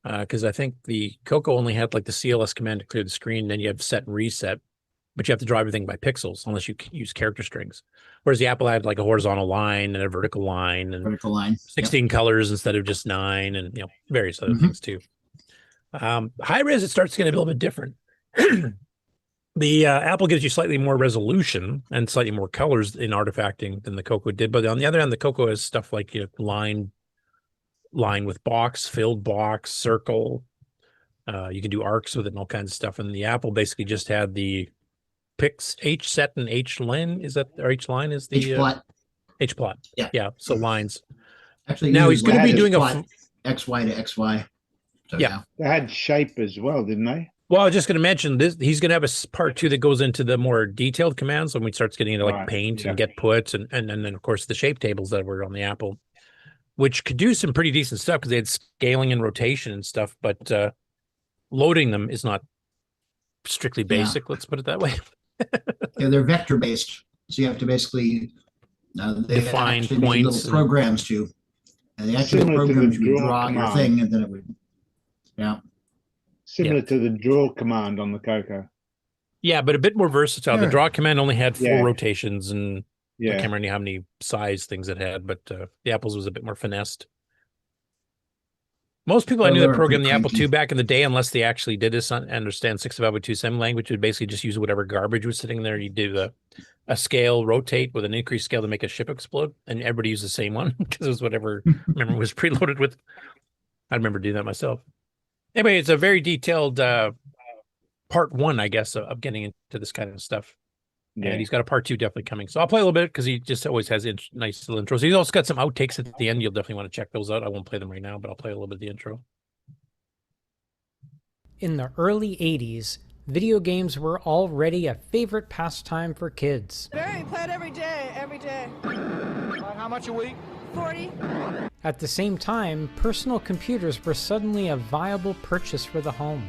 Because I think the CoCo only had like the CLS command to clear the screen, then you have set and reset, but you have to draw everything by pixels unless you use character strings. Whereas the Apple had like a horizontal line and a vertical line and 16 colors instead of just 9 and various other things too. High res, it starts getting a little bit different. The Apple gives you slightly more resolution and slightly more colors in artifacting than the CoCo did. But on the other hand, the CoCo has stuff like line with box, filled box, circle. You can do arcs with it and all kinds of stuff. And the Apple basically just had the pix H set and H line. Is that, or H line is the H plot? H plot. Yeah. Yeah. So lines. Actually, now he's going to be doing a XY to XY. So, yeah. They had shape as well, didn't they? Well, I was just going to mention this. He's going to have a part 2 that goes into the more detailed commands when we starts getting into like paint and get puts and then of course the shape tables that were on the Apple, which could do some pretty decent stuff because they had scaling and rotation and stuff, but loading them is not strictly basic. Let's put it that way. Yeah, they're vector based, so you have to basically they define actually made points little programs too, and the actual programs you draw your thing, and then it would, similar to the draw command on the CoCo. Yeah, but a bit more versatile. The draw command only had 4 Yeah. rotations, and I Yeah. can't remember how many size things it had, but the Apple's was a bit more finessed. Most people I Well, knew they that were programmed the pretty Apple cranky. II back in the day, unless they actually did understand 6502 assembly language, would basically just use whatever garbage was sitting there. You do a scale rotate with an increased scale to make a ship explode, and everybody used the same one because it was whatever memory was preloaded with. I remember doing that myself. Anyway, it's a very detailed part 1, I guess, of getting into this kind of stuff. Yeah. And he's got a part 2 definitely coming. So I'll play a little bit because he just always has nice little intros. He's also got some outtakes at the end. You'll definitely want to check those out. I won't play them right now, but I'll play a little bit of the intro. In the early 80s, video games were already a favorite pastime for kids. Very, play it every day, every day. How much a week? 40. At the same time, personal computers were suddenly a viable purchase for the home.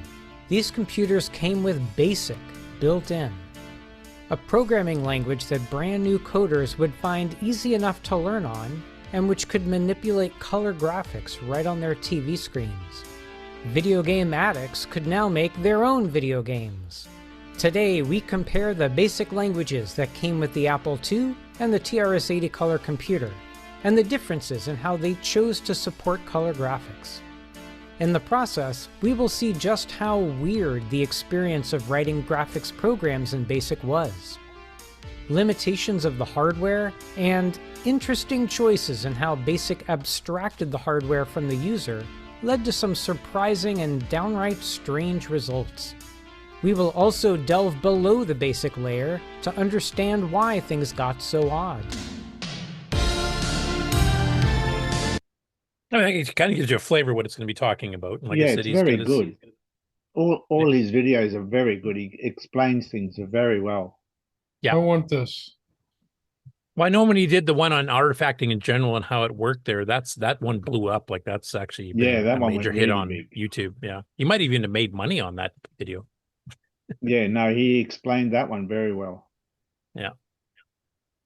These computers came with BASIC built in, a programming language that brand new coders would find easy enough to learn on, and which could manipulate color graphics right on their TV screens. Video game addicts could now make their own video games. Today, we compare the basic languages that came with the Apple II and the TRS-80 color computer, and the differences in how they chose to support color graphics. In the process, we will see just how weird the experience of writing graphics programs in BASIC was, limitations of the hardware, and interesting choices in how BASIC abstracted the hardware from the user led to some surprising and downright strange results. We will also delve below the BASIC layer to understand why things got so odd. I mean, it kind of gives you a flavor of what it's going to be talking about. Like Yeah, I said, it's he's very got his- good. All his videos are very good. He explains things very well. Yeah. I want this. Well, I know when he did the one on artifacting in general and how it worked there, that one blew up. Like that's actually been Yeah, that a one major went hit really on big. YouTube. Yeah, you might even have made money on that video. Yeah, no, he explained that one very well. Yeah,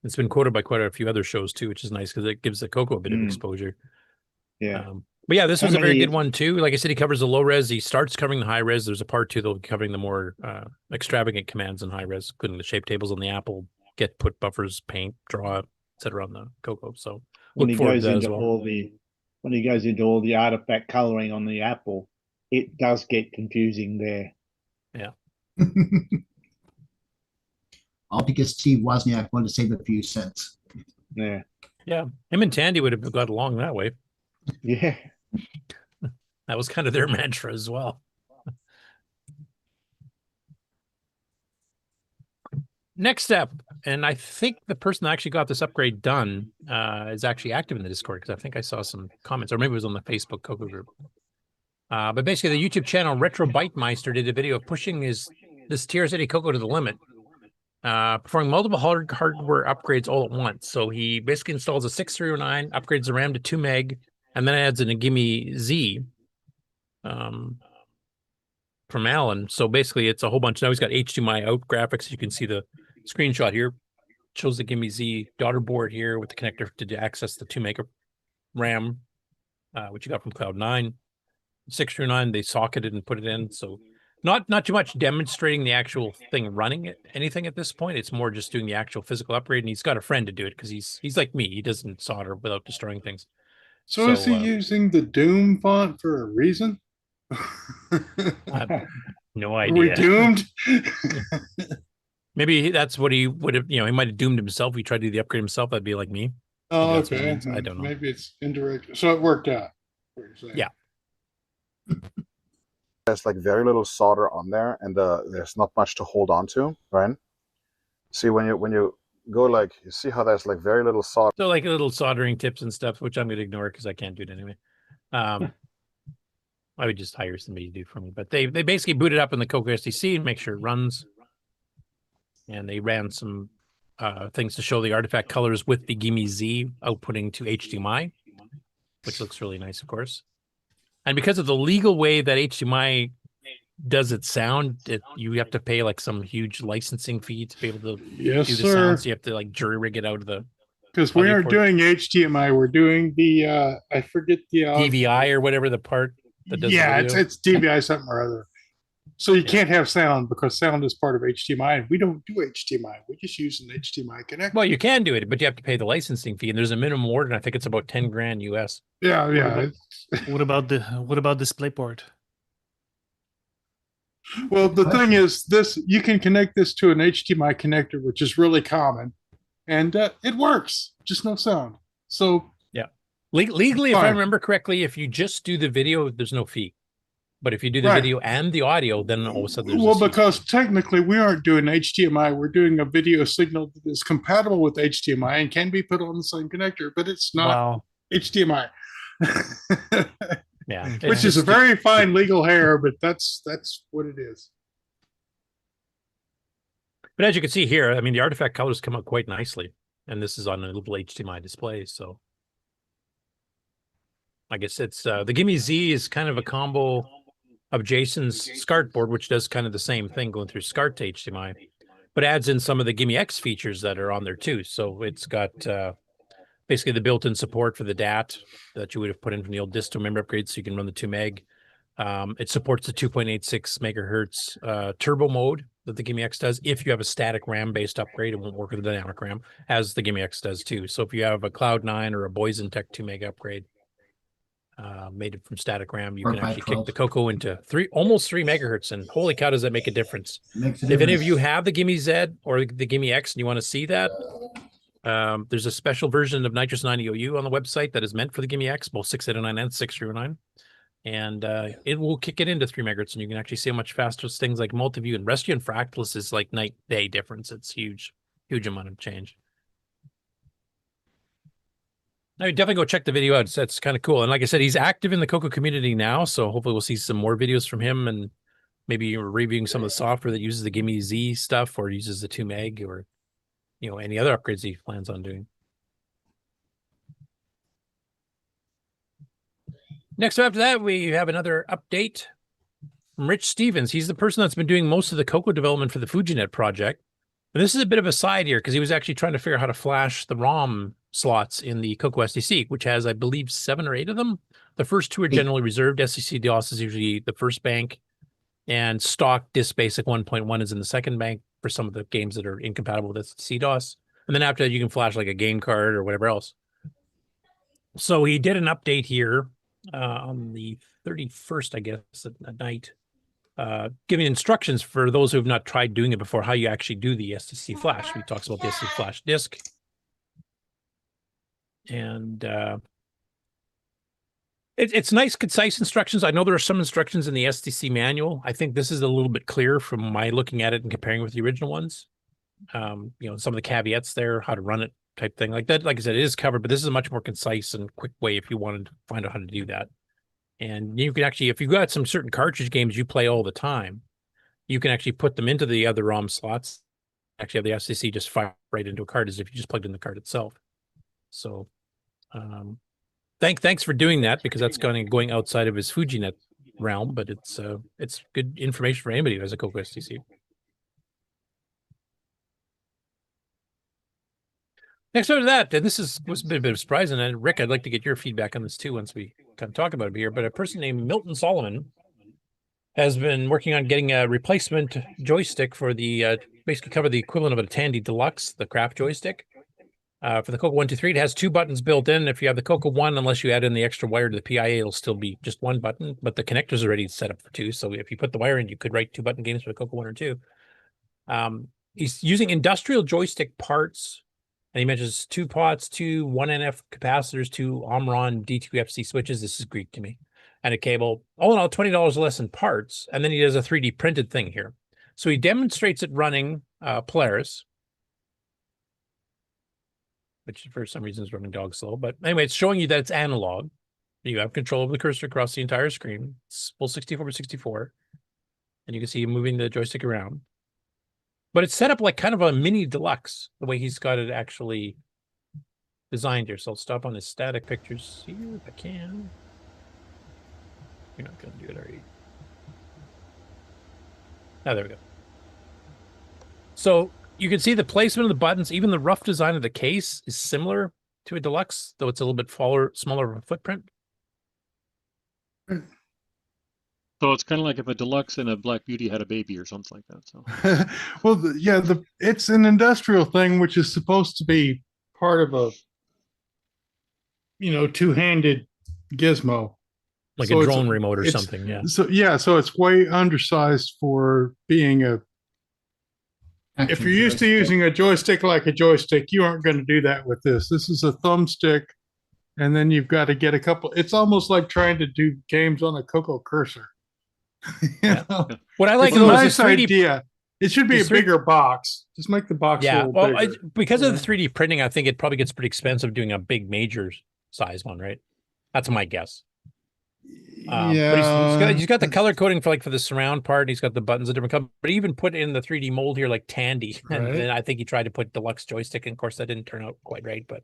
it's been quoted by quite a few other shows too, which is nice because it gives the CoCo a bit of exposure. Yeah. But yeah, this How was a very many- good one too. Like I said, he covers the low res. He starts covering the high res. There's a part 2 that'll be covering the more extravagant commands in high res, including the shape tables on the Apple, get, put, buffers, paint, draw, etc. on the CoCo. So When look he forward goes to that as into well. when he goes into all the artifact coloring on the Apple, it does get confusing there. Yeah. All because Steve Wozniak wanted to save a few cents. Yeah. Yeah. Him and Tandy would have got along that way. Yeah. That was kind of their mantra as well. Next up, and I think the person that actually got this upgrade done is actually active in the Discord, because I think I saw some comments, or maybe it was on the Facebook CoCo group. But basically, the YouTube channel Retro Byte Meister did a video of pushing this TRS-80 CoCo to the limit, performing multiple hardware upgrades all at once. So he basically installs a 6309, upgrades the RAM to 2 meg, and then adds in a Gimme Z from Alan. So basically, it's a whole bunch. Now he's got HDMI out graphics. You can see the screenshot here. Shows the Gimme Z daughter board here with the connector to access the 2 meg RAM, which you got from Cloud9. 639, they socketed and put it in. So not too much demonstrating the actual thing running anything at this point. It's more just doing the actual physical upgrade. And he's got a friend to do it because he's like me. He doesn't solder without destroying things. So is he using the Doom font for a reason? No Are idea. we doomed? Maybe that's what he would have, he might have doomed himself. He tried to do the upgrade himself. That'd be like me. Oh, Maybe that's what he okay. means. I don't know. Maybe it's indirect. So it worked out. Yeah. There's like very little solder on there, and there's not much to hold on to, right? See, when you go, like, you see how there's like very little solder. So like little soldering tips and stuff, which I'm going to ignore because I can't do it anyway. I would just hire somebody to do it for me. But they basically boot it up in the CoCo SDC and make sure it runs. And they ran some things to show the artifact colors with the Gimme Z outputting to HDMI, which looks really nice, of course. And because of the legal way that HDMI does its sound, you have to pay like some huge licensing fee to be able to do the sound. So you have to like jury rig it out of the. Because we aren't doing HDMI, we're doing the I forget the DVI or whatever the part that does. Yeah, it's DVI something or other. So you can't have sound because sound is part of HDMI, and we don't do HDMI. We just use an HDMI connector. Well, you can do it, but you have to pay the licensing fee, and there's a minimum order, and I think it's about 10 grand US. Yeah, yeah. What about DisplayPort? Well, the thing is, you can connect this to an HDMI connector, which is really common, and it works. Just no sound. So yeah, legally, if I remember correctly, if you just do the video, there's no fee. But if you do the video and the audio, then all of a sudden there's because technically we aren't doing HDMI. We're doing a video signal that is compatible with HDMI and can be put on the same connector, but it's not HDMI. Yeah, which is a very fine legal hair, but that's what it is. But as you can see here, I mean, the artifact colors come out quite nicely, and this is on a little HDMI display. So I guess it's the Gimme Z is kind of a combo of Jason's SCART board, which does kind of the same thing going through SCART to HDMI, but adds in some of the Gimme X features that are on there too. So it's got basically the built-in support for the DAT that you would have put in from the old disto memory upgrade, so you can run the 2 meg. It supports the 2.86 megahertz turbo mode that the Gimme X does. If you have a static RAM-based upgrade, it won't work with the dynamic RAM, as the Gimme X does too. So if you have a Cloud9 or a Boysen Tech 2 meg upgrade, made it from static RAM, you can actually kick the CoCo into almost 3 megahertz, and holy cow, does that make a difference? If any of you have the Gimme Z or the Gimme X and you want to see that, there's a special version of Nitrous 90OU on the website that is meant for the Gimme X, both 689 and 609, and it will kick it into 3 megahertz, and you can actually see how much faster things like multiview and rescue and fractalus is like night day difference. It's huge amount of change. Now, you definitely go check the video out. That's kind of cool. And like I said, he's active in the CoCo community now, so hopefully we'll see some more videos from him, and maybe reviewing some of the software that uses the Gimme Z stuff or uses the 2 meg, or any other upgrades he plans on doing. Next up after that, we have another update from Rich Stevens. He's the person that's been doing most of the CoCo development for the FujiNet project. And this is a bit of a side here because he was actually trying to figure out how to flash the ROM slots in the CoCo SDC, which has, I believe, 7 or 8 of them. The first 2 are generally reserved. SDC DOS is usually the first bank, and stock disk basic 1.1 is in the second bank for some of the games that are incompatible with SDC DOS. And then after that, you can flash like a game card or whatever else. So he did an update here on the 31st, I guess, at night, giving instructions for those who have not tried doing it before, how you actually do the SDC flash. He talks about the SDC flash disk. And it's nice, concise instructions. I know there are some instructions in the SDC manual. I think this is a little bit clearer from my looking at it and comparing with the original ones. some of the caveats there, how to run it type thing like that. Like I said, it is covered, but this is a much more concise and quick way if you wanted to find out how to do that. And you can actually, if you've got some certain cartridge games you play all the time, you can actually put them into the other ROM slots. Actually have the FCC just fire right into a card as if you just plugged in the card itself. So thanks for doing that, because that's going outside of his FujiNet realm, but it's good information for anybody who has a CoCo STC. Next over to that, and was a bit of a surprise, and Rick, I'd like to get your feedback on this too once we kind of talk about it here. But a person named Milton Solomon has been working on getting a replacement joystick for the basically cover the equivalent of a Tandy Deluxe, the craft joystick. For the CoCo 123, it has 2 buttons built in. If you have the CoCo 1, unless you add in the extra wire to the PIA, it'll still be just 1 button, but the connector's already set up for 2. So if you put the wire in, you could write 2-button games for the CoCo 1 or 2. He's using industrial joystick parts, and he mentions 2 pots, 2 1NF capacitors, 2 Omron D2FC switches. This is Greek to me. And a cable. All in all, $20 less in parts. And then he does a 3D printed thing here. So he demonstrates it running Polaris, which for some reason is running dog slow. But anyway, it's showing you that it's analog. You have control of the cursor across the entire screen. It's full 64x64. And you can see him moving the joystick around. But it's set up like kind of a mini deluxe, the way he's got it actually designed here. So I'll stop on his static pictures here if I can. You're not going to do it, are you? Oh, there we go. So you can see the placement of the buttons, even the rough design of the case is similar to a deluxe, though it's a little bit smaller of a footprint. So it's kind of like if a deluxe and a Black Beauty had a baby or something like that. So, well, it's an industrial thing, which is supposed to be part of a, two-handed gizmo, like so a drone remote or something. Yeah. So it's way undersized for being a. If you're used to using a joystick like a joystick, you aren't going to do that with this. This is a thumbstick, and then you've got to get a couple. It's almost like trying to do games on a CoCo cursor. What I like is a nice idea. It should be a bigger box. Just make the box a little bigger. Because of the 3D printing, I think it probably gets pretty expensive doing a big major size one, right? That's my guess. But he's got the color coding for the surround part. He's got the buttons of different colors, but he even put in the 3D mold here like Tandy. Right. And then I think he tried to put deluxe joystick, and of course that didn't turn out quite right. But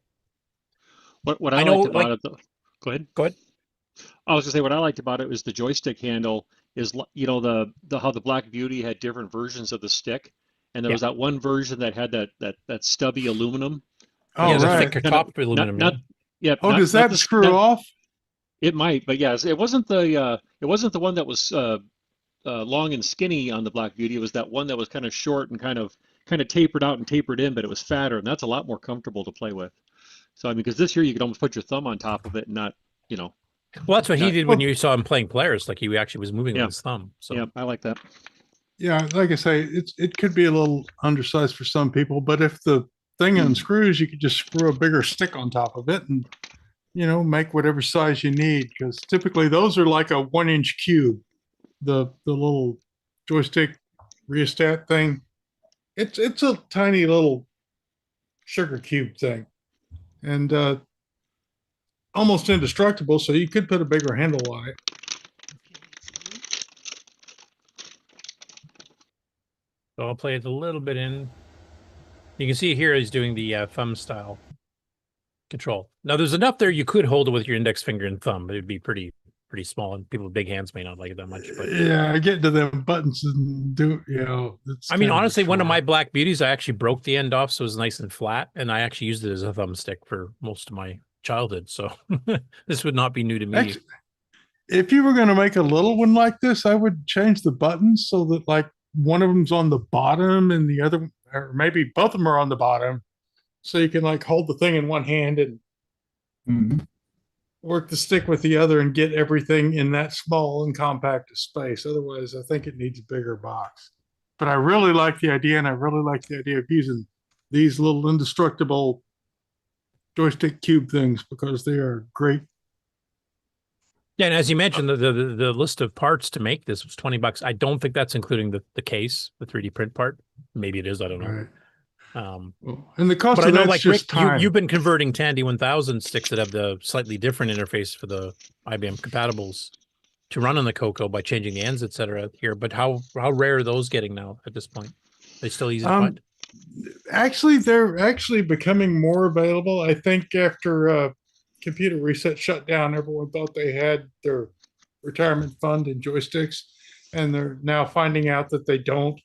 what I liked about it, though, go ahead. I was gonna say what I liked about it was the joystick handle is the how the Black Beauty had different versions of the stick, and there was that one version that had that stubby aluminum. Oh, right. A thicker top aluminum. Does that screw off? It might, but yes, it wasn't the one that was long and skinny on the Black Beauty. It was that one that was kind of short and kind of tapered out and tapered in, but it was fatter, and that's a lot more comfortable to play with. So I mean, because this here you could almost put your thumb on top of it and not, Well, that's what he did when you saw him playing Polaris. Like he actually was moving with his thumb. So yeah, I like that. Yeah, like I say, it could be a little undersized for some people, but if the thing unscrews, you could just screw a bigger stick on top of it and make whatever size you need, because typically those are like a 1-inch cube. The little joystick rheostat thing, it's a tiny little sugar cube thing, and almost indestructible. So you could put a bigger handle on it. So I'll play it a little bit in. You can see here he's doing the thumb style control. Now there's enough there you could hold it with your index finger and thumb, but it'd be pretty small, and people with big hands may not like it that much. But yeah, get to them buttons and do I mean, honestly, one of my Black Beauties, I actually broke the end off, so it was nice and flat, and I actually used it as a thumbstick for most of my childhood. So this would not be new to me. Actually, if you were going to make a little one like this, I would change the buttons so that like one of them's on the bottom and the other, or maybe both of them are on the bottom, so you can like hold the thing in one hand and work the stick with the other and get everything in that small and compact a space. Otherwise, I think it needs a bigger box. But I really like the idea, and I really like the idea of using these little indestructible joystick cube things because they are great. Yeah, and as you mentioned, the list of parts to make this was $20. I don't think that's including the case, the 3D print part. Maybe it is. I don't know. And the cost but of I know, that's like just Rick, time. you've been converting Tandy 1000 sticks that have the slightly different interface for the IBM compatibles to run on the CoCo by changing the ends, etc. Here, but how rare are those getting now at this point? Are they still easy to find? Actually, they're actually becoming more available. I think after Computer Reset shut down, everyone thought they had their retirement fund in joysticks, and they're now finding out that they don't.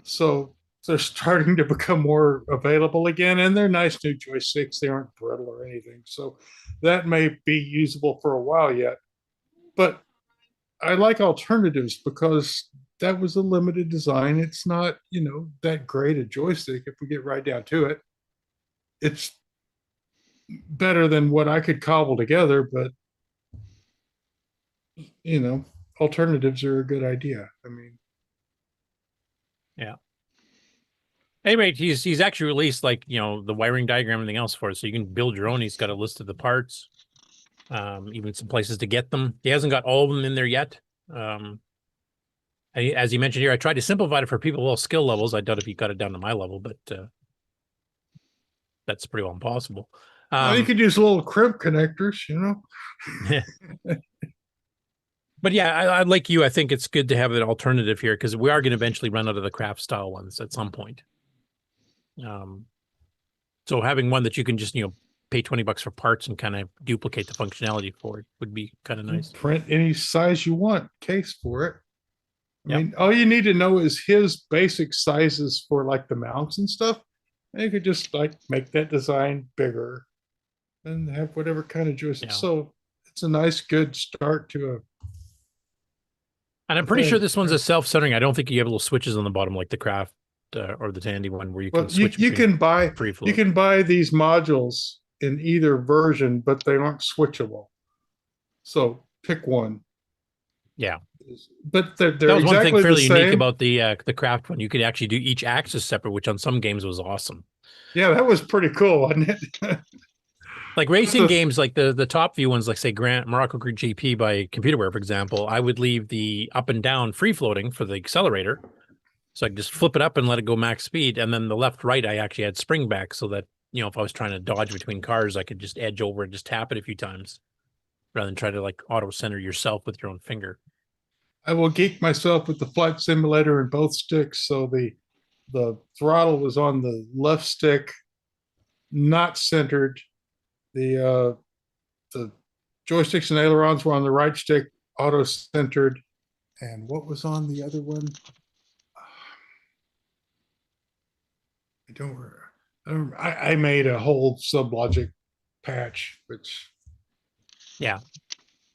So they're starting to become more available again, and they're nice new joysticks. They aren't brittle or anything, so that may be usable for a while yet. But I like alternatives because that was a limited design. It's not, that great a joystick if we get right down to it. It's better than what I could cobble together, but alternatives are a good idea. I mean, yeah. Anyway, he's actually released the wiring diagram and everything else for it, so you can build your own. He's got a list of the parts, even some places to get them. He hasn't got all of them in there yet. As you mentioned here, I tried to simplify it for people with low skill levels. I doubt if you got it down to my level, but that's pretty well impossible. you could use little crib connectors, But yeah, I like you. I think it's good to have an alternative here because we are going to eventually run out of the craft style ones at some point. So having one that you can just pay $20 for parts and kind of duplicate the functionality for it would be kind of nice. Print any size you want, case for it. I mean, all you need to know is his basic sizes for like the mounts and stuff. And you could just make that design bigger and have whatever kind of joystick. So it's a nice, good start to a. And I'm pretty sure this one's a self-centering. I don't think you have little switches on the bottom like the craft or the Tandy one where you can switch. You can buy these modules in either version, but they aren't switchable. So pick one. Yeah. But they're that was exactly one thing fairly the same. unique about the craft one. You could actually do each axis separate, which on some games was awesome. Yeah, that was pretty cool, wasn't it? Like racing games, like the top view ones, like say Morocco GP by Computerware, for example, I would leave the up and down free floating for the accelerator. So I could just flip it up and let it go max speed. And then the left, right, I actually had spring back so that, if I was trying to dodge between cars, I could just edge over and just tap it a few times rather than try to auto center yourself with your own finger. I will geek myself with the flight simulator in both sticks. So the throttle was on the left stick, not centered. The joysticks and ailerons were on the right stick, auto centered. And what was on the other one? I made a whole sublogic patch, which. Yeah.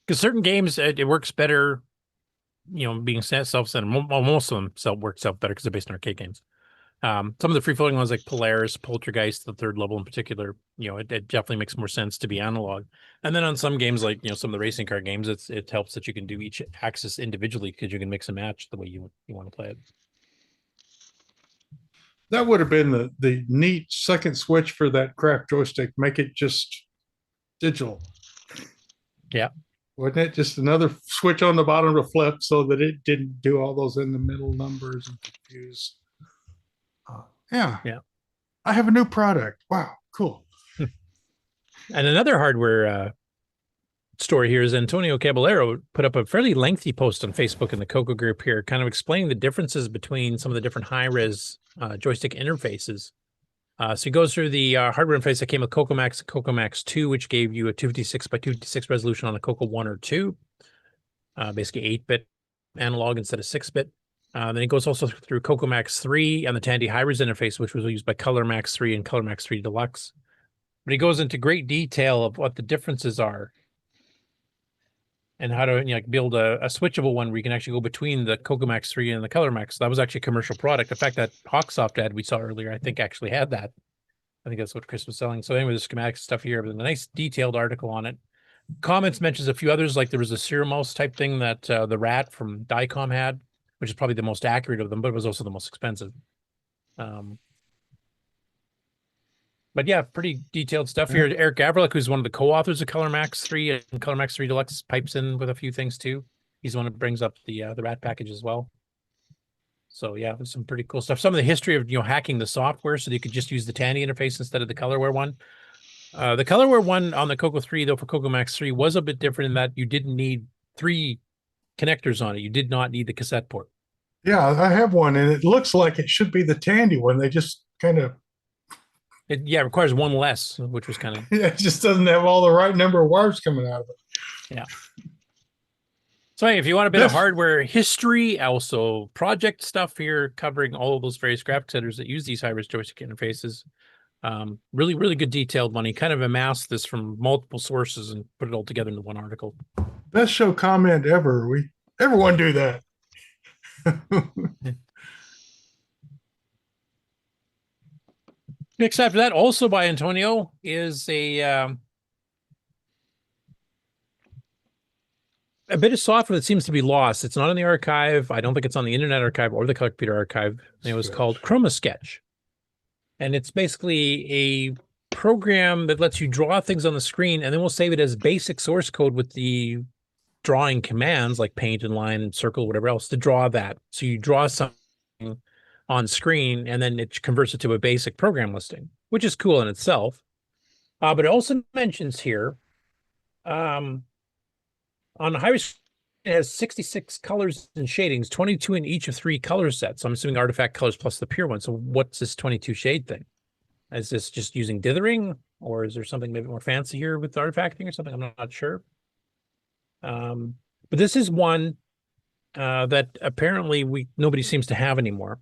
Because certain games, it works better, being self-centered. Most of them works out better because they're based on arcade games. Some of the free-floating ones like Polaris, Poltergeist, the third level in particular, it definitely makes more sense to be analog. And then on some games like, some of the racing car games, it helps that you can do each axis individually because you can mix and match the way you want to play it. That would have been the neat second switch for that craft joystick. Make it just digital. Yeah. Wasn't it just another switch on the bottom to flip so that it didn't do all those in the middle numbers and confuse? Yeah. I have a new product. Wow, cool. And another hardware story here is Antonio Caballero put up a fairly lengthy post on Facebook in the CoCo group here, kind of explaining the differences between some of the different high-res joystick interfaces. So he goes through the hardware interface that came with CoCoMax and CoCoMax 2, which gave you a 256 by 256 resolution on a CoCo 1 or 2, basically 8-bit analog instead of 6-bit. Then he goes also through CoCoMax 3 and the Tandy high-res interface, which was used by ColorMax 3 and ColorMax 3 Deluxe. But he goes into great detail of what the differences are and how to build a switchable one where you can actually go between the CoCoMax 3 and the ColorMax. That was actually a commercial product. In fact, that Hawksoft ad we saw earlier, I think actually had that. I think that's what Chris was selling. So anyway, the schematic stuff here, but a nice detailed article on it. Comments mentions a few others, like there was a serial mouse type thing that the Rat from Dicom had, which is probably the most accurate of them, but it was also the most expensive. But yeah, pretty detailed stuff here. Eric Gavrlik, who's one of the co-authors of ColorMax 3 and ColorMax 3 Deluxe, pipes in with a few things too. He's the one that brings up the Rat package as well. So yeah, there's some pretty cool stuff. Some of the history of hacking the software so that you could just use the Tandy interface instead of the colorware one. The colorware one on the Coco 3, though, for Coco Max 3 was a bit different in that you didn't need 3 connectors on it. You did not need the cassette port. Yeah, I have one, and it looks like it should be the Tandy one. They just kind of It requires one less, which was kind of it just doesn't have all the right number of wires coming out of it. yeah. So hey, if you want a bit of hardware history, also project stuff here, covering all of those various graphics editors that use these high-res joystick interfaces. Really, really good detailed one. He kind of amassed this from multiple sources and put it all together into one article. Best show comment ever. Everyone do that. Next after that, also by Antonio, is a bit of software that seems to be lost. It's not in the archive. I don't think it's on the Internet Archive or the Color Computer Archive. And it was called Chroma-Sketch. And it's basically a program that lets you draw things on the screen, and then we'll save it as basic source code with the drawing commands like paint and line and circle, whatever else, to draw that. So you draw something on screen, and then it converts it to a basic program listing, which is cool in itself. But it also mentions here on the high-res, it has 66 colors and shadings, 22 in each of 3 color sets. So I'm assuming artifact colors plus the pure one. So what's this 22 shade thing? Is this just using dithering, or is there something maybe more fancy here with artifacting or something? I'm not sure. But this is one that apparently nobody seems to have anymore.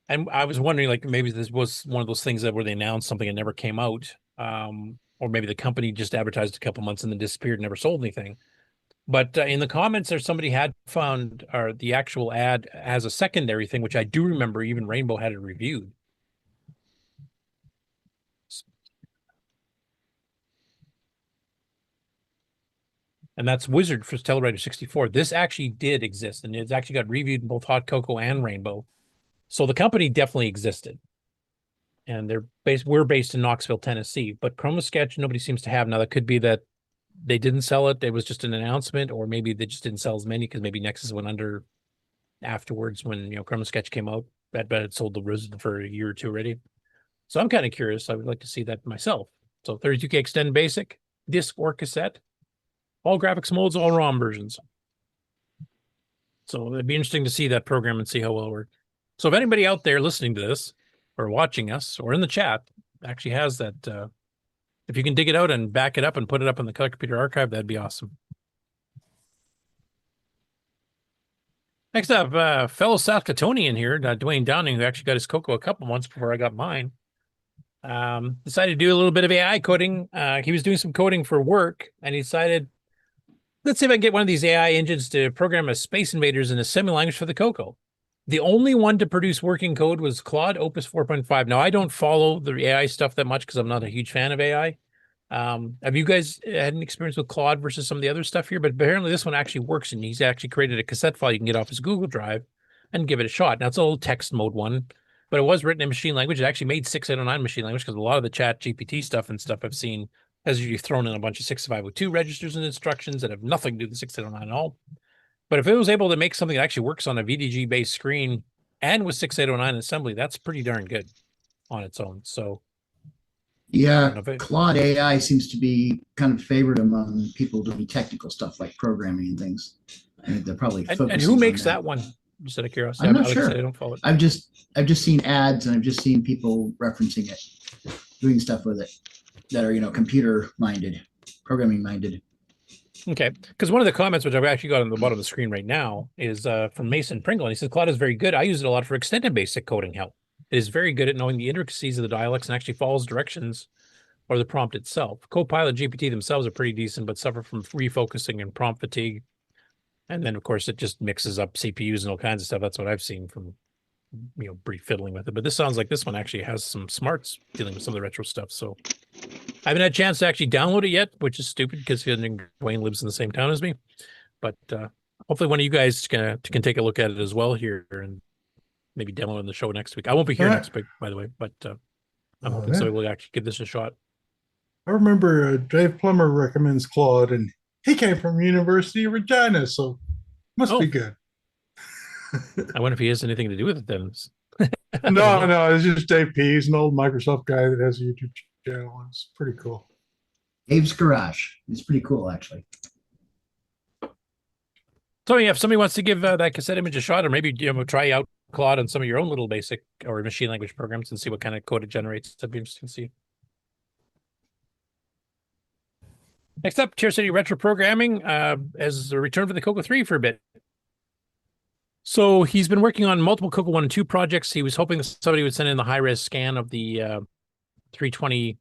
And I was wondering, like, maybe this was one of those things where they announced something and never came out, or maybe the company just advertised a couple months and then disappeared, never sold anything. But in the comments there, somebody had found the actual ad as a secondary thing, which I do remember even Rainbow had it reviewed. And that's Wizard for Telewriter 64. This actually did exist, and it's actually got reviewed in both Hot Cocoa and Rainbow. So the company definitely existed. And we're based in Knoxville, Tennessee. But Chroma-Sketch, nobody seems to have. Now, that could be that they didn't sell it. It was just an announcement, or maybe they just didn't sell as many because maybe Nexus went under afterwards when Chroma-Sketch came out. I bet it sold the Wizard for a year or two already. So I'm kind of curious. I would like to see that myself. So 32K Extend Basic, disc or cassette, all graphics modes, all ROM versions. So it'd be interesting to see that program and see how well it works. So if anybody out there listening to this or watching us or in the chat actually has that, if you can dig it out and back it up and put it up in the Color Computer Archive, that'd be awesome. Next up, fellow Saskatoonian here, Dwayne Downing, who actually got his Coco a couple months before I got mine, decided to do a little bit of AI coding. He was doing some coding for work, and he decided, let's see if I can get one of these AI engines to program a Space Invaders in a semi-language for the Coco. The only one to produce working code was Claude Opus 4.5. Now, I don't follow the AI stuff that much because I'm not a huge fan of AI. Have you guys had an experience with Claude versus some of the other stuff here? But apparently this one actually works, and he's actually created a cassette file you can get off his Google Drive and give it a shot. Now, it's a little text mode one, but it was written in machine language. It actually made 6809 machine language because a lot of the chat GPT stuff and stuff I've seen has usually thrown in a bunch of 6502 registers and instructions that have nothing to do with 6809 at all. But if it was able to make something that actually works on a VDG-based screen and with 6809 assembly, that's pretty darn good on its own. So, yeah, Claude AI seems to be kind of favored among people doing technical stuff like programming and things. I think they're probably focusing and who makes on that one? Just out of curiosity, I'm not like sure. I said, I don't follow it. I've just seen ads, and I've just seen people referencing it, doing stuff with it that are computer minded, programming minded. Okay, because one of the comments, which I've actually got on the bottom of the screen right now, is from Mason Pringle, and he says, Claude is very good. I use it a lot for extended basic coding help. It is very good at knowing the intricacies of the dialects and actually follows directions or the prompt itself. Copilot GPT themselves are pretty decent, but suffer from refocusing and prompt fatigue. And then, of course, it just mixes up CPUs and all kinds of stuff. That's what I've seen from, brief fiddling with it. But this sounds like this one actually has some smarts dealing with some of the retro stuff. So I haven't had a chance to actually download it yet, which is stupid because Dwayne lives in the same town as me. But hopefully one of you guys can take a look at it as well here and maybe demo it in the show next week. I won't be here next week, by the way, but I'm hoping somebody will actually give this a shot. I remember Dave Plummer recommends Claude, and he came from University of Regina, so must be good. I wonder if he has anything to do with it then. No, it's just Dave P. He's an old Microsoft guy that has a YouTube channel. It's pretty cool. Dave's Garage. It's pretty cool, actually. So yeah, if somebody wants to give that cassette image a shot, or maybe try out Claude on some of your own little basic or machine language programs and see what kind of code it generates, that'd be interesting to see. Next up, Tier City Retro Programming as a return for the CoCo 3 for a bit. So he's been working on multiple CoCo 1 and 2 projects. He was hoping that somebody would send in the high-res scan of the 320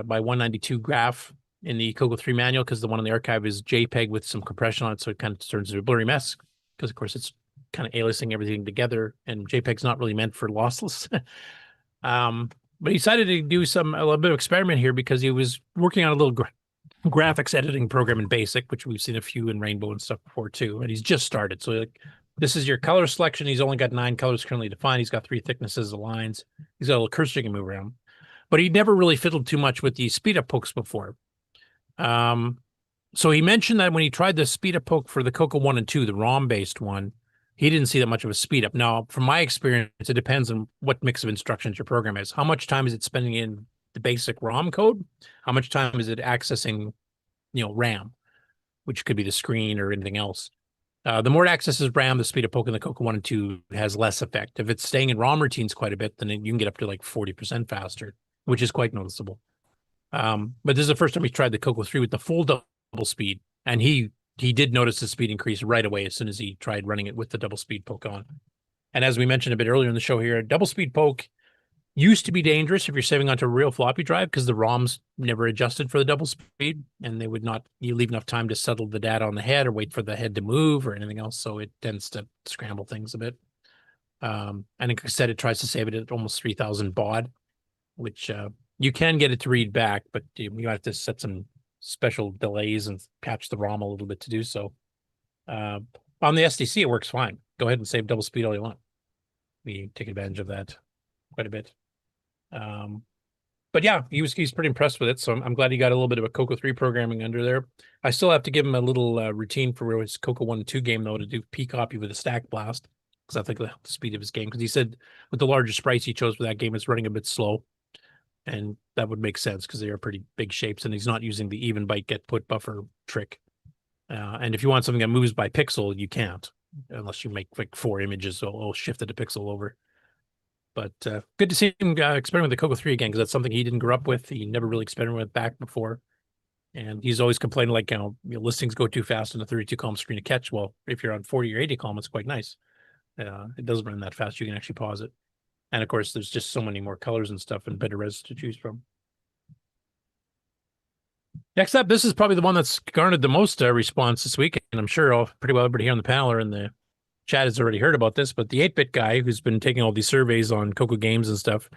by 192 graph in the CoCo 3 manual, because the one in the archive is JPEG with some compression on it, so it kind of turns into a blurry mess, because of course it's kind of aliasing everything together, and JPEG's not really meant for lossless. But he decided to do a little bit of experiment here, because he was working on a little graphics editing program in BASIC, which we've seen a few in Rainbow and stuff before too, and he's just started. So like, this is your color selection. He's only got 9 colors currently defined. He's got 3 thicknesses of lines. He's got a little cursor you can move around, but he never really fiddled too much with the speed up pokes before. So he mentioned that when he tried the speed up poke for the CoCo 1 and 2, the ROM based one, he didn't see that much of a speed up. Now, from my experience, it depends on what mix of instructions your program is. How much time is it spending in the basic ROM code? How much time is it accessing, RAM, which could be the screen or anything else? The more it accesses RAM, the speed of poke in the CoCo 1 and 2 has less effect. If it's staying in ROM routines quite a bit, then you can get up to like 40% faster, which is quite noticeable. But this is the first time he tried the CoCo 3 with the full double speed, and he did notice the speed increase right away as soon as he tried running it with the double speed poke on. And as we mentioned a bit earlier in the show here, double speed poke used to be dangerous if you're saving onto a real floppy drive, because the ROMs never adjusted for the double speed, and they would not leave enough time to settle the data on the head or wait for the head to move or anything else. So it tends to scramble things a bit. And in cassette, it tries to save it at almost 3000 baud, which you can get it to read back, but you have to set some special delays and patch the ROM a little bit to do so. On the SDC, it works fine. Go ahead and save double speed all you want. We take advantage of that quite a bit. But yeah, he's pretty impressed with it. So I'm glad he got a little bit of a CoCo 3 programming under there. I still have to give him a little routine for his CoCo 1 and 2 game, though, to do P copy with a stack blast, because I think the speed of his game, because he said with the larger sprites he chose for that game, it's running a bit slow. And that would make sense because they are pretty big shapes, and he's not using the even byte get put buffer trick. And if you want something that moves by pixel, you can't, unless you make like 4 images, so it'll shift it a pixel over. But good to see him experiment with the CoCo 3 again, because that's something he didn't grow up with. He never really experimented with back before. And he's always complaining like, listings go too fast on a 32 column screen to catch. Well, if you're on 40 or 80 column, it's quite nice. It doesn't run that fast. You can actually pause it. And of course, there's just so many more colors and stuff and better res to choose from. Next up, this is probably the one that's garnered the most response this week. And I'm sure pretty well everybody here on the panel or in the chat has already heard about this, but the 8-bit guy who's been taking all these surveys on CoCo games and stuff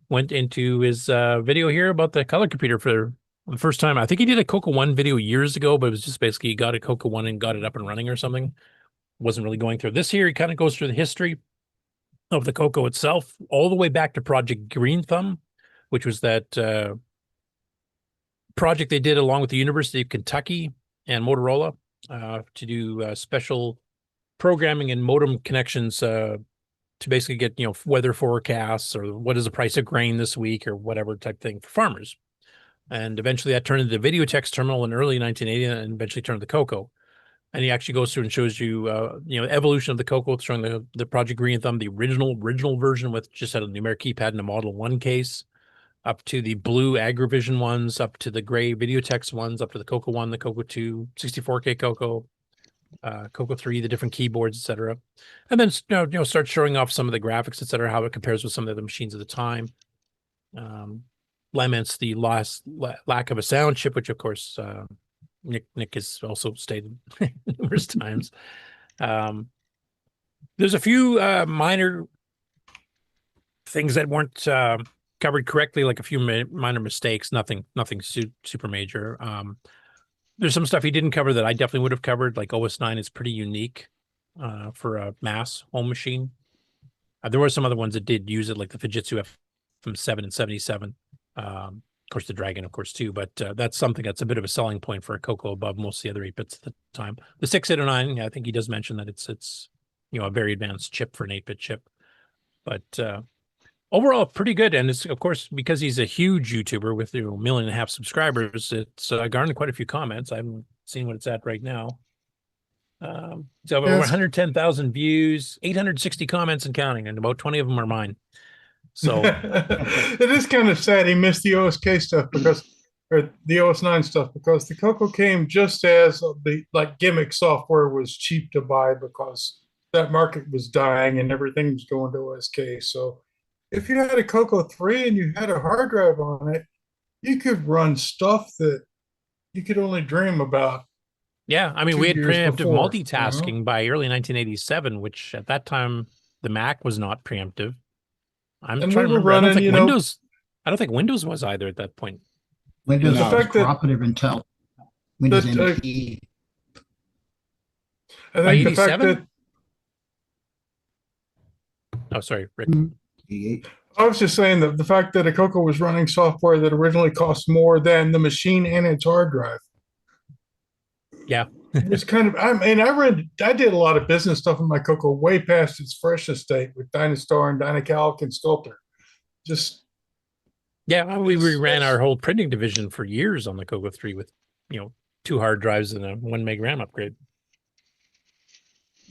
went into his video here about the color computer for the first time. I think he did a CoCo 1 video years ago, but it was just basically he got a CoCo 1 and got it up and running or something. Wasn't really going through this here. He kind of goes through the history of the CoCo itself, all the way back to Project Green Thumb, which was that project they did along with the University of Kentucky and Motorola to do special programming and modem connections to basically get, weather forecasts or what is the price of grain this week or whatever type thing for farmers. And eventually that turned into the video text terminal in early 1980 and eventually turned to the CoCo. And he actually goes through and shows you, evolution of the CoCo, showing the Project Green Thumb, the original version with just had a numeric keypad and a Model 1 case, up to the blue AgriVision ones, up to the gray Videotex ones, up to the CoCo 1, the CoCo 2, 64K CoCo, CoCo 3, the different keyboards, etc. And then start showing off some of the graphics, etc., how it compares with some of the other machines at the time. Laments the lack of a sound chip, which of course Nick has also stated numerous times. There's a few minor things that weren't covered correctly, like a few minor mistakes, nothing super major. There's some stuff he didn't cover that I definitely would have covered, like OS 9 is pretty unique for a mass home machine. There were some other ones that did use it, like the Fujitsu FM7 and 77. Of course, the Dragon, of course, too, but that's something that's a bit of a selling point for a CoCo above most of the other 8-bits at the time. The 6809, I think he does mention that it's a very advanced chip for an 8-bit chip. But overall, pretty good. And it's, of course, because he's a huge YouTuber with 1.5 million subscribers, it's garnered quite a few comments. I haven't seen what it's at right now. So over 110,000 views, 860 comments and counting, and about 20 of them are mine. So it is kind of sad he missed the OSK stuff or the OS9 stuff, because the CoCo came just as the gimmick software was cheap to buy, because that market was dying and everything was going to OSK. So if you had a CoCo 3 and you had a hard drive on it, you could run stuff that you could only dream about. Yeah, I mean, we had preemptive before, multitasking by early 1987, which at that time the Mac was not preemptive. I'm trying to remember. I don't think Windows. I don't think Windows was either at that point. Windows was cooperative until Windows NT. I think the fact that oh, sorry, Rick. I was just saying that the fact that a CoCo was running software that originally cost more than the machine and its hard drive. Yeah. It was kind of, I did a lot of business stuff in my CoCo way past its freshest state with Dynastar and Dynacalc and Sculptor. Just. Yeah, we ran our whole printing division for years on the CoCo 3 with, 2 hard drives and a 1 meg RAM upgrade.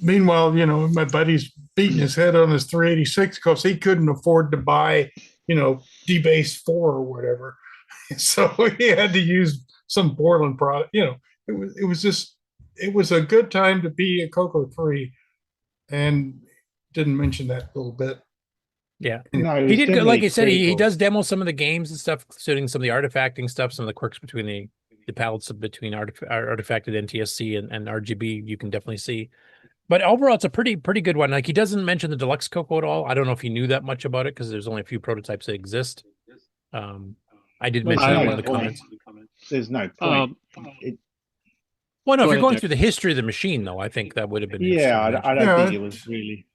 Meanwhile, my buddy's beating his head on his 386 because he couldn't afford to buy, D-Base 4 or whatever. So he had to use some Borland product. It was a good time to be a CoCo 3, and didn't mention that a little bit. Yeah, No, he did. Like I said, he does demo some of the games and stuff, including some of the artifacting stuff, some of the quirks between the palettes between artifacted NTSC and RGB. You can definitely see. But overall, it's a pretty good one. Like, he doesn't mention the deluxe CoCo at all. I don't know if he knew that much about it because there's only a few prototypes that exist. I did mention that in one of the comments. There's no point. Well, no, if you're going through the history of the machine, though, I think that would have been. Yeah, I don't think it was really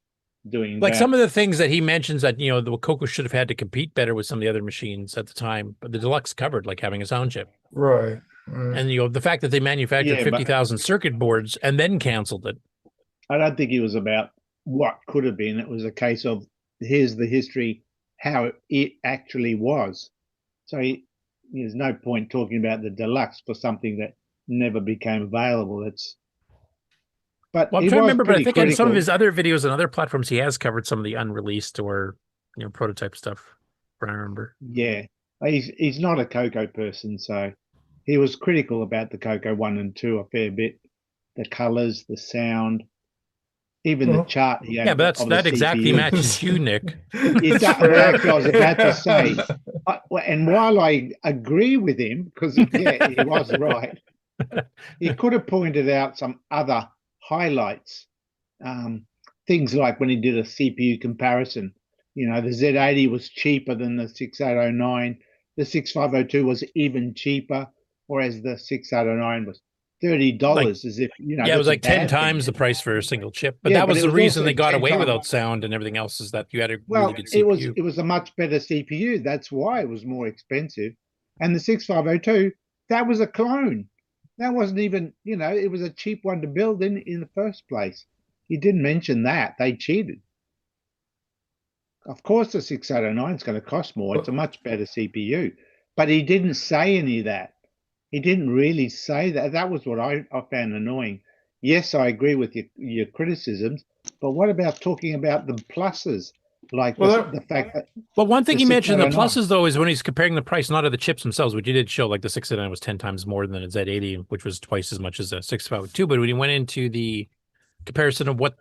doing like that. some of the things that he mentions that the CoCo should have had to compete better with some of the other machines at the time, but the deluxe covered, like having a sound chip, right? And the fact that they manufactured 50,000 circuit boards and then canceled it. I don't think it was about what could have been. It was a case of here's the history, how it actually was. So there's no point talking about the deluxe for something that never became available. But I'm trying to remember, but I think in some of his other videos and other platforms, he has covered some of the unreleased or prototype stuff. If I remember. Yeah, he's not a CoCo person, so he was critical about the CoCo 1 and 2 a fair bit. The colors, the sound, even the chart. Yeah, but that exactly matches you, Nick. Exactly, I was about to say. And while I agree with him, because he was right, he could have pointed out some other highlights. Things like when he did a CPU comparison. The Z80 was cheaper than the 6809. The 6502 was even cheaper, whereas the 6809 was $30. As if it was like 10 times the price for a single chip. But that was the reason they got away without sound and everything else, is that you had a really good CPU. It was a much better CPU. That's why it was more expensive. And the 6502, that was a clone. That wasn't even, it was a cheap one to build in the first place. He didn't mention that. They cheated. Of course, the 6809 is going to cost more. It's a much better CPU. But he didn't say any of that. He didn't really say that. That was what I found annoying. Yes, I agree with your criticisms, but what about talking about the pluses? Like the fact that. Well, one thing he mentioned the pluses, though, is when he's comparing the price, not of the chips themselves, which he did show, like the 689 was 10 times more than a Z80, which was twice as much as a 6502. But when he went into the comparison of what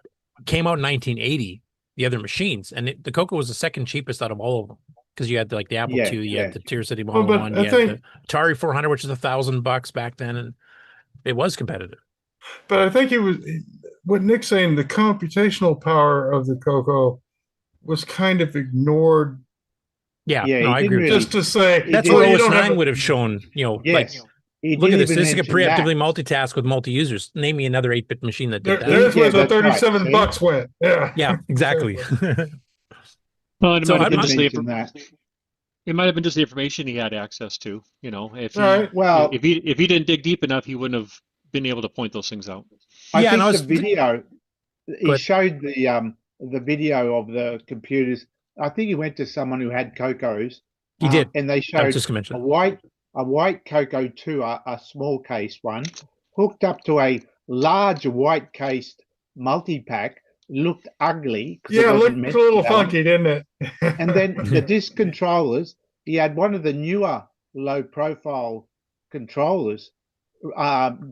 came out in 1980, the other machines, and the CoCo was the second cheapest out of all of them. Because you had the Apple II, you had the Tier City Model 1, you had the Atari 400, which was $1,000 back then, and it was competitive. But I think it was what Nick's saying. The computational power of the CoCo was kind of ignored. Yeah, no, I agree. Just to say that's what OS9 would have shown. Like, look at this. This is a preemptively multitask with multi-users. Name me another 8-bit machine that did that. There's where the $37 went. Yeah, exactly. Well, it might have been just the information he had access to. If he didn't dig deep enough, he wouldn't have been able to point those things out. I think the video he showed the video of the computers. I think he went to someone who had CoCos. He did, and they I was showed just gonna mention a white CoCo 2, a small case one, hooked up to a large white cased multi-pack. Looked ugly. Yeah, it looked a little funky, didn't it? And then the disc controllers, he had one of the newer low profile controllers,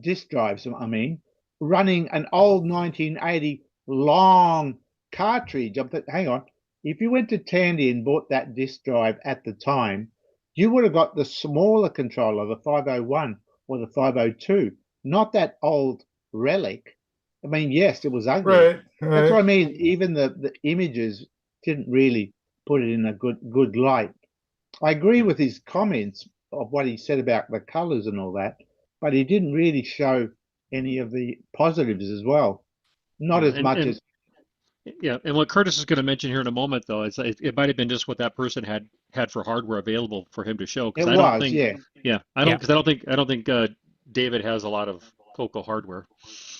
disk drives, I mean, running an old 1980 long cartridge. Hang on, if you went to Tandy and bought that disk drive at the time, you would have got the smaller controller, the 501 or the 502, not that old relic. I mean, yes, it was ugly. Right. That's what I mean. Even the images didn't really put it in a good light. I agree with his comments of what he said about the colors and all that, but he didn't really show any of the positives as well. Not as much as. Yeah, and what Curtis is going to mention here in a moment, though, is it might have been just what that person had for hardware available for him to show. It was, yeah. I don't think David has a lot of CoCo hardware.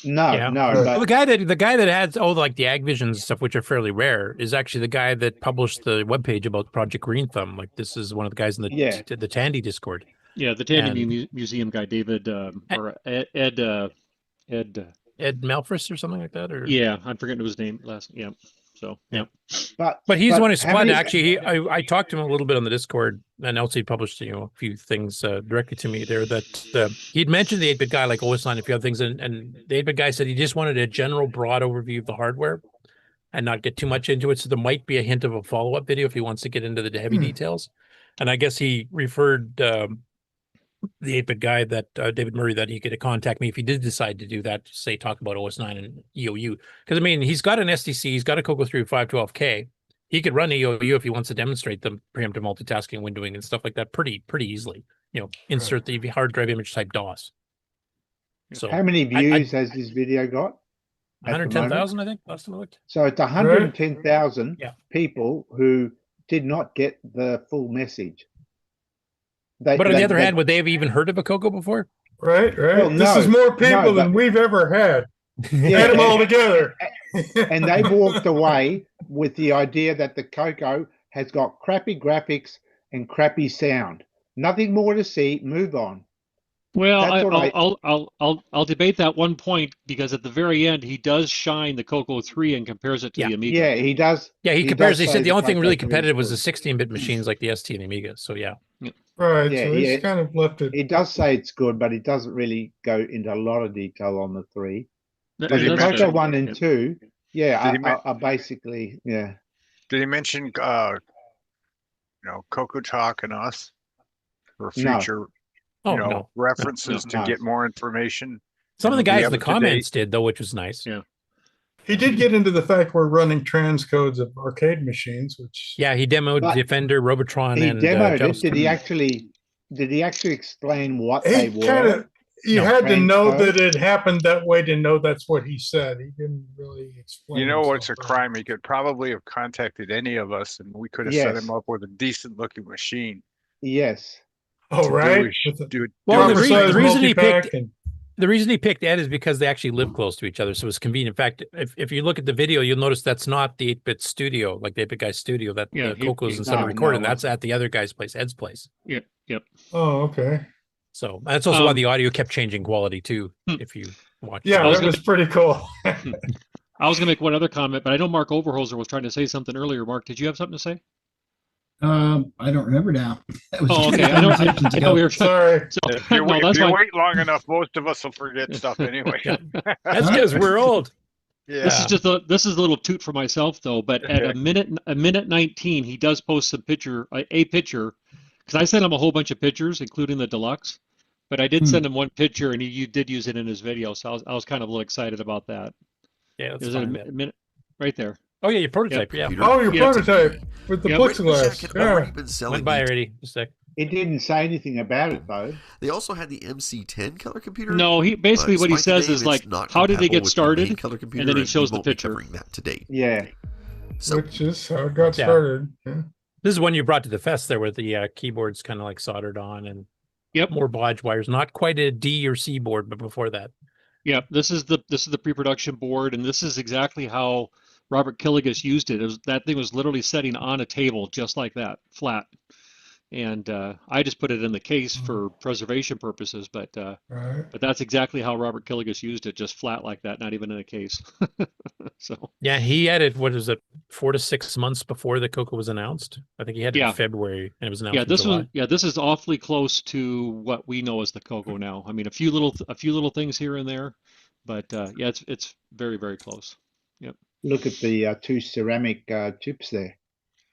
No. Well, the guy that had like the Agvision stuff, which are fairly rare, is actually the guy that published the webpage about Project Green Thumb. Like, this is one of the guys in the Tandy Discord. Yeah, the Tandy Museum guy, David or Ed Malfris or something like that, or yeah, I'm forgetting his name last. Yeah, so yeah. But he's the one who spun. Actually, I talked to him a little bit on the Discord, and also he published a few things directly to me there. That he'd mentioned the 8-bit guy, like OSullivan, a few other things, and the 8-bit guy said he just wanted a general broad overview of the hardware and not get too much into it. So there might be a hint of a follow-up video if he wants to get into the heavy details. And I guess he referred the 8-bit guy, that David Murray, that he could contact me if he did decide to do that, say talk about OS9 and EOU. Because I mean, he's got an SDC, he's got a CoCo 3 512K. He could run EOU if he wants to demonstrate the preemptive multitasking, windowing, and stuff like that pretty easily. Insert the hard drive image type DOS. So how many views has this video got? 110,000, I think, last time I looked. So it's 110,000 people who did not get the full message. But on the other hand, would they have even heard of a CoCo before? Right. Well, this is more people than we've ever had. Add them all together. And they walked away with the idea that the CoCo has got crappy graphics and crappy sound. Nothing more to see. Move on. Well, I'll debate that one point, because at the very end he does shine the CoCo 3 and compares it to the Amiga. Yeah, he does. Yeah, he compares. He said the only thing really competitive was the 16-bit machines like the ST and the Amiga. So yeah. Right. So he's kind of left it. He does say it's good, but he doesn't really go into a lot of detail on the 3. But the CoCo 1 and 2, are basically, Did he mention, CoCo Talk and us for future? References to get more information. Some of the guys in the comments did, though, which was nice. Yeah. He did get into the fact we're running transcodes of arcade machines, which he demoed Defender, Robotron, he and demoed it. Did he actually explain what they were? You had to know that it happened that way to know that's what he said. He didn't really explain. You know what's a crime? He could probably have contacted any of us, and we could have set him up with a decent looking machine. Yes. Oh, right. Well, the reason he picked Ed is because they actually live close to each other, so it's convenient. In fact, if you look at the video, you'll notice that's not the 8-bit studio, like the 8-bit guy's studio that CoCo's and some recording. That's at the other guy's place, Ed's place. Yep. Oh, okay. So that's also why the audio kept changing quality too. If you watch, that was pretty cool. I was going to make one other comment, but I know Mark Overholzer was trying to say something earlier. Mark, did you have something to say? I don't remember now. Okay. I know we were sorry. So, if you wait long enough, most of us will forget stuff anyway. That's because we're old. Yeah. This is a little toot for myself though. But at a minute 19, he does post a picture, because I sent him a whole bunch of pictures, including the deluxe. But I did send him one picture, and he did use it in his video, so I was kind of a little excited about that. Yeah, it was a minute right there. Oh yeah, your prototype. Yeah. Oh, your prototype with the plexiglass. Went by already. Just a sec. He didn't say anything about it though. They also had the MC10 color computer. No, he basically what he says is like, how did they get started? And then he shows the picture. That to date. Yeah. So, which is how it got started. Yeah. This is one you brought to the fest there, where the keyboard's kind of like soldered on and more bodge wires. Not quite a D or C board, but before that. Yeah, this is the pre-production board, and this is exactly how Robert Killigus used it. That thing was literally sitting on a table just like that, flat. And I just put it in the case for preservation purposes, but that's exactly how Robert Killigus used it, just flat like that, not even in a case. So yeah, he had it. What is it? 4 to 6 months before the CoCo was announced. I think he had it in February, and it was announced. Yeah, this in July. one. Yeah, this is awfully close to what we know as the CoCo now. I mean, a few little things here and there, but yeah, it's very, very close. Yep. Look at the 2 ceramic chips there.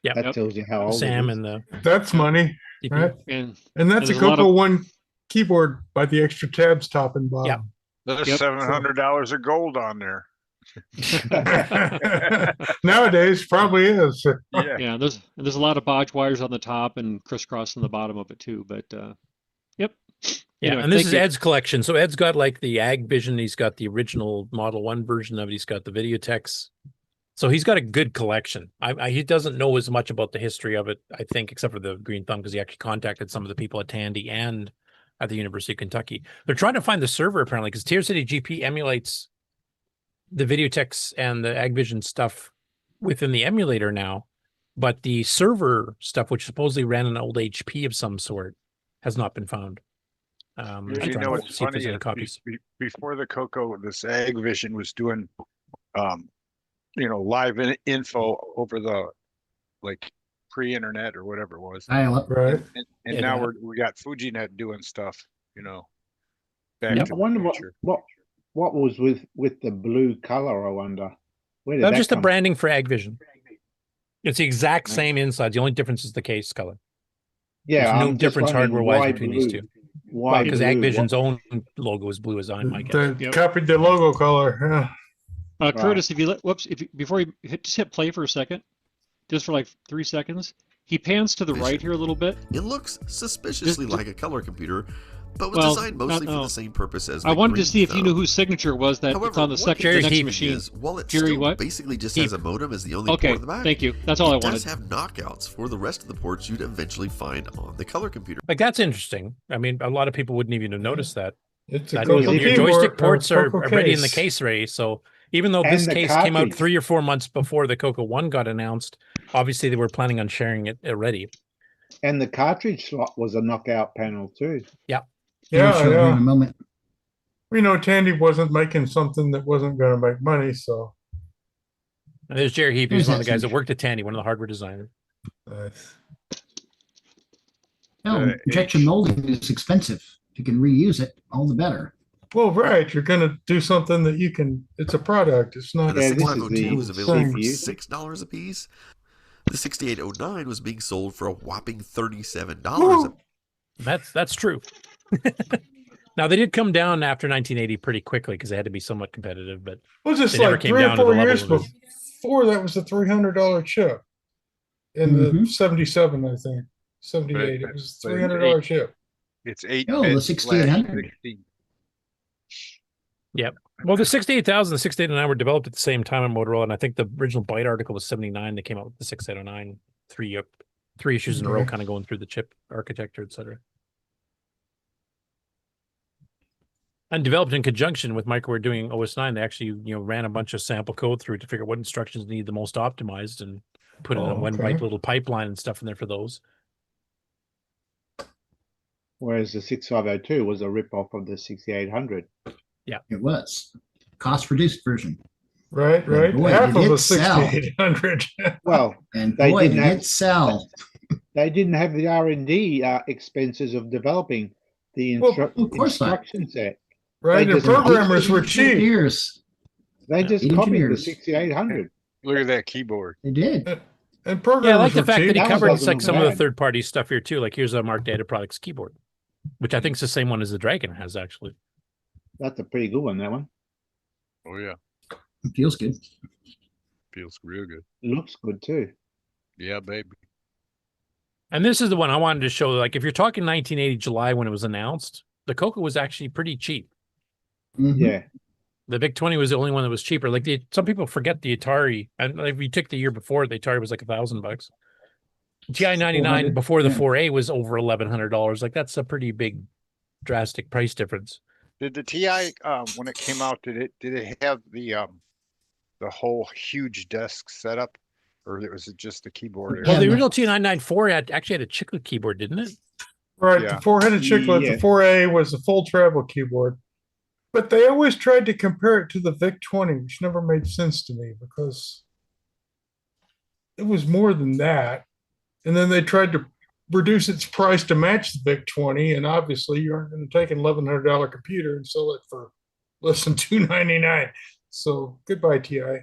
Yeah, that tells you how old Sam it is. and the That's money, right? And that's a CoCo One keyboard by the extra tabs top and bottom. There's $700 of gold on there. Nowadays, probably is. Yeah, there's a lot of bodge wires on the top and crisscross on the bottom of it too. But yep. Yeah, Anyway, and this thank is you. Ed's collection. So Ed's got like the Ag Vision. He's got the original Model 1 version of it. He's got the Videotex. So he's got a good collection. He doesn't know as much about the history of it, I think, except for the Green Thumb, because he actually contacted some of the people at Tandy and at the University of Kentucky. They're trying to find the server, apparently, because Tier City GP emulates the Videotex and the Ag Vision stuff within the emulator now. But the server stuff, which supposedly ran an old HP of some sort, has not been found. You know what's funny is before the CoCo, this Ag Vision was doing live info over the pre-internet or whatever it was. Right. And now we got FujiNet doing stuff, back to I wonder the future. what was with the blue color, I wonder. Where did That's that just the come branding for Ag Vision. It's the exact same inside. The only difference is the case color. Yeah, There's no I'm just difference wondering hardware-wise why between blue? these two. Why Because blue? Ag Vision's own logo is blue as I might guess. They copied the logo color. Yeah. Curtis, before you hit play for a second, just for like 3 seconds, he pans to the right here a little bit. It looks suspiciously like a color computer, but was Well, designed mostly for the same purpose as I the wanted to Green see if you Thumb. knew whose signature it was that However, it's on the what the next Jerry machine. is, while it Jerry, still what? basically just has a modem as the only Okay, port in the back, thank you. That's all I it does wanted. have knockouts for the rest of the ports you'd eventually find on the color computer. Like, that's interesting. I mean, a lot of people wouldn't even have noticed that. It's a That CoCo your keyboard, joystick ports are CoCo ready in the case. case ready. So even though And this the case came out cartridge. 3 or 4 months before the CoCo One got announced, obviously they were planning on sharing it already. And the cartridge slot was a knockout panel too. Yeah. Yeah, show here in a yeah. moment. We know Tandy wasn't making something that wasn't going to make money, so. And there's Jerry Heap. There's He's one of that the guys that signature. worked at Tandy, one of the hardware designers. Nice. No, injection molding is expensive. If you can reuse it, all the better. Well, right. You're going to do something that you can. It's a product. It's not. And the Yeah, this is 6502 the was available for CPU. $6 a piece. The 6809 was being sold for a whopping $37. Woo! That's true. Now they did come down after 1980 pretty quickly because they had to be somewhat competitive, but Was this they never like came 3 or down to 4 the years level of this. before that was a $300 chip? In the Mhm. 77, I think. 78. It was a But $300 chip. It's 8 Oh, the bits 6800. 16. Yep. Well, the 68,000 and the 6809 were developed at the same time in Motorola, and I think the original Byte article was 79. They came out with the 6809, three issues in a row, Okay. kind of going through the chip architecture, etc. And developed in conjunction with Microware doing OS9, they actually ran a bunch of sample code through it to figure out what instructions need the most optimized and put in a one okay. byte little pipeline and stuff in there for those. Whereas the 6502 was a rip-off of the 6800. It was. Cost reduced version. Right, right. boy, Half did of a it sell. 6800. Well, And They boy, didn't did have- it sell. they didn't have the R&D expenses of developing the Well, of course not. instruction set. Right, They the just- programmers were cheap. Years. They just Eight copied the engineers. 6800. Look at that keyboard. They did. And programmers Yeah, I like the were fact cheap. that he That covered wasn't like some of the bad. third-party stuff here too. Like here's a Mark Data Products keyboard, which I think is the same one as the Dragon has actually. That's a pretty good one, that one. Oh yeah, It feels good. feels real good. Looks good too. Yeah, baby. And this is the one I wanted to show. Like if you're talking 1980 July when it was announced, the CoCo was actually pretty cheap. Mhm. Yeah. The VIC 20 was the only one that was cheaper. Like some people forget the Atari, and if you took the year before, the Atari was like $1,000. TI 99 before the yeah. 4A was over $1,100. Like that's a pretty big, drastic price difference. Did the TI when it came out, did it have the whole huge desk setup, or was it just the keyboard? Well, the original T994 actually had a chiclet keyboard, didn't it? Right, Yeah. the four-headed chiclet, the 4A was a full travel keyboard. But they always tried to compare it to the VIC-20, which never made sense to me because it was more than that. And then they tried to reduce its price to match the VIC-20, and obviously you aren't going to take an $1,100 computer and sell it for less than $299. So goodbye, TI.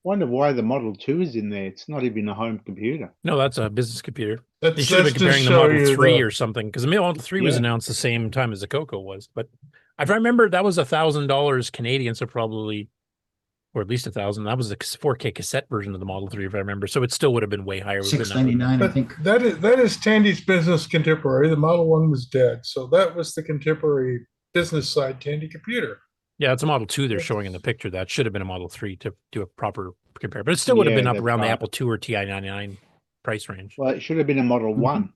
Wonder why the Model 2 is in there. It's not even a home computer. No, that's a business computer. That's, you should have been comparing the Model 3 or something, because the Model 3 was Yeah. announced the same time as the CoCo was. But if I remember, that was $1,000 Canadian, so probably, or at least $1,000. That was the 4K cassette version of the Model 3, if I remember. So it still would have been way higher. $699, I think. That is Tandy's business contemporary. The Model 1 was dead. So that was the contemporary business side Tandy computer. Yeah, it's a Model 2 they're showing in the picture. That should have been a Model 3 to do a proper compare. But it still would have been up around the Apple II or TI-99 price range. Well, it should have been a Model 1.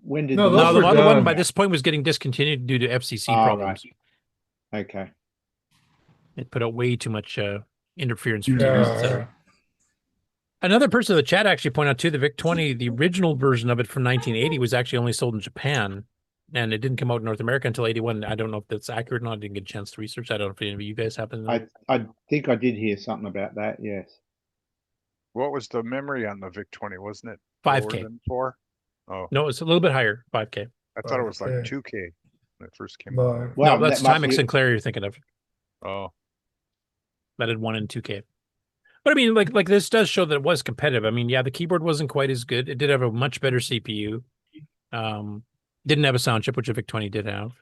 When did the Model 1 by this point was getting discontinued due to FCC problems. Right. Okay. It put out way too much interference from TVs, etc. Another person in the chat actually pointed out too, the VIC-20, the original version of it from 1980 was actually only sold in Japan, and it didn't come out in North America until 81. I don't know if that's accurate or not. I didn't get a chance to research. I don't know if any of you guys happen to know. I think I did hear something about that, yes. What was the memory on the VIC-20? Wasn't it 5K. 4? Oh. No, it's a little bit higher, 5K. I thought it was like 2K when it first came out. out. Well, no, that's Timex Sinclair you're thinking of. Oh. That had 1 and 2K. But I mean, like this does show that it was competitive. I mean, yeah, the keyboard wasn't quite as good. It did have a much better CPU. Didn't have a sound chip, which the VIC-20 did have.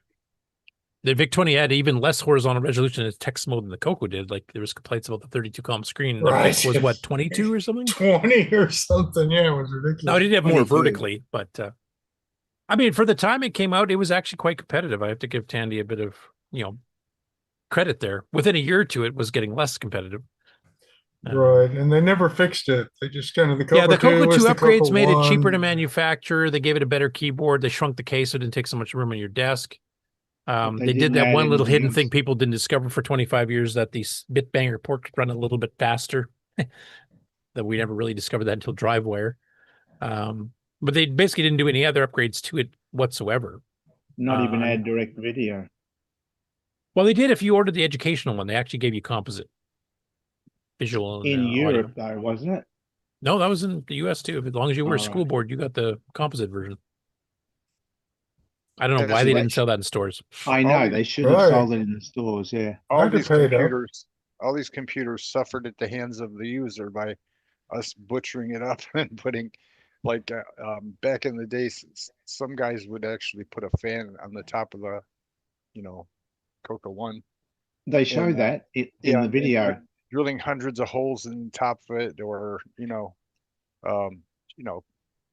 The VIC-20 had even less horizontal resolution in its text mode than the CoCo did. Like there was complaints about the 32-column screen. The Right. VIC was what, 22 or something? 20 or something. Yeah, it was ridiculous. No, it did have more vertically, but I mean, for the time it came out, it was actually quite competitive. I have to give Tandy a bit of, credit there. Within a year or two, it was getting less competitive. Right, and they never fixed it. They just kind of the CoCo Yeah, the CoCo 2 the upgrades CoCo made it 1. cheaper to manufacture. They gave it a better keyboard. They shrunk the case so it didn't take so much room on your desk. They did that one little hidden thing people didn't discover for 25 years, that the Bitbanger port could run a little bit faster. That we never really discovered that until DriveWire. But they basically didn't do any other upgrades to it whatsoever. Not even add direct video. Well, they did if you ordered the educational one. They actually gave you composite visual. In Europe, audio. though, wasn't it? No, that was in the US too. As long as you were a All school right. board, you got the composite version. I don't know why they didn't sell that in stores. I know, they should have sold it in the stores, yeah. All these computers suffered at the hands of the user by us butchering it up and putting, like, back in the days, some guys would actually put a fan on the top of the, CoCo 1. They show that in the video. Drilling hundreds of holes in the top of it, or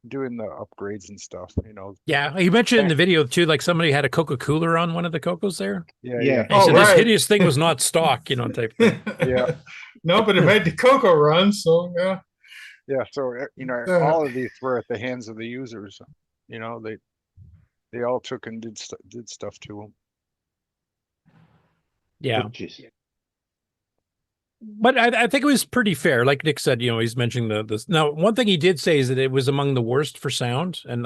doing the upgrades and stuff. Yeah, you mentioned in the video too, like somebody had a Coca cooler on one of the Cocos there. Yeah. And he said this hideous thing was not stock, type thing. Yeah. No, but it made the CoCo run, so yeah. Yeah, so all of these were at the hands of the users. They all took and did stuff to them. Yeah. But I think it was pretty fair. Like Nick said, he's mentioning this. Now, one thing he did say is that it was among the worst for sound. And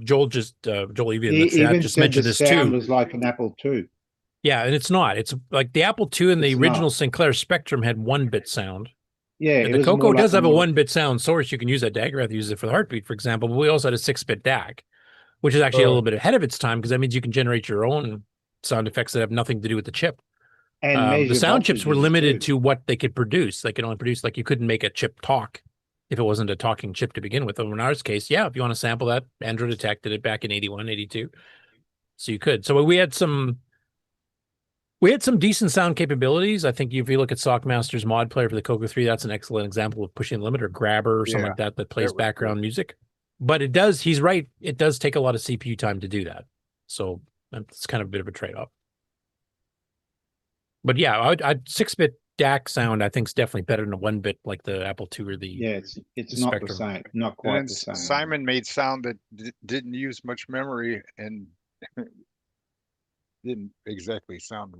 Joel Evie in the chat just mentioned this too. It was like an Apple II. Yeah, and it's not. It's like the Apple II and the original Sinclair Spectrum had 1-bit sound. Yeah, and the CoCo does have a 1-bit sound source. You can use that DAG. Rather use it for the heartbeat, for example. But we also had a 6-bit DAG, which is actually a little bit ahead of its time because that means you can generate your own sound effects that have nothing to do with the chip. And the sound chips were limited to what they could produce. They could only produce, like, you couldn't make a chip talk if it wasn't a talking chip to begin with. In our case, yeah, if you want to sample that, Android detected it back in 81, 82. So you could. So we had some decent sound capabilities. I think if you look at Sockmaster's mod player for the CoCo 3, that's an excellent example of pushing the limit, or Grabber or something like that plays background music. But he's right, it does take a lot of CPU time to do that. So it's kind of a bit of a trade-off. But yeah, I'd 6-bit DAC sound I think is definitely better than a 1-bit like the Apple II or the it's not the same, not quite the same. Simon made sound that didn't use much memory, and didn't exactly sound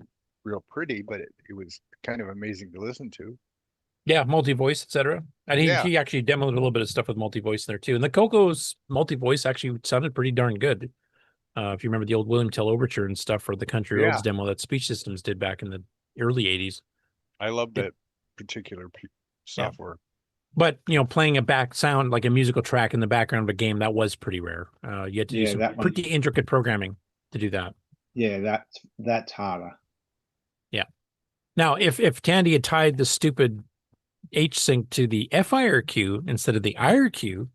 real pretty, but it was kind of amazing to listen to. Yeah, multi-voice, etc. And he actually demoed a little bit of stuff with multi-voice in there too. And the CoCo's multi-voice actually sounded pretty darn good. If you remember the old William Tell Overture and stuff for the Country Roads demo that Speech Systems did back in the early 80s. I love that particular software. But, playing a back sound like a musical track in the background of a game, that was pretty rare. You had to do some pretty intricate programming to do that. Yeah, that's harder. Yeah. Now, if Tandy had tied the stupid H-Sync to the FIRQ instead of the IRQ,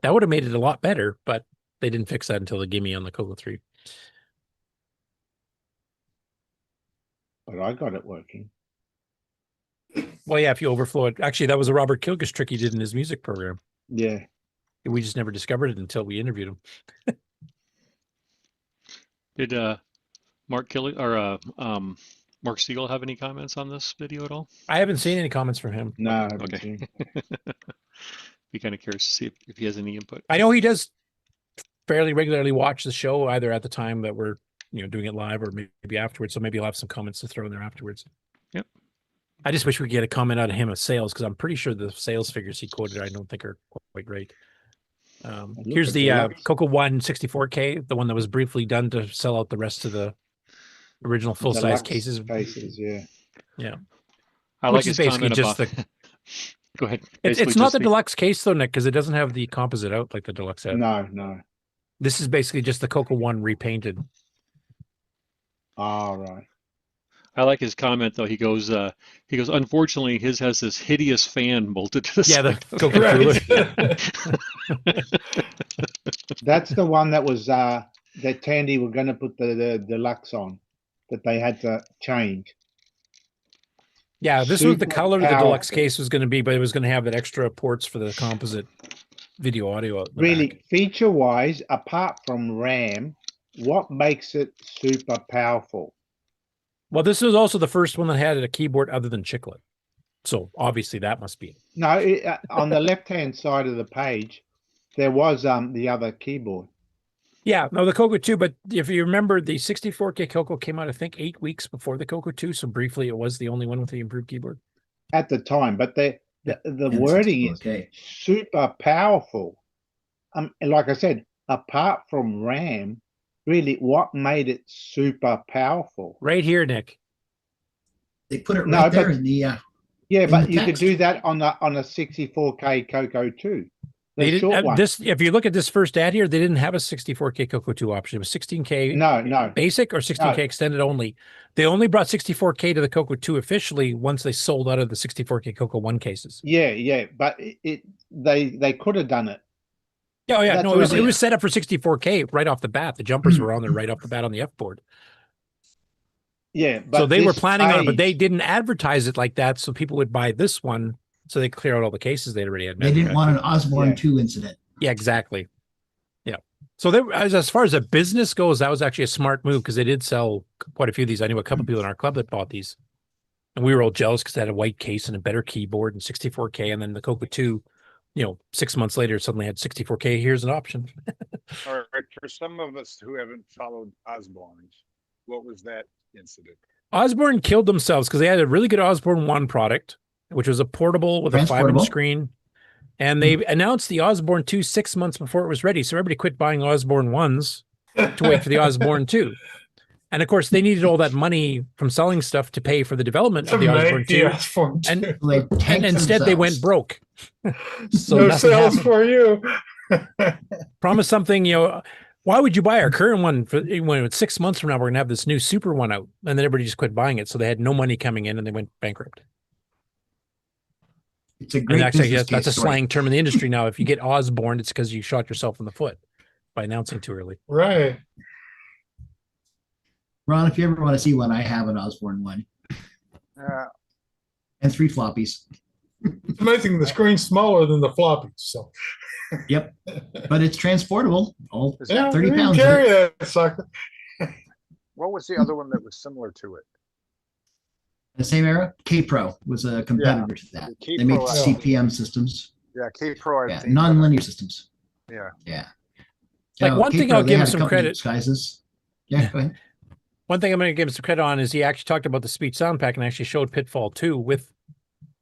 that would have made it a lot better, but they didn't fix that until they gave me on the CoCo 3. But I got it working. Well, yeah, if you overflow it. Actually, that was a Robert Kilgus trick he did in his music program. Yeah. We just never discovered it until we interviewed him. Did Mark Siegel have any comments on this video at all? I haven't seen any comments from him. No, I haven't okay. seen. Be kind of curious to see if he has any input. I know he does fairly regularly watch the show, either at the time that we're doing it live or maybe afterwards. So maybe he'll have some comments to throw in there afterwards. Yep. I just wish we could get a comment out of him of sales, because I'm pretty sure the sales figures he quoted I don't think are quite right. Here's the CoCo 1 64K, the one that was briefly done to sell out the rest of the original full-size cases. Yeah. I like his comment about... Go ahead. It's not the deluxe case though, Nick, because it doesn't have the composite out like the deluxe had. No. This is basically just the CoCo 1 repainted. All right. I like his comment though. He goes, unfortunately, his has this hideous fan bolted to the side. The CoCo That's the one that was that Tandy were going to put the deluxe on, that they had to change. Yeah, this was the color the deluxe case was going to be, but it was going to have that extra ports for the composite video audio out in the really back. feature-wise, apart from RAM, what makes it super powerful? Well, this was also the first one that had a keyboard other than Chiclet. So obviously that must be it. No, on the left-hand side of the page, there was the other keyboard. Yeah, no, the CoCo 2, but if you remember, the 64K CoCo came out, I think, 8 weeks before the CoCo 2, so briefly it was the only one with the improved keyboard. At the time, but the wording is super powerful. Like I said, apart from RAM, really, what made it super powerful? Right here, Nick. They put it right there in the yeah, but you could text. do that on a 64K CoCo 2. They didn't, if you look at this first ad here, they didn't have a 64K CoCo 2 option. It was 16K no basic or 16K extended only. They only brought 64K to the CoCo 2 officially once they sold out of the 64K CoCo 1 cases. Yeah, but they could have done it. Oh yeah, no, it was set up for 64K right off the bat. The jumpers were on there right off the bat on the F board. Yeah, but so they were planning on it, but they didn't advertise it like that, so people would buy this one so they clear out all the cases they'd already had. They didn't want an Osborne 2 incident. Yeah, exactly. Yeah. So there, as far as a business goes, that was actually a smart move because they did sell quite a few of these. I knew a couple people in our club that bought these, and we were all jealous because they had a white case and a better keyboard and 64K, and then the CoCo 2. 6 months later, suddenly had 64K. Here's an option. All right, for some of us who haven't followed Osborne's, what was that incident? Osborne killed themselves because they had a really good Osborne 1 product, which was a portable with a 5-inch screen. And they announced the Osborne 2 6 months before it was ready. So everybody quit buying Osborne 1s to wait for the Osborne 2. And of course, they needed all that money from selling stuff to pay for the development of the Osborne 2. And instead, they went broke. So no sales for you. Promise something, why would you buy our current one when it's 6 months from now, we're going to have this new super one out? And then everybody just quit buying it. So they had no money coming in and they went bankrupt. It's a great that's a slang term in the industry now. If you get Osborne, it's because you shot yourself in the foot by announcing too early. Right. Ron, if you ever want to see one, I have an Osborne 1. And 3 floppies. It's amazing the screen's smaller than the floppies. So. Yep. But it's transportable. All 30 you pounds. Carry that sucker. What was the other one that was similar to it? The same era? K-Pro was a competitor to that. They make CPM systems. Yeah, K-Pro. Yeah, non-linear systems. Yeah. Yeah. Like one thing I'll give them some credit. Disguises. Yeah, go ahead. One thing I'm going to give him some credit on is he actually talked about the speech sound pack and actually showed Pitfall 2 with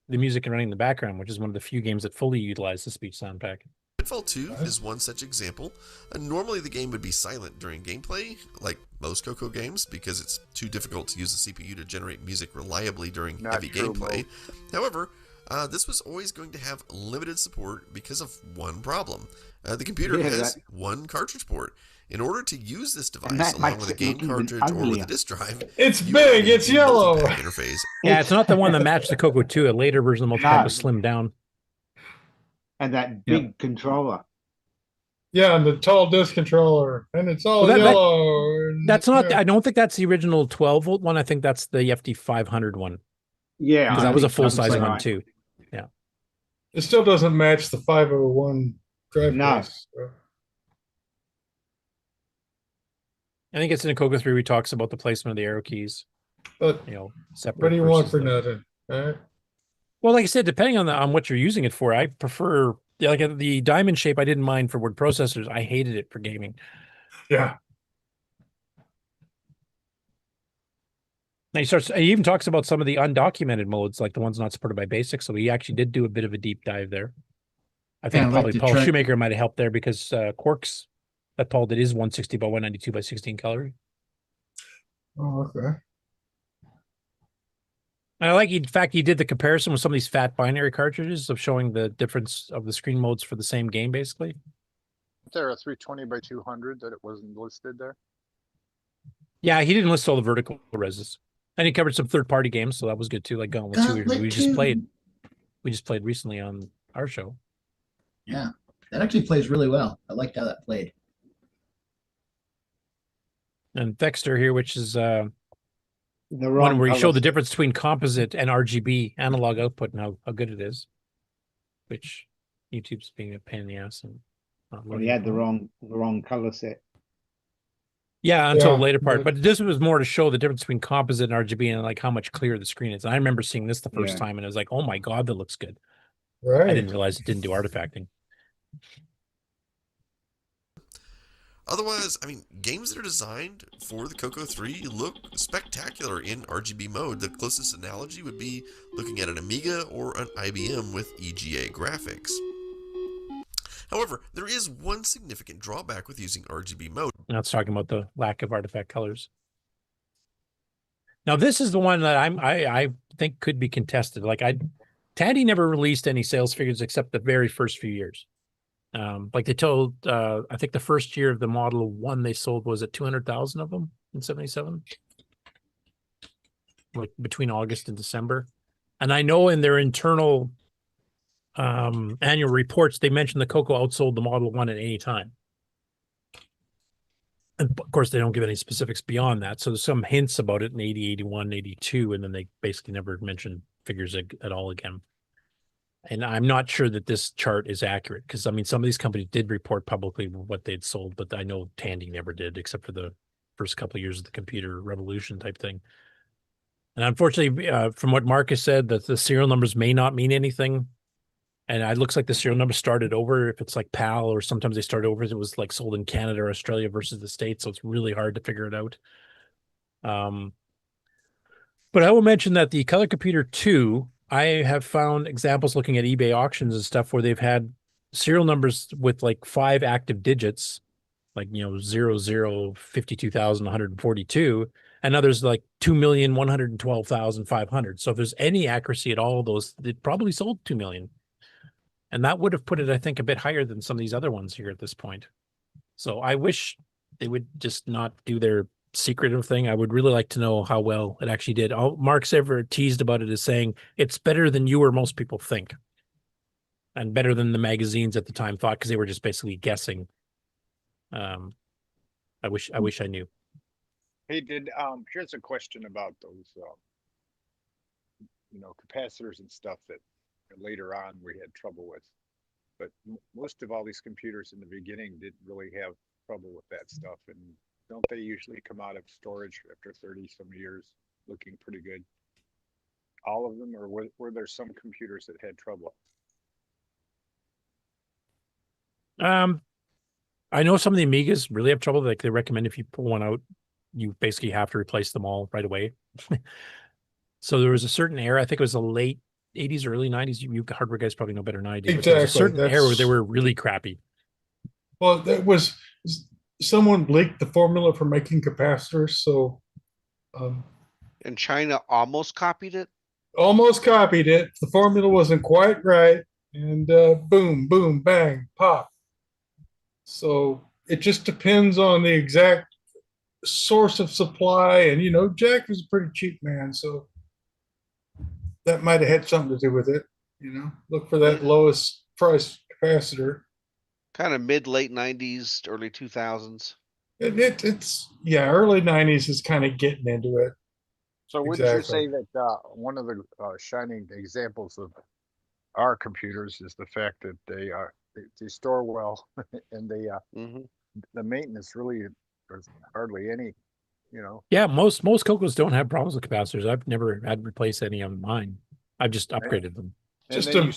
the music running in the background, which is one of the few games that fully utilize the speech sound pack. Pitfall 2 is one such example. Normally the game would be silent during gameplay, like most CoCo games, because it's too difficult to use the CPU to generate music reliably during heavy gameplay. However, this was always going to have limited support because of one problem. The computer has one cartridge port. In order to use this device along with a game cartridge or with a disk drive, it's big, it's yellow. Interface. Yeah, it's not the one that matched the CoCo 2. A later version of the multipack was slimmed down. And that big controller. Yeah, and the tall disc controller, and it's all yellow. That's not. I don't think that's the original 12-volt one. I think that's the FD 500 one. Yeah, because that was a full size one too. Yeah, it still doesn't match the 501 drive. No. Base, so. I think it's in a CoCo 3 where he talks about the placement of the arrow keys. But separate. What do you want for nothing? All right. Well, like I said, depending on what you're using it for, I prefer like the diamond shape. I didn't mind for word processors. I hated it for gaming. Yeah. Now he even talks about some of the undocumented modes, like the ones not supported by BASIC. So he actually did do a bit of a deep dive there. I think probably Paul Shoemaker might have helped there because Quarx that Paul did is 160 by 192 by 16 color. Oh, okay. And I like, in fact, he did the comparison with some of these fat binary cartridges of showing the difference of the screen modes for the same game, basically. Is there a 320 by 200 that it wasn't listed there? Yeah, he didn't list all the vertical reses. And he covered some third-party games, so that was good too. Like Gauntlet 2, we just played recently on our show. Yeah, that actually plays really well. I liked how that played. And Thexter here, which is one where he showed the difference between composite and RGB analog output and how good it is. Which YouTube's being a pain in the ass. And well, he had the wrong color set. Yeah, until the later part. But this was more to show the difference between composite and RGB and like how much clearer the screen is. And I remember seeing this the first time and I was like, oh my God, that looks good. Right. I didn't realize it didn't do artifacting. Otherwise, I mean, games that are designed for the CoCo 3 look spectacular in RGB mode. The closest analogy would be looking at an Amiga or an IBM with EGA graphics. However, there is one significant drawback with using RGB mode. Now it's talking about the lack of artifact colors. Now this is the one that I think could be contested. Like Tandy never released any sales figures except the very first few years. Like they told, I think the first year of the Model 1 they sold was at 200,000 of them in 77, like between August and December. And I know in their internal annual reports they mentioned the CoCo outsold the Model 1 at any time. And of course, they don't give any specifics beyond that. So there's some hints about it in 80, 81, 82, and then they basically never mention figures at all again. And I'm not sure that this chart is accurate because, I mean, some of these companies did report publicly what they'd sold, but I know Tandy never did, except for the first couple of years of the computer revolution type thing. And unfortunately, from what Marcus said, that the serial numbers may not mean anything. And it looks like the serial number started over if it's like PAL, or sometimes they start over. It was like sold in Canada or Australia versus the States. So it's really hard to figure it out. But I will mention that the Color Computer 2, I have found examples looking at eBay auctions and stuff where they've had serial numbers with like 5 active digits, like, 0052,142, and others like 2,112,500. So if there's any accuracy at all of those, it probably sold 2 million. And that would have put it, I think, a bit higher than some of these other ones here at this point. So I wish they would just not do their secretive thing. I would really like to know how well it actually did. All Mark's ever teased about it is saying it's better than you or most people think, and better than the magazines at the time thought, because they were just basically guessing. I wish I knew. Hey, here's a question about those capacitors and stuff that later on we had trouble with, but most of all these computers in the beginning didn't really have trouble with that stuff. And don't they usually come out of storage after 30 some years looking pretty good? All of them, or were there some computers that had trouble? I know some of the Amigas really have trouble. Like they recommend if you pull one out, you basically have to replace them all right away. So there was a certain era, I think it was the late 80s or early 90s. You hardware guys probably know better than I do. But there was a certain era where they were really crappy. Well, that was someone leaked the formula for making capacitors, so and China almost copied it. Almost copied it. The formula wasn't quite right, and boom, boom, bang, pop. So it just depends on the exact source of supply, and Jack was a pretty cheap man, so that might have had something to do with it. Look for that lowest price capacitor. Kind of mid-late 90s, early 2000s. It's early 90s is kind of getting into it. So wouldn't you say that one of the shining examples of our computers is the fact that they store well and the maintenance really there's hardly any, Yeah, most CoCos don't have problems with capacitors. I've never had to replace any of mine. I've just upgraded them. And then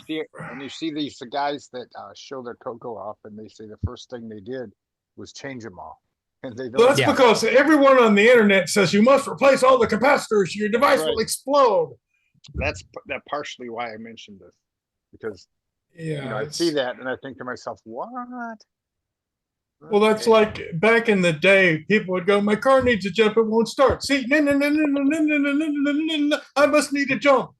you see these guys that show their CoCo off, and they say the first thing they did was change them all. And they don't. Well, that's because everyone on the internet says you must replace all the capacitors. Your device will explode. That's partially why I mentioned this, because I see that and I think to myself, what? Well, that's like back in the day, people would go, "My car needs a jump, it won't start." See, I must need a jump.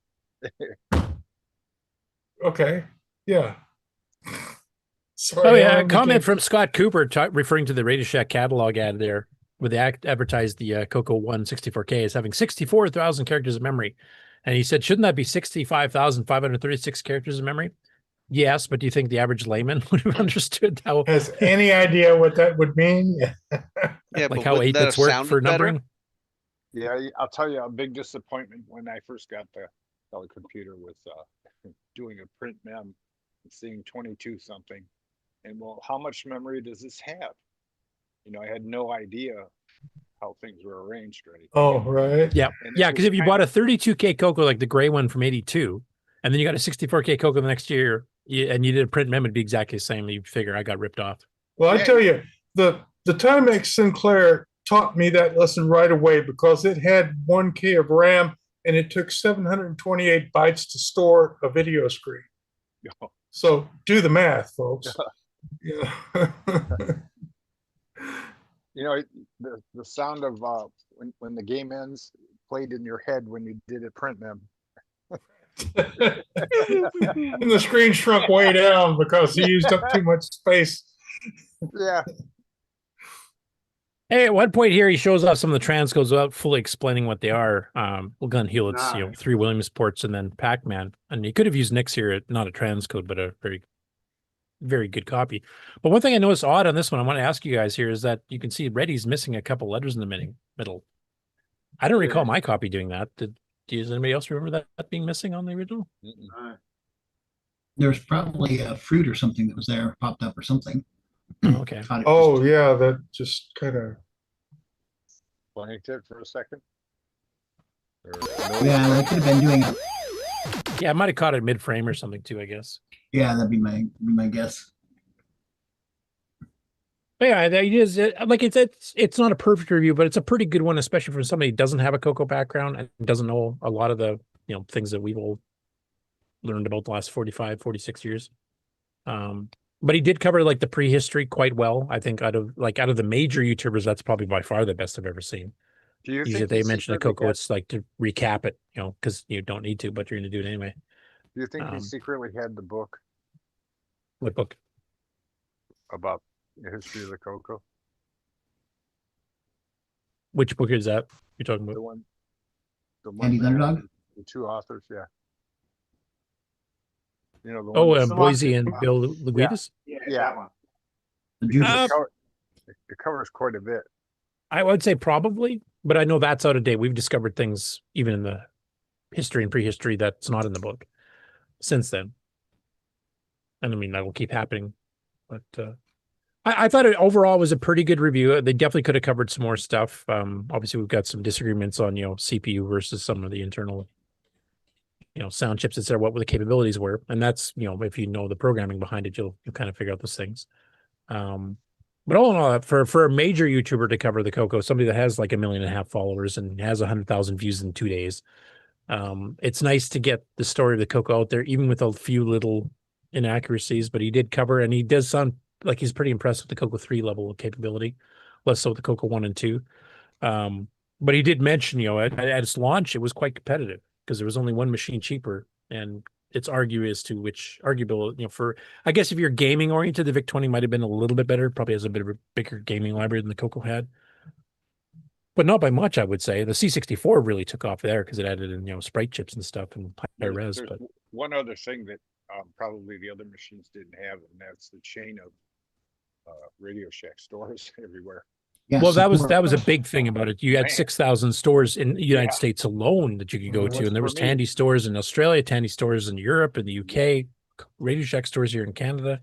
Okay, yeah. Sorry, a comment from Scott Cooper referring to the Radio Shack catalog ad there, where they advertised the CoCo 164K as having 64,000 characters of memory. And he said, shouldn't that be 65,536 characters of memory? Yes, but do you think the average layman would have understood how? Has any idea what that would mean? Yeah, like how 8-bits work for numbering? Yeah, I'll tell you a big disappointment when I first got the computer with doing a print mem and seeing 22 something. And well, how much memory does this have? I had no idea how things were arranged or anything. Oh, right. Yeah. Yeah, because if you bought a 32K CoCo like the gray one from 82, and then you got a 64K CoCo the next year, and you did a print mem, it'd be exactly the same. You figure I got ripped off. Well, I tell you, the Timex Sinclair taught me that lesson right away because it had 1K of RAM and it took 728 bytes to store a video screen. So do the math, folks. Yeah. The sound of when the game ends played in your head when you did a print mem. And the screen shrunk way down because he used up too much space. Yeah. Hey, at one point here, he shows off some of the transcodes without fully explaining what they are. Well, Gun Helix, 3 Williams ports, and then Pac-Man. And he could have used Nix here, not a transcode, but a very, very good copy. But one thing I noticed odd on this one, I want to ask you guys here, is that you can see Reddy's missing a couple letters in the middle. I don't recall my copy doing that. Does anybody else remember that being missing on the original? There's probably a fruit or something that was there, popped up or something. Okay. Oh, yeah, that just kind of blanked it for a second. Yeah, I could have been doing it. Yeah, I might have caught it mid-frame or something too, I guess. Yeah, that'd be my guess. But yeah, it is like it's not a perfect review, but it's a pretty good one, especially for somebody who doesn't have a CoCo background and doesn't know a lot of the things that we've all learned about the last 45, 46 years. But he did cover like the prehistory quite well. I think out of the major YouTubers, that's probably by far the best I've ever seen. Do you Usually think they mention a CoCo, it's like to recap it, because you don't need to, but you're going to do it anyway. Do you think he secretly had the book? What book? About the history of the CoCo. Which book is that you're talking about? The one Andy Underdog? The 2 authors, yeah. The one Boise and Bill Luguitas? Yeah, that one. It covers quite a bit. I would say probably, but I know that's out of date. We've discovered things even in the history and prehistory that's not in the book since then. And I mean, that will keep happening. But I thought it overall was a pretty good review. They definitely could have covered some more stuff. Obviously, we've got some disagreements on, CPU versus some of the internal sound chips, etc., what the capabilities were. And that's, if you know the programming behind it, you'll kind of figure out those things. But all in all, for a major YouTuber to cover the CoCo, somebody that has like 1.5 million followers and has 100,000 views in 2 days, it's nice to get the story of the CoCo out there, even with a few little inaccuracies. But he did cover, and he does sound like he's pretty impressed with the CoCo 3 level of capability, less so with the CoCo 1 and 2. But he did mention, at its launch, it was quite competitive because there was only one machine cheaper, and it's arguable, I guess if you're gaming oriented, the VIC-20 might have been a little bit better. Probably has a bit of a bigger gaming library than the CoCo had, but not by much, I would say. The C64 really took off there because it added in, sprite chips and stuff and high res. There's But one other thing that probably the other machines didn't have, and that's the chain of Radio Shack stores everywhere. Yeah, well, that was support. a big thing about it. You had Man. 6,000 stores in the United Yeah. States alone that you could go Well, to, what's and there for was me? Tandy stores in Australia, Tandy stores in Europe, in the UK, Radio Shack stores here in Canada,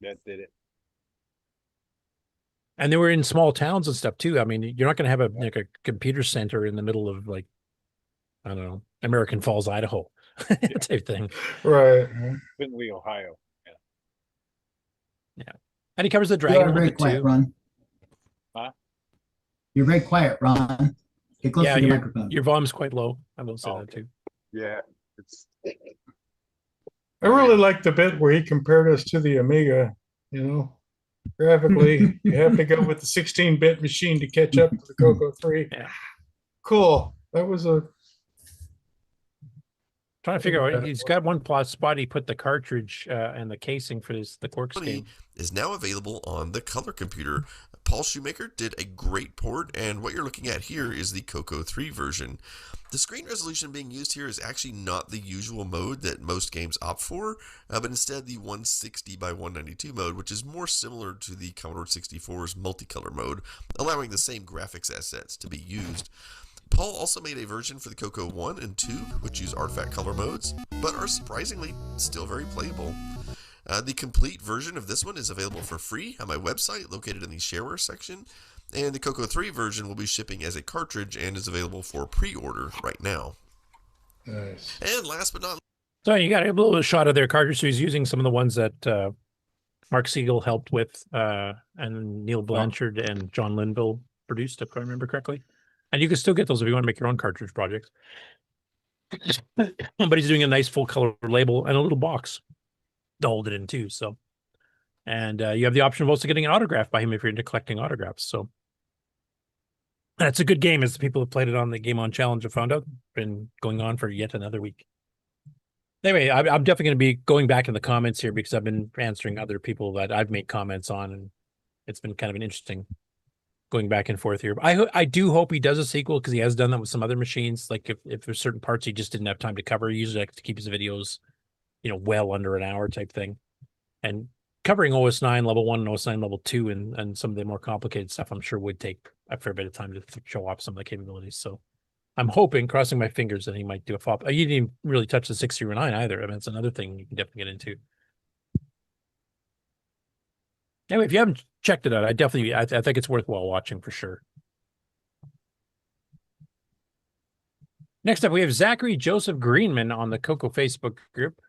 That did it. and they were in small towns and stuff too. I mean, you're not going to have a computer center in the middle of I don't know, American Falls, Idaho, type thing. Right. Findlay, Ohio. Yeah, and he covers the Dragon You're very Meetup quiet, too. Ron. Huh? You're very quiet, Ron. Get close Yeah, to your microphone. your volume's quite low. I will say that too. Yeah, it's I really like the bit where he compared us to the Amiga. Graphically, you have to go with the 16-bit machine to catch up to the CoCo 3. Yeah. Cool. That was a Trying to figure out, he's got one spot. He put the cartridge and the casing for the Quarx game. Is now available on the color computer. Paul Shoemaker did a great port, and what you're looking at here is the CoCo 3 version. The screen resolution being used here is actually not the usual mode that most games opt for, but instead the 160 by 192 mode, which is more similar to the Commodore 64's multicolor mode, allowing the same graphics assets to be used. Paul also made a version for the CoCo 1 and 2, which use artifact color modes, but are surprisingly still very playable. The complete version of this one is available for free on my website, located in the shareware section, and the CoCo 3 version will be shipping as a cartridge and is available for pre-order right now. nice. And last but not So you got a little shot of their cartridge. So he's using some of the ones that Mark Siegel helped with, and Neil Blanchard and John Linville produced, if I remember correctly. And you can still get those if you want to make your own cartridge projects. But he's doing a nice full color label and a little box to hold it in too. So, and you have the option of also getting an autograph by him if you're into collecting autographs. So that's a good game, as the people who played it on the Game On Challenge have found out. Been going on for yet another week. Anyway, I'm definitely going to be going back in the comments here because I've been answering other people that I've made comments on, and it's been kind of an interesting going back and forth here. But I do hope he does a sequel, because he has done that with some other machines. Like if there's certain parts he just didn't have time to cover, he usually likes to keep his videos, well under an hour type thing. And covering OS9 level 1 and OS9 level 2 and some of the more complicated stuff, I'm sure would take a fair bit of time to show off some of the capabilities. So I'm hoping, crossing my fingers, that he might do a FOP. You didn't even really touch the 609 either. I mean, it's another thing you can definitely get into. Anyway, if you haven't checked it out, I think it's worthwhile watching for sure. Next up, we have Zachary Joseph Greenman on the CoCo Facebook group,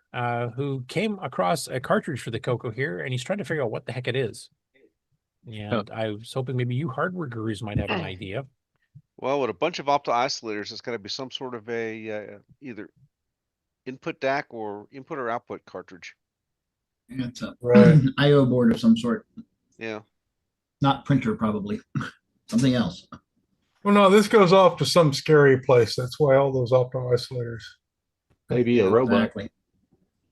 who came across a cartridge for the CoCo here, and he's trying to figure out what the heck it is. And I was hoping maybe you hardware gurus might have an idea. Well, with a bunch of opto isolators, it's got to be some sort of a either input DAC or input or output cartridge. It's a Right. I/O board of some sort. Yeah. Not printer, probably. Something else. Well, no, this goes off to some scary place. That's why all those opto isolators. Maybe a robot. Exactly.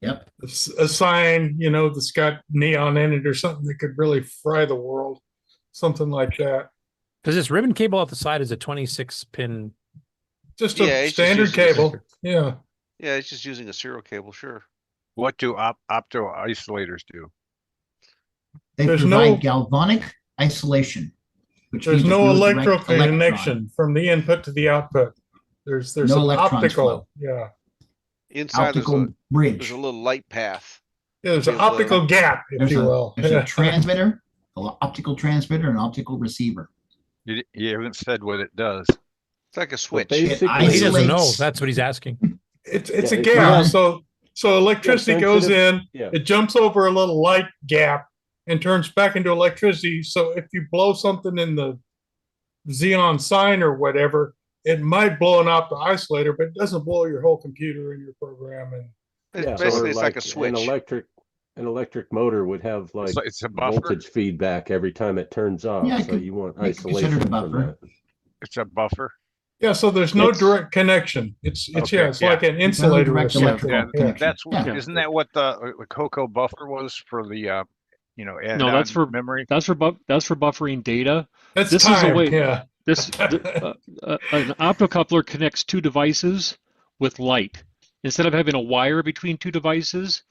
Yep. A sign, that's got neon in it or something that could really fry the world. Something like that. Because this ribbon cable at the side is a 26-pin. Just Yeah, a it's just standard using a cable. standard. Yeah. Yeah, it's just using a serial cable, sure. What do opto isolators do? They There's provide no- galvanic isolation. Which There's means no it goes direct electrical electron. connection from the input to the output. There's No an electrons optical. flow. Yeah. Inside Optical bridge. there's a little light path. Yeah, there's an There's a- optical gap, if There's you a, will. there's a transmitter, an optical transmitter, and an optical receiver. You haven't said what it does. It's like a switch. basically- It He doesn't know. isolates- That's what he's asking. It's Yeah, a it's gap. not- So electricity Yeah, goes sensitive. in, Yeah. it jumps over a little light gap, and turns back into electricity. So if you blow something in the Xeon sign or whatever, it might blow an opto isolator, but it doesn't blow your whole computer and your program. And Basically, it's like a switch. An electric motor would have like it's a buffer? voltage feedback every time it turns off. Yeah, so you want consider it isolation a from buffer. that. It's a buffer. Yeah, so there's no direct connection. It's like an insulator. direct electrical connection. That's Yeah. Isn't that what the CoCo buffer was for the add No, that's for memory? That's for buffering data. That's this time, is a way. yeah. An optocoupler connects two devices with light. Instead of having a wire between two devices,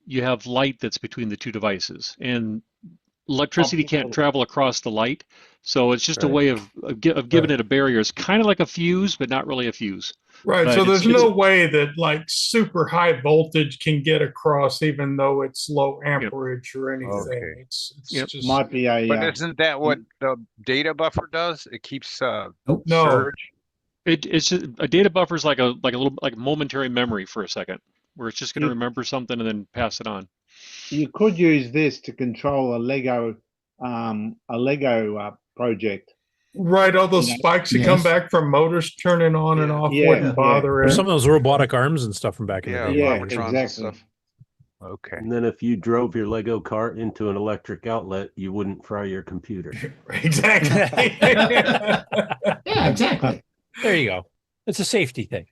you have light that's between the two devices, and electricity can't travel across the light. So it's just a way of giving it a barrier. It's kind of like a fuse, but not really a fuse. Right. But So there's no way that like super high voltage can get across, even though it's low amperage or anything. Okay. It's Just might be a. But isn't that what the data buffer does? It keeps no. surge. It's just, a data buffer is like a little momentary memory for a second, where it's just going to remember something and then pass it on. You could use this to control a Lego project. Right, all those spikes that come back from motors turning on and off wouldn't bother it. Some of those robotic arms and stuff from back in the day. Yeah, exactly. Okay. And then if you drove your Lego cart into an electric outlet, you wouldn't fry your computer. Exactly. Yeah, exactly. There you go. It's a safety thing.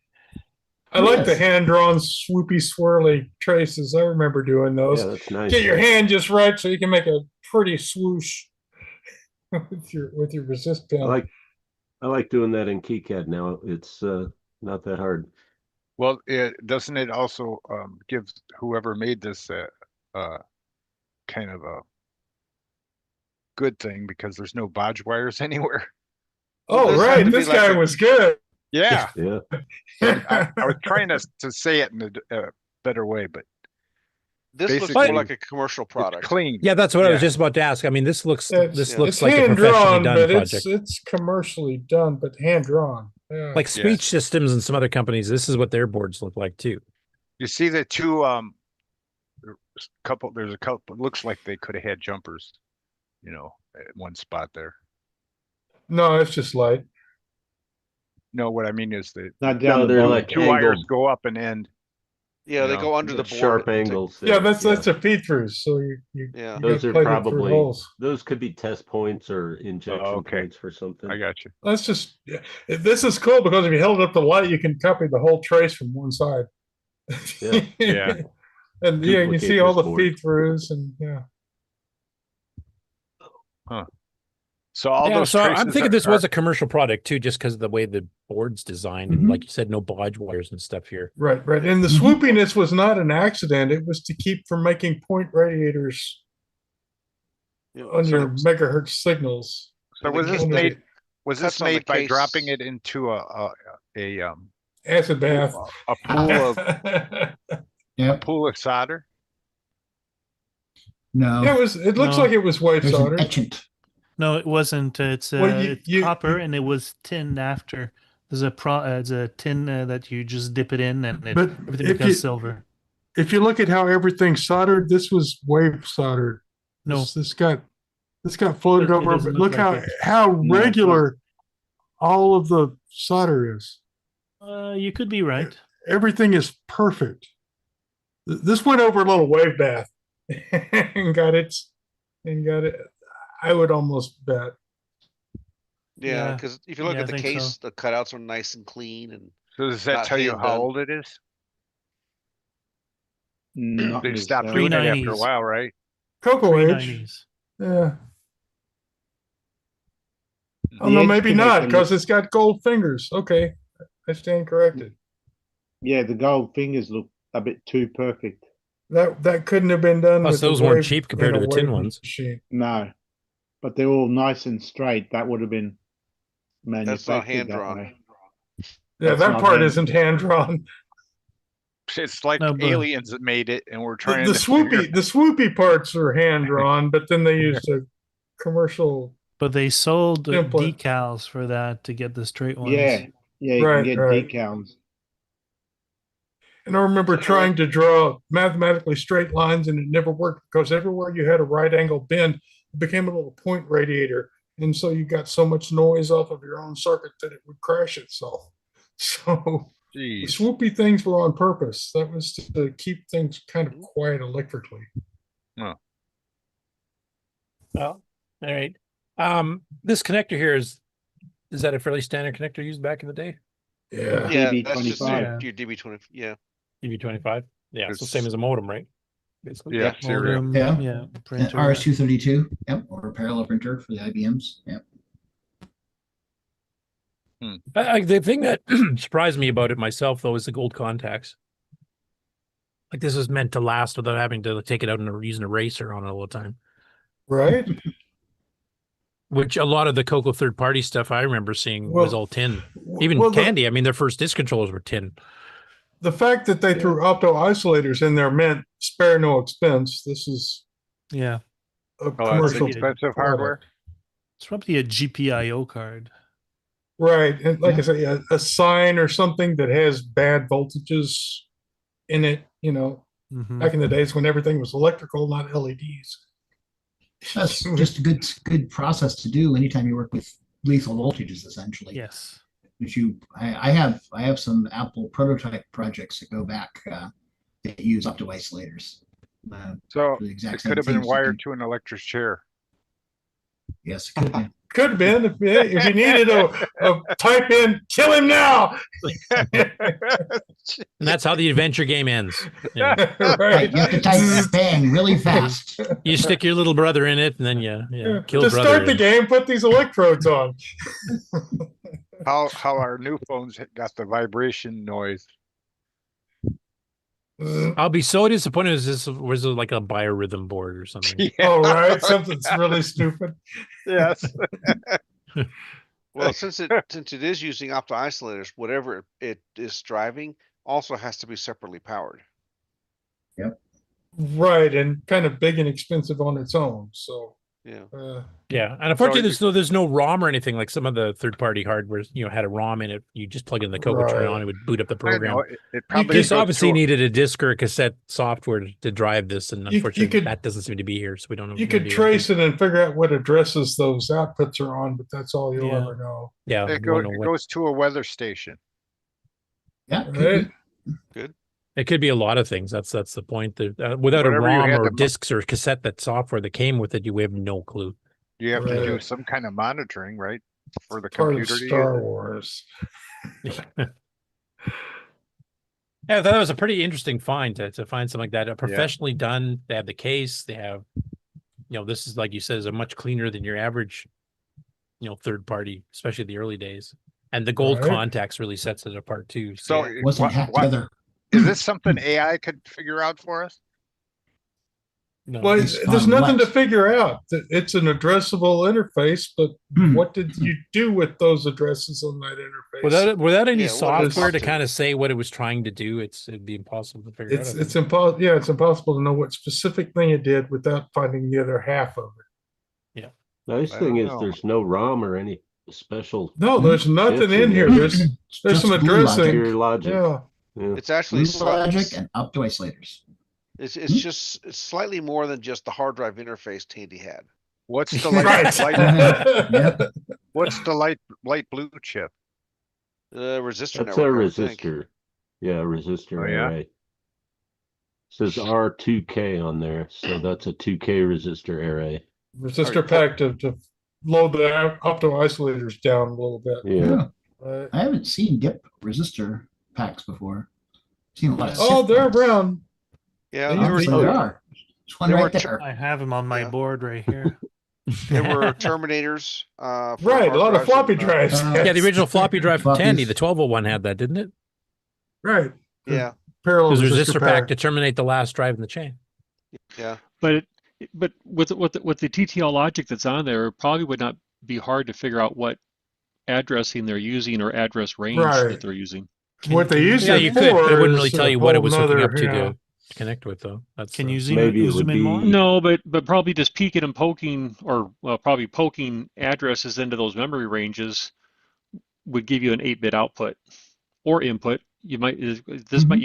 I like the hand-drawn swoopy swirly traces. I remember doing those. Yeah, that's nice. Get your hand just right so you can make a pretty swoosh with your resist pin. I like doing that in KiCad now. It's not that hard. Well, doesn't it also give whoever made this kind of a good thing because there's no bodge wires anywhere? Oh, right. This guy was good. Yeah. Yeah. I was trying to say it in a better way, but this looks more like a commercial product. It's clean. Yeah, that's what I was just about to ask. I mean, this looks like a professionally hand-drawn, done but project. it's commercially done, but hand-drawn. Yeah. Like Speech Systems and some other companies, this is what their boards look like too. You see the two there's a couple it looks like they could have had jumpers, at one spot there. No, it's just light. No, what I mean is they're like two wires angled. go up and end. Yeah, they go under the board. Sharp angles. Yeah, that's a feed-through. So you those are play them through probably holes. those could be test points or injection points for something. I got you. That's just this is cool because if you held up the light, you can copy the whole trace from one side. Yeah. Yeah. And you can Duplicate see all this the board. feed-throughs and Huh. So all those so I'm traces thinking this are- was a commercial product too, just because of the way the board's designed, and like you said, no bodge wires and stuff here. Right. And the swoopiness was not an accident. It was to keep from making point radiators on your megahertz signals. So was this made? Was this made by dropping it into a acid bath, a pool of a pool of solder? No. Yeah, it looks like it was white There's an solder. etchant. No, it wasn't. It's it's copper, and it was tinned after. There's a tin that you just dip it in, and But everything if becomes you- silver. If you look at how everything's soldered, this was wave soldered. No. This got floated It over. doesn't But look look like how it. No, regular all of the solder is. You could be right. Everything is perfect. This went over a little wave bath and got it. I would almost bet. Yeah, because if you look Yeah, at I the think case, so. the cutouts are nice and clean. And So does that not tell you hand how done. old it is? Not They stopped necessarily. doing it after a 390s. while, right? Cocoa age. 390s. Yeah. Oh The no, edge maybe not connection- because it's got gold fingers. Okay, I stand corrected. Yeah, the gold fingers look a bit too perfect. That couldn't have been done. Plus, with the those weren't wave- cheap compared in to a the tin wave ones. machine. No, but they're all nice and straight. That would have been that's not manufactured hand that drawn. way. Yeah, That's that not part hand- isn't hand drawn. It's like No, but- aliens that made it, and we're The, trying the to swoopy parts are hand drawn, but then they used a commercial. But they sold Template. decals for that to get the straight ones. Yeah, yeah, you Right, can get right. decals. And I remember trying to draw mathematically straight lines, and it never worked because everywhere you had a right angle bend, it became a little point radiator. And so you got so much noise off of your own circuit that it would crash itself. So the swoopy things were on purpose. That was to keep things kind of quiet electrically. Well, all right. This connector here is that a fairly standard connector used back in the day? Yeah. Yeah, DB25. that's just your DB20. Yeah. DB25? Yeah, it's the same as a modem, right? Basically. Yeah, serial. Modem, Yeah. yeah, And printer. RS-232, yep, or a parallel printer for the IBMs, yep. The thing that surprised me about it myself, though, is the gold contacts. Like, this is meant to last without having to take it out and use an eraser on it all the time. Right? Which a lot of the CoCo third-party stuff I remember seeing was all tin. Even Tandy, I mean, their first disc controllers were tin. The fact that they threw opto isolators in there meant spare no expense. This is Yeah. a Oh, that's commercial expensive product. hardware. It's probably a GPIO card. Right. And like I say, a sign or something that has bad voltages in it, you know, Mhm. back in the days when everything was electrical, not LEDs. That's just a good process to do anytime you work with lethal voltages, essentially. Yes. Which I have some Apple prototype projects that go back that use opto isolators. So for the exact it same could have been things you wired to an electric chair. Yes, it could have been. Could have been if you needed a type in, kill him now. And that's how the adventure game ends. Yeah. Right, you have to type bang really fast. You stick your little brother in it, and then you kill To brother. start the game, put these electrodes on. How our new phones got the vibration noise. I'll be so disappointed if this was like a biorhythm board or something. Oh, right. Something's really stupid. Yes. Well, since it is using opto isolators, whatever it is driving also has to be separately powered. Yep. Right, and kind of big and expensive on its own. So yeah, Yeah, and unfortunately, there's no ROM or anything like some of the third-party hardware. Had a ROM in it. You just plug in the CoCo Town on, it would boot up the program. It probably This goes obviously to- needed a disc or a cassette software to drive this, and You unfortunately, could- that doesn't seem to be here, so we don't know. you could trace it and figure out what addresses those outputs are on, but that's all you'll Yeah. ever know. Yeah, It, we won't know it what- goes to a weather station. Yeah, Right? Good. It could be a lot of things. That's the point. Without a Whatever you ROM had or to- discs or cassette, that software that came with it, you have no clue. You have to do Right. some kind of monitoring, right? For the Part of computer to use Star it. Wars. Yeah, I thought that was a pretty interesting find to find something like that. Professionally done. They have the case. They have, this is like you said, is a much cleaner than your average, third party, especially the early days. And the gold Right. contacts really sets it apart too. So It wasn't hacked together. Is this something AI could figure out for us? No. Well, Based there's on nothing to what? figure out. It's an addressable interface, but what did you do with those addresses on that interface? Without any Yeah, what is software to it? kind of say what it was trying to do, it'd be impossible to figure It's out. it's impossible. Yeah, it's impossible to know what specific thing it did without finding the other half of it. Nice I thing don't is know. there's no ROM or any special No, there's nothing bits in here. There's Just some glue logic. addressing. pure logic. Yeah. Yeah. It's actually Glue logic and opto isolators. it's just it's slightly more than just the hard drive interface Tandy had. What's the Right. Yep. what's the light blue chip? Resistor That's a network, I would think. resistor. Yeah, resistor Oh, yeah? array. Says R2K on there, so that's a 2K resistor array. Resistor pack to load the opto isolators down a little bit. Yeah. I haven't seen DIP resistor packs before. Seen a lot of Oh, SIP they're ones. around. Yeah, They there used were, There to- are. There's one there right were there. I have them on my Yeah. board right here. there were Terminators. For Right, a lot of hard floppy drives drives. Uh, Yeah, the original floppy drive from Floppies. Tandy, the 1201 had that, didn't it? Right. Yeah, Parallel Because resistor resistor pack to terminate the last drive in the chain. yeah. But with the TTL logic that's on there, it probably would not be hard to figure out what addressing they're using or address range Right. that they're using. What they use Yeah, it you could, but it for wouldn't really is tell a you what it whole was hooking up nother, yeah. to connect with, though. That's Can the- you zoom, Maybe it zoom would in be- more? No, but probably just peeking and poking, or probably poking addresses into those memory ranges would give you an 8-bit output or input. you might you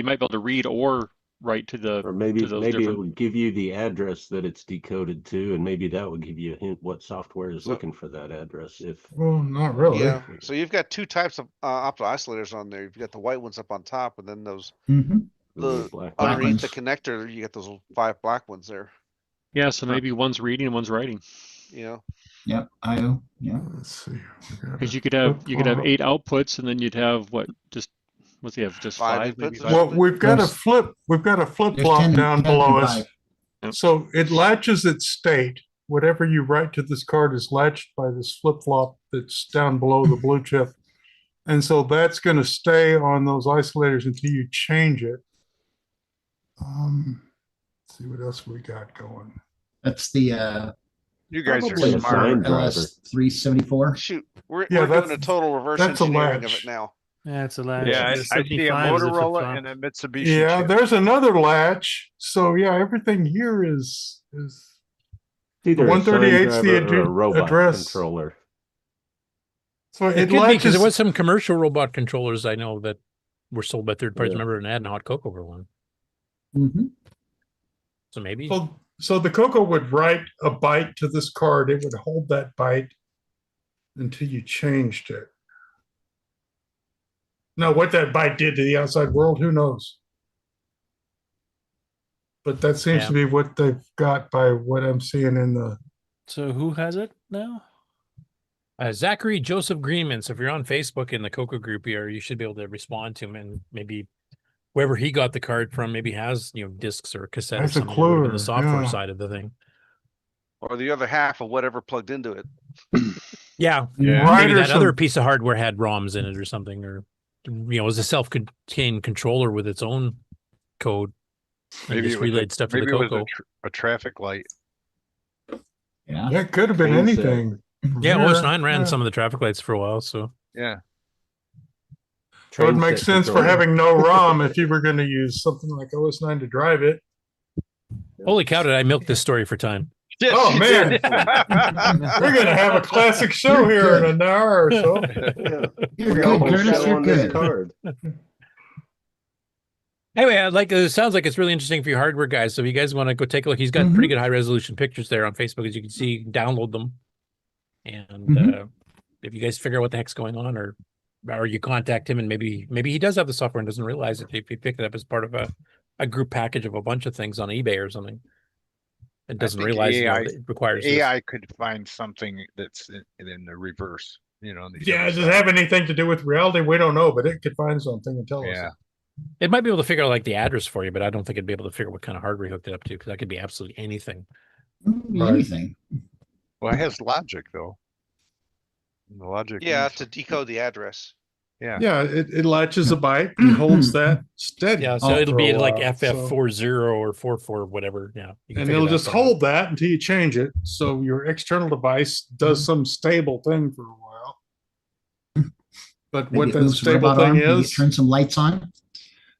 might be able to read or write to the Or maybe to those it different. would give you the address that it's decoded to, and maybe that would give you a hint what software is looking for that address. If Well, not really. Yeah. So you've got two types of optical isolators on there. You've got the white ones up on top, and then those the black underneath the ones. connector, you get those 5 black ones there. Yeah, so maybe one's reading and one's writing. You know. Yep, IO. Yeah. Let's see. Because you could have 8 outputs, and then you'd have what's he have? Just 5 maybe? Well, we've got a flip flop down below us. So it latches its state. Whatever you write to this card is latched by this flip flop that's down below the blue chip. And so that's going to stay on those isolators until you change it. Let's see what else we got going. That's the you guys are probably smart. LS374. Shoot, we're Yeah, doing a total reverse that's a engineering of latch. it now. Yeah, it's a latch. Yeah, I The see a 75 is a Motorola flip-flop. and a Mitsubishi. Yeah, chip. there's another latch. So yeah, everything here is Either a 138 's sign the driver or a robot address. controller. So It it could be because latches. there was some commercial robot controllers I know that were sold by third parties. Remember an ad in Hot Cocoa for one. So maybe. So the CoCo would write a byte to this card. It would hold that byte until you changed it. Now, what that byte did to the outside world, who knows? But that seems to be what they've got by what I'm seeing in the. So who has it now? Zachary Joseph Greenman. So if you're on Facebook in the CoCo group here, you should be able to respond to him, and maybe wherever he got the card from maybe has discs or cassettes That's or a something that would have been clue, the software yeah. side of the thing. Or the other half of whatever plugged into it. Yeah, Yeah. maybe Right, or that other some- piece of hardware had ROMs in it or something, or it was a self-contained controller with its own code. And Maybe just it was relayed stuff to the maybe it was CoCo. a traffic light. Yeah, That could have been Means, anything. Yeah, Yeah, OS9 ran yeah. some of the traffic lights for a while, so Yeah. So it Train makes set sense for controller. having no ROM if you were going to use something like OS9 to drive it. holy cow, did I milk this story for time? Yes, Oh you man, did. we're going to have a classic show here in an hour or so. You're We good, almost Curtis. got You're on this good. card. Anyway, it sounds like it's really interesting for you hardware guys. So if you guys want to go take a look, he's got pretty good high resolution pictures there on Facebook, as you can see. You can download them, and if you guys figure out what the heck's going on, or you contact him, and maybe he does have the software and doesn't realize it. If he picked it up as part of a group package of a bunch of things on eBay or something, and doesn't think realize AI it requires this. AI could find something that's in the reverse. These Yeah, other does it stuff. have anything to do with reality? We don't know, but it could find something and tell Yeah. us. It might be able to figure out like the address for you, but I don't think it'd be able to figure out what kind of hardware he hooked it up to, because that could be absolutely anything. Anything. Well, it has logic though. The logic. Yeah, means to decode the address. Yeah. Yeah, it latches a byte and holds that steady. Yeah, so it'll for be a like while, so- FF40 or 44, whatever. Yeah, you can And figure it'll that just part out. hold that until you change it. So your external device does some stable thing for a while. But Maybe what it that moves the stable robot thing arm, maybe it is, turn some lights on.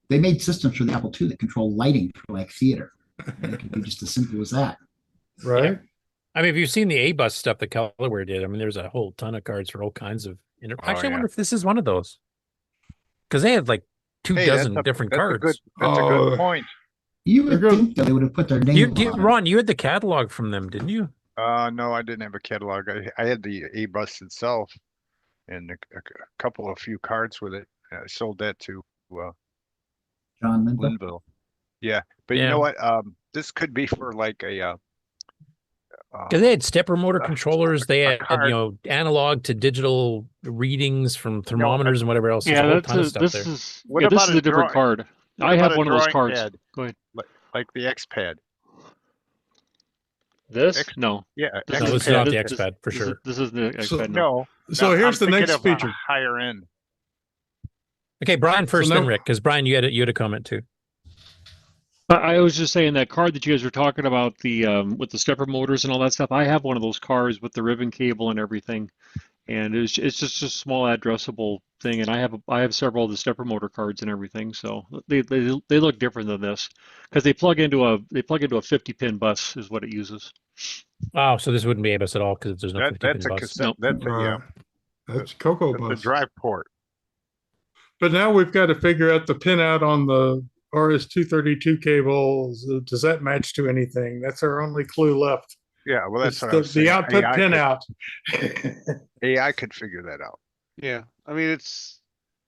They made systems for the Apple II that control lighting for like theater. And it could be just as simple as that. right? I mean, if you've seen the A-Bus stuff that Colorware did, I mean, there's a whole ton of cards for all kinds of. Actually, I yeah. wonder if this is one of those, because they had like two Hey, dozen that's a- different that's a cards. good- That's a Oh. good point. You would think that they would have put their name on it. Ron, you had the catalog from them, didn't you? No, I didn't have a catalog. I had the A-Bus itself and a few cards with it. I sold that to John Linville. Linville. Yeah, but you Yeah. know what? This could be for like a. Because they had stepper motor controllers, they had card. analog to digital readings from thermometers and whatever else. There's Yeah, a whole ton of stuff this there. is What yeah, this about is a different draw- card. what I have about a one of those drawing cards. pad? Go ahead. Like the X-Pad. This? No. Yeah, No, this is not the X-Pad for this sure. This is the So- X-Pad. No. So no, here's I'm the thinking next of a feature. higher end. Okay, Brian first, now- then Rick, because Brian, you had a comment too. I was just saying that card that you guys were talking about, the with the stepper motors and all that stuff. I have one of those cards with the ribbon cable and everything, and it's just a small addressable thing. And I have several of the stepper motor cards and everything. So they look different than this because they plug into a 50-pin bus is what it uses. Oh, so this wouldn't be A-Bus at all because there's no 50-pin That's a bus. cassette. Nope. That's a, yeah. That's CoCo That's the bus. drive port. But now we've got to figure out the pinout on the RS-232 cables. Does that match to anything? That's our only clue left. Yeah, well, that's It's what I was saying. the output AI pinout. AI could figure that out. Yeah, I mean,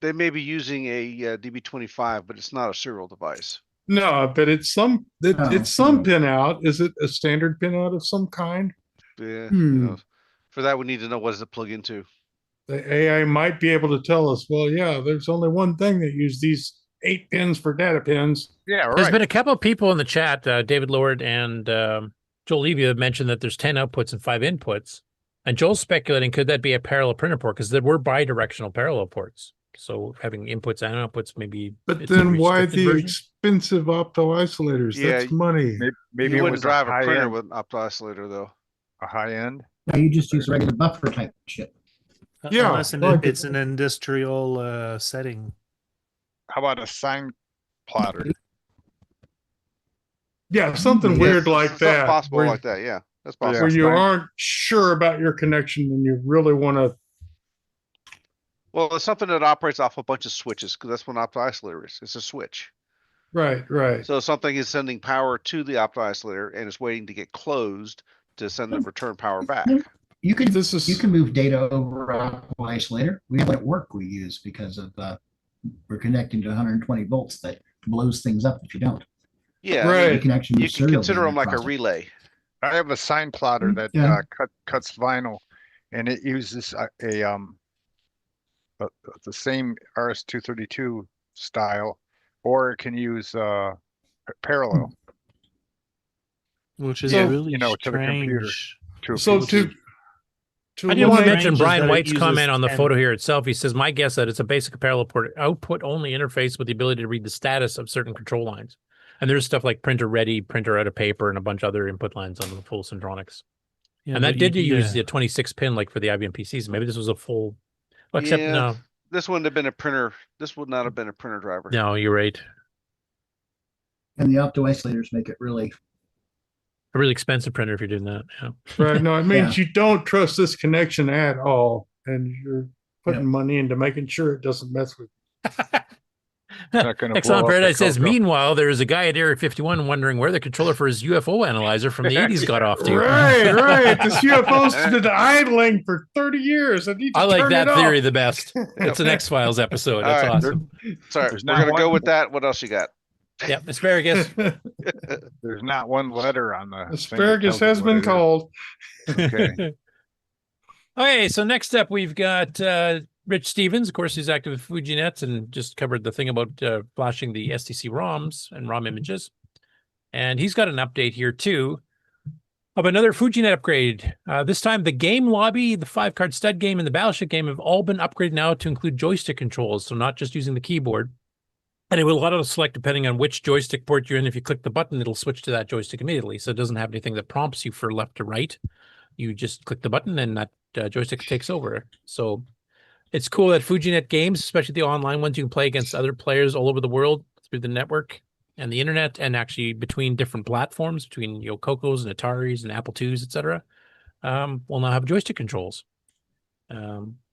they may be using a DB25, but it's not a serial device. No, but it's some pinout. Is it a standard pinout of some kind? Yeah, Hmm. For that we need to know what does it plug into. The AI might be able to tell us, well, yeah, there's only one thing that use these 8 pins for data pins. Yeah, There's been a couple of people in the chat, David Lord and Joel Levy, have mentioned that there's 10 outputs and 5 inputs. And Joel's speculating, could that be a parallel printer port? Because there were bi-directional parallel ports. So having inputs and outputs maybe. But then why the expensive opto-isolators? Yeah, That's money. Maybe you it wouldn't was drive a high printer end, with an opto-isolator, though. a high end. Yeah, you just use regular buffer type shit. Yeah, Unless it's an industrial setting. How about a sign plotter? Yeah, something weird like Something that. possible where, like that, yeah. That's possible. where you aren't sure about your connection and you really want to. Well, it's something that operates off a bunch of switches, because that's what an opto-isolator is. It's a switch. Right. So something is sending power to the opto-isolator and it's waiting to get closed to send the return power back. You can move data over isolator. We have one at work we use because of we're connecting to 120 volts that blows things up if you don't. Yeah, Right. You can actually you use can serial consider data them like a across it. relay. I have a sign plotter that Yeah. cuts vinyl, and it uses the same RS-232 style, or it can use parallel. Which is So- really to the computer. strange. So to I did want to Strange mention is Brian that it White's uses comment on the 10. photo here itself. He says, my guess that it's a basic parallel port output only interface with the ability to read the status of certain control lines. And there's stuff like printer ready, printer out of paper, and a bunch of other input lines on the full Centronics. Yeah, and that but you did need use a- the 26 pin like for the IBM PCs. Maybe this was a full, well, except Yeah, no, This wouldn't have been a printer. This would not have been a printer driver. no, you're right. And the opto isolators make it really. A really expensive printer if you're doing that. Yeah. Right. No, it means Yeah. you don't trust this connection at all. And you're putting money into making sure it doesn't mess with Not gonna blow Exxon up Paradise the says, Coco. meanwhile, there is a guy at Area 51 wondering where the controller for his UFO analyzer from the 80s got off to. Right. This UFO's been idling for 30 years. I need to I like turn that it theory off. the best. It's an X-Files episode. That's All right. awesome. Sorry, There's we're not gonna go one- with that. What else you got? Yep, asparagus. There's not one letter on the thing that Asparagus tells us has what been it is. called. Okay. Okay, so next up we've got Rich Stevens. Of course, he's active with FujiNet and just covered the thing about flashing the STC ROMs and ROM images. And he's got an update here too of another FujiNet upgrade. This time the game lobby, the 5-card stud game, and the battleship game have all been upgraded now to include joystick controls, so not just using the keyboard. And it will auto-select depending on which joystick port you're in. If you click the button, it'll switch to that joystick immediately. So it doesn't have anything that prompts you for left to right. You just click the button and that joystick takes over. So it's cool that FujiNet games, especially the online ones, you can play against other players all over the world through the network and the internet, and actually between different platforms, between CoCos and Ataris and Apple IIs, etc. Will now have joystick controls.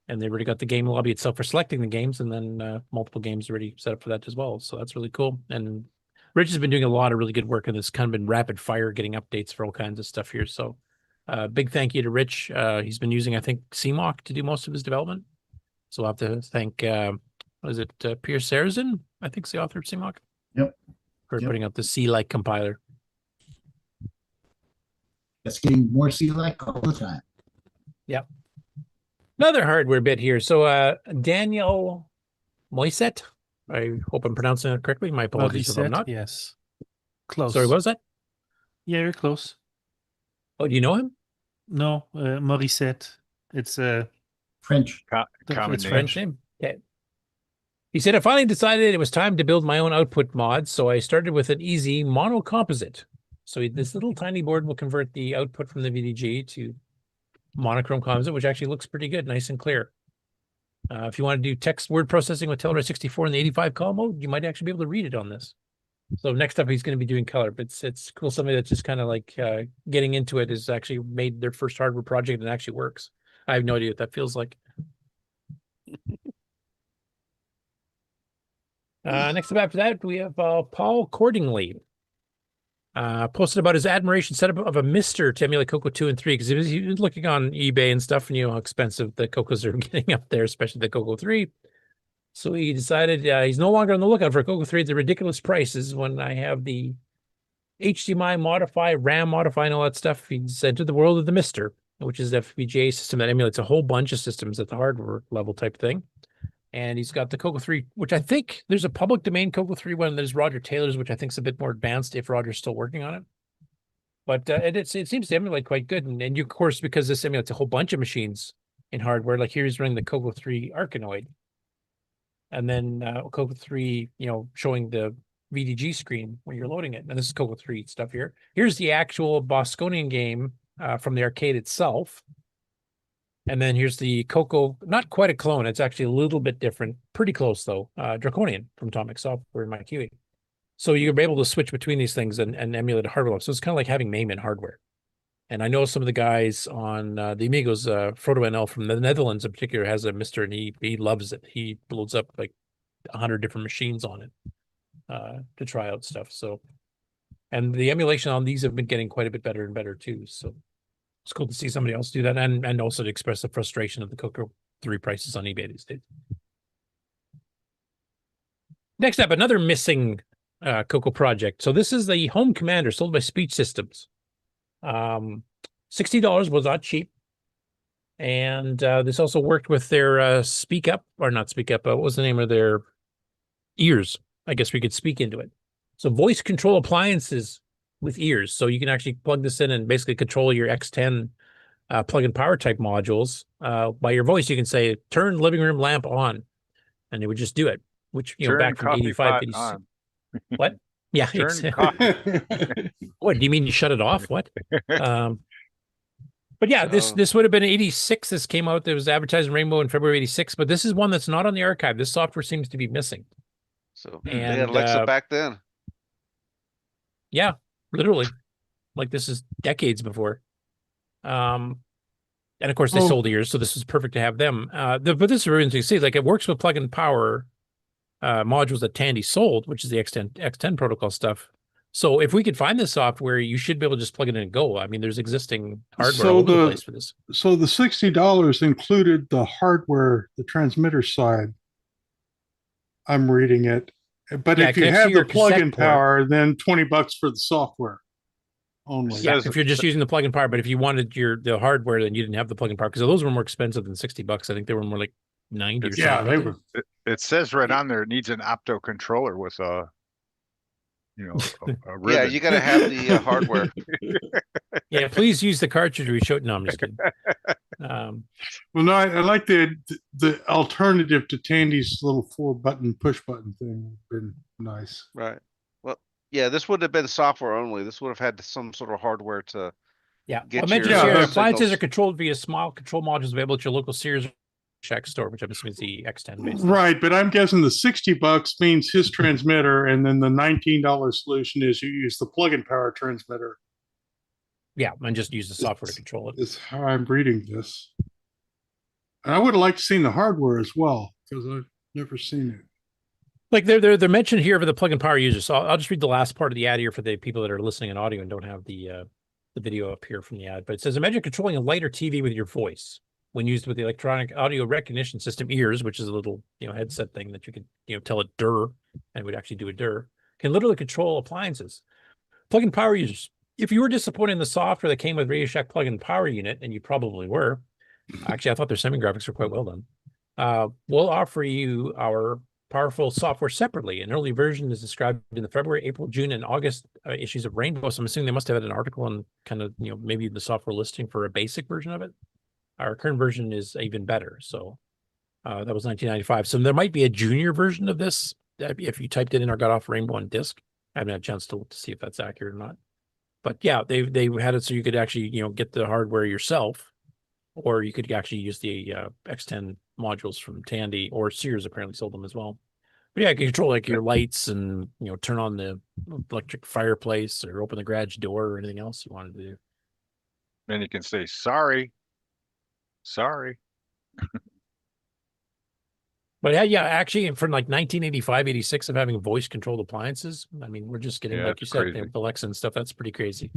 And they already got the game lobby itself for selecting the games, and then multiple games already set up for that as well. So that's really cool. And Rich has been doing a lot of really good work on this, kind of been rapid fire getting updates for all kinds of stuff here. So big thank you to Rich. He's been using, I think, CMOC to do most of his development. So I'll have to thank, what is it, Pierre Sarazin, I think is the author of CMOC. Yep. For putting out the C-like compiler. That's getting more C-like all the time. Yep. Another hardware bit here. So Daniel Moiset, I hope I'm pronouncing it correctly. My apologies if I'm not. Yes. Close. Sorry, what was that? Yeah, you're close. Oh, do you know him? No, Morissette. It's French. Common it's name. French name. Okay. He said, I finally decided it was time to build my own output mod, so I started with an easy mono composite. So this little tiny board will convert the output from the VDG to monochrome composite, which actually looks pretty good, nice and clear. If you want to do text word processing with Telluride 64 in the 85 color mode, you might actually be able to read it on this. So next up, he's going to be doing color, but it's cool. Somebody that's just kind of like getting into it has actually made their first hardware project and it actually works. I have no idea what that feels like. Next up after that, we have Paul Cordingley. Posted about his admiration setup of a Mister to emulate Coco 2 and 3 because he was looking on eBay and stuff, and you know how expensive the Cocos are getting up there, especially the Coco 3. So he decided he's no longer on the lookout for Coco 3 at the ridiculous prices when I have the HDMI modify, RAM modify, and all that stuff. He's entered the world of the Mister, which is an FPGA system that emulates a whole bunch of systems at the hardware level type thing. And he's got the Coco 3, which I think there's a public domain Coco 3 one. There's Roger Taylor's, which I think is a bit more advanced if Roger's still working on it. But it seems to emulate quite good. And you, of course, because this emulates a whole bunch of machines in hardware, like here he's running the Coco 3 Arkanoid. And then Coco 3, you know, showing the VDG screen when you're loading it. And this is Coco 3 stuff here. Here's the actual Bosconian game from the arcade itself. And then here's the Coco, not quite a clone. It's actually a little bit different. Pretty close, though. Draconian from Atomic Software in my QE. So you're able to switch between these things and emulate a hardware. So it's kind of like having MAME in hardware. And I know some of the guys on the Amigos, Frodo NL from the Netherlands in particular, has a Mister, and he loves it. He loads up like 100 different machines on it to try out stuff. So, and the emulation on these have been getting quite a bit better and better, too. So it's cool to see somebody else do that, and also to express the frustration of the Coco 3 prices on eBay these days. Next up, another missing Coco project. So this is the Home Commander sold by Speech Systems. $60 was not cheap. And this also worked with their Speak Up, or not Speak Up, what was the name of their ears? I guess we could speak into it. So voice control appliances with ears. So you can actually plug this in and basically control your X10 plug-in power type modules. By your voice, you can say, turn living room lamp on, and it would just do it, which, you know, back from 85, 86. What? Yeah. What, do you mean you shut it off? What? But yeah, this would have been 86. This came out. There was advertised in Rainbow in February 86, but this is one that's not on the archive. This software seems to be missing. So and, they had Alexa back then. Yeah. Literally, like this is decades before. And of course they sold ears, so this is perfect to have them. But this is really interesting to see. Like it works with plug-in power modules that Tandy sold, which is the X10 protocol stuff. So if we could find this software, you should be able to just plug it in and go. I mean, there's existing hardware all over the place for this. So the $60 included the hardware, the transmitter side. I'm reading it. But if you have the plug-in power, then $20 for the software only. Yeah, if you're just using the plug-in power, but if you wanted the hardware, then you didn't have the plug-in power because those were more expensive than $60. I think they were more like 90 or something. They were. It says right on there it needs an opto controller with a, you know, a ribbon. Yeah, you got to have the hardware. Yeah, please use the cartridge we showed. No, I'm just kidding. Well, no, I like the alternative to Tandy's little 4-button push button thing. Would have been nice. Right. Well, yeah, this would have been software only. This would have had some sort of hardware to. Yeah. Get your appliances are controlled via small control modules available at your local Sears Shack store, which I'm assuming is the X10 based. Right, but I'm guessing the $60 means his transmitter, and then the $19 solution is you use the plug-in power transmitter. Yeah, and just use the software to control it. Is how I'm reading this. And I would have liked to seen the hardware as well, because I've never seen it. Like they're mentioned here for the plug-in power users. So I'll just read the last part of the ad here for the people that are listening in audio and don't have the video up here from the ad. But it says, imagine controlling a light or TV with your voice when used with the electronic audio recognition system ears, which is a little headset thing that you could tell it "dir" and it would actually do a "dir." Can literally control appliances. Plug-in power users. If you were disappointed in the software that came with Radio Shack plug-in power unit, and you probably were, actually, I thought their semi-graphics were quite well done. We'll offer you our powerful software separately. An early version is described in the February, April, June, and August issues of Rainbow. So I'm assuming they must have had an article on kind of, maybe the software listing for a basic version of it. Our current version is even better. So that was 1995. So there might be a junior version of this if you typed it in or got off Rainbow on disk. I haven't had a chance to see if that's accurate or not. But yeah, they had it so you could actually, get the hardware yourself, or you could actually use the X10 modules from Tandy, or Sears apparently sold them as well. But yeah, you can control like your lights and, turn on the electric fireplace or open the garage door or anything else you wanted to do. Then you can say, sorry. But yeah, actually, from like 1985, 86 of having voice controlled appliances. I mean, we're just getting, like you said, crazy. the Alexa and stuff. That's pretty crazy.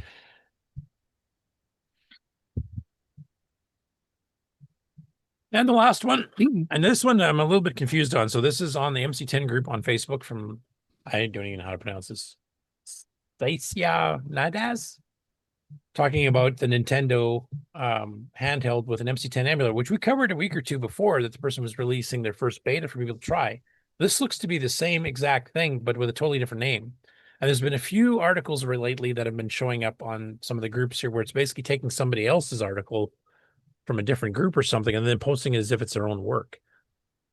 And the last one, and this one I'm a little bit confused on. So this is on the MC10 group on Facebook from, I don't even know how to pronounce this, Ceisya Nadazz, talking about the Nintendo handheld with an MC10 emulator, which we covered a week or two before, that the person was releasing their first beta for people to try. This looks to be the same exact thing, but with a totally different name. And there's been a few articles lately that have been showing up on some of the groups here where it's basically taking somebody else's article from a different group or something and then posting it as if it's their own work.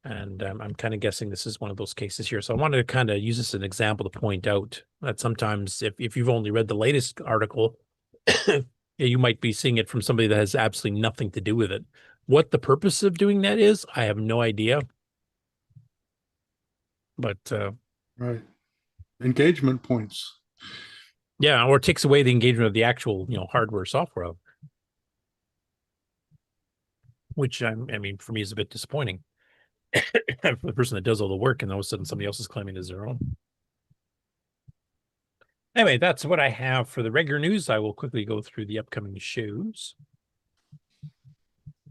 And I'm kind of guessing this is one of those cases here. So I wanted to kind of use this as an example to point out that sometimes if you've only read the latest article, you might be seeing it from somebody that has absolutely nothing to do with it. What the purpose of doing that is, I have no idea. But right, engagement points. Yeah, or it takes away the engagement of the actual, hardware software, which I mean, for me is a bit disappointing. For the person that does all the work, and all of a sudden somebody else is claiming it as their own. Anyway, that's what I have for the regular news. I will quickly go through the upcoming shows.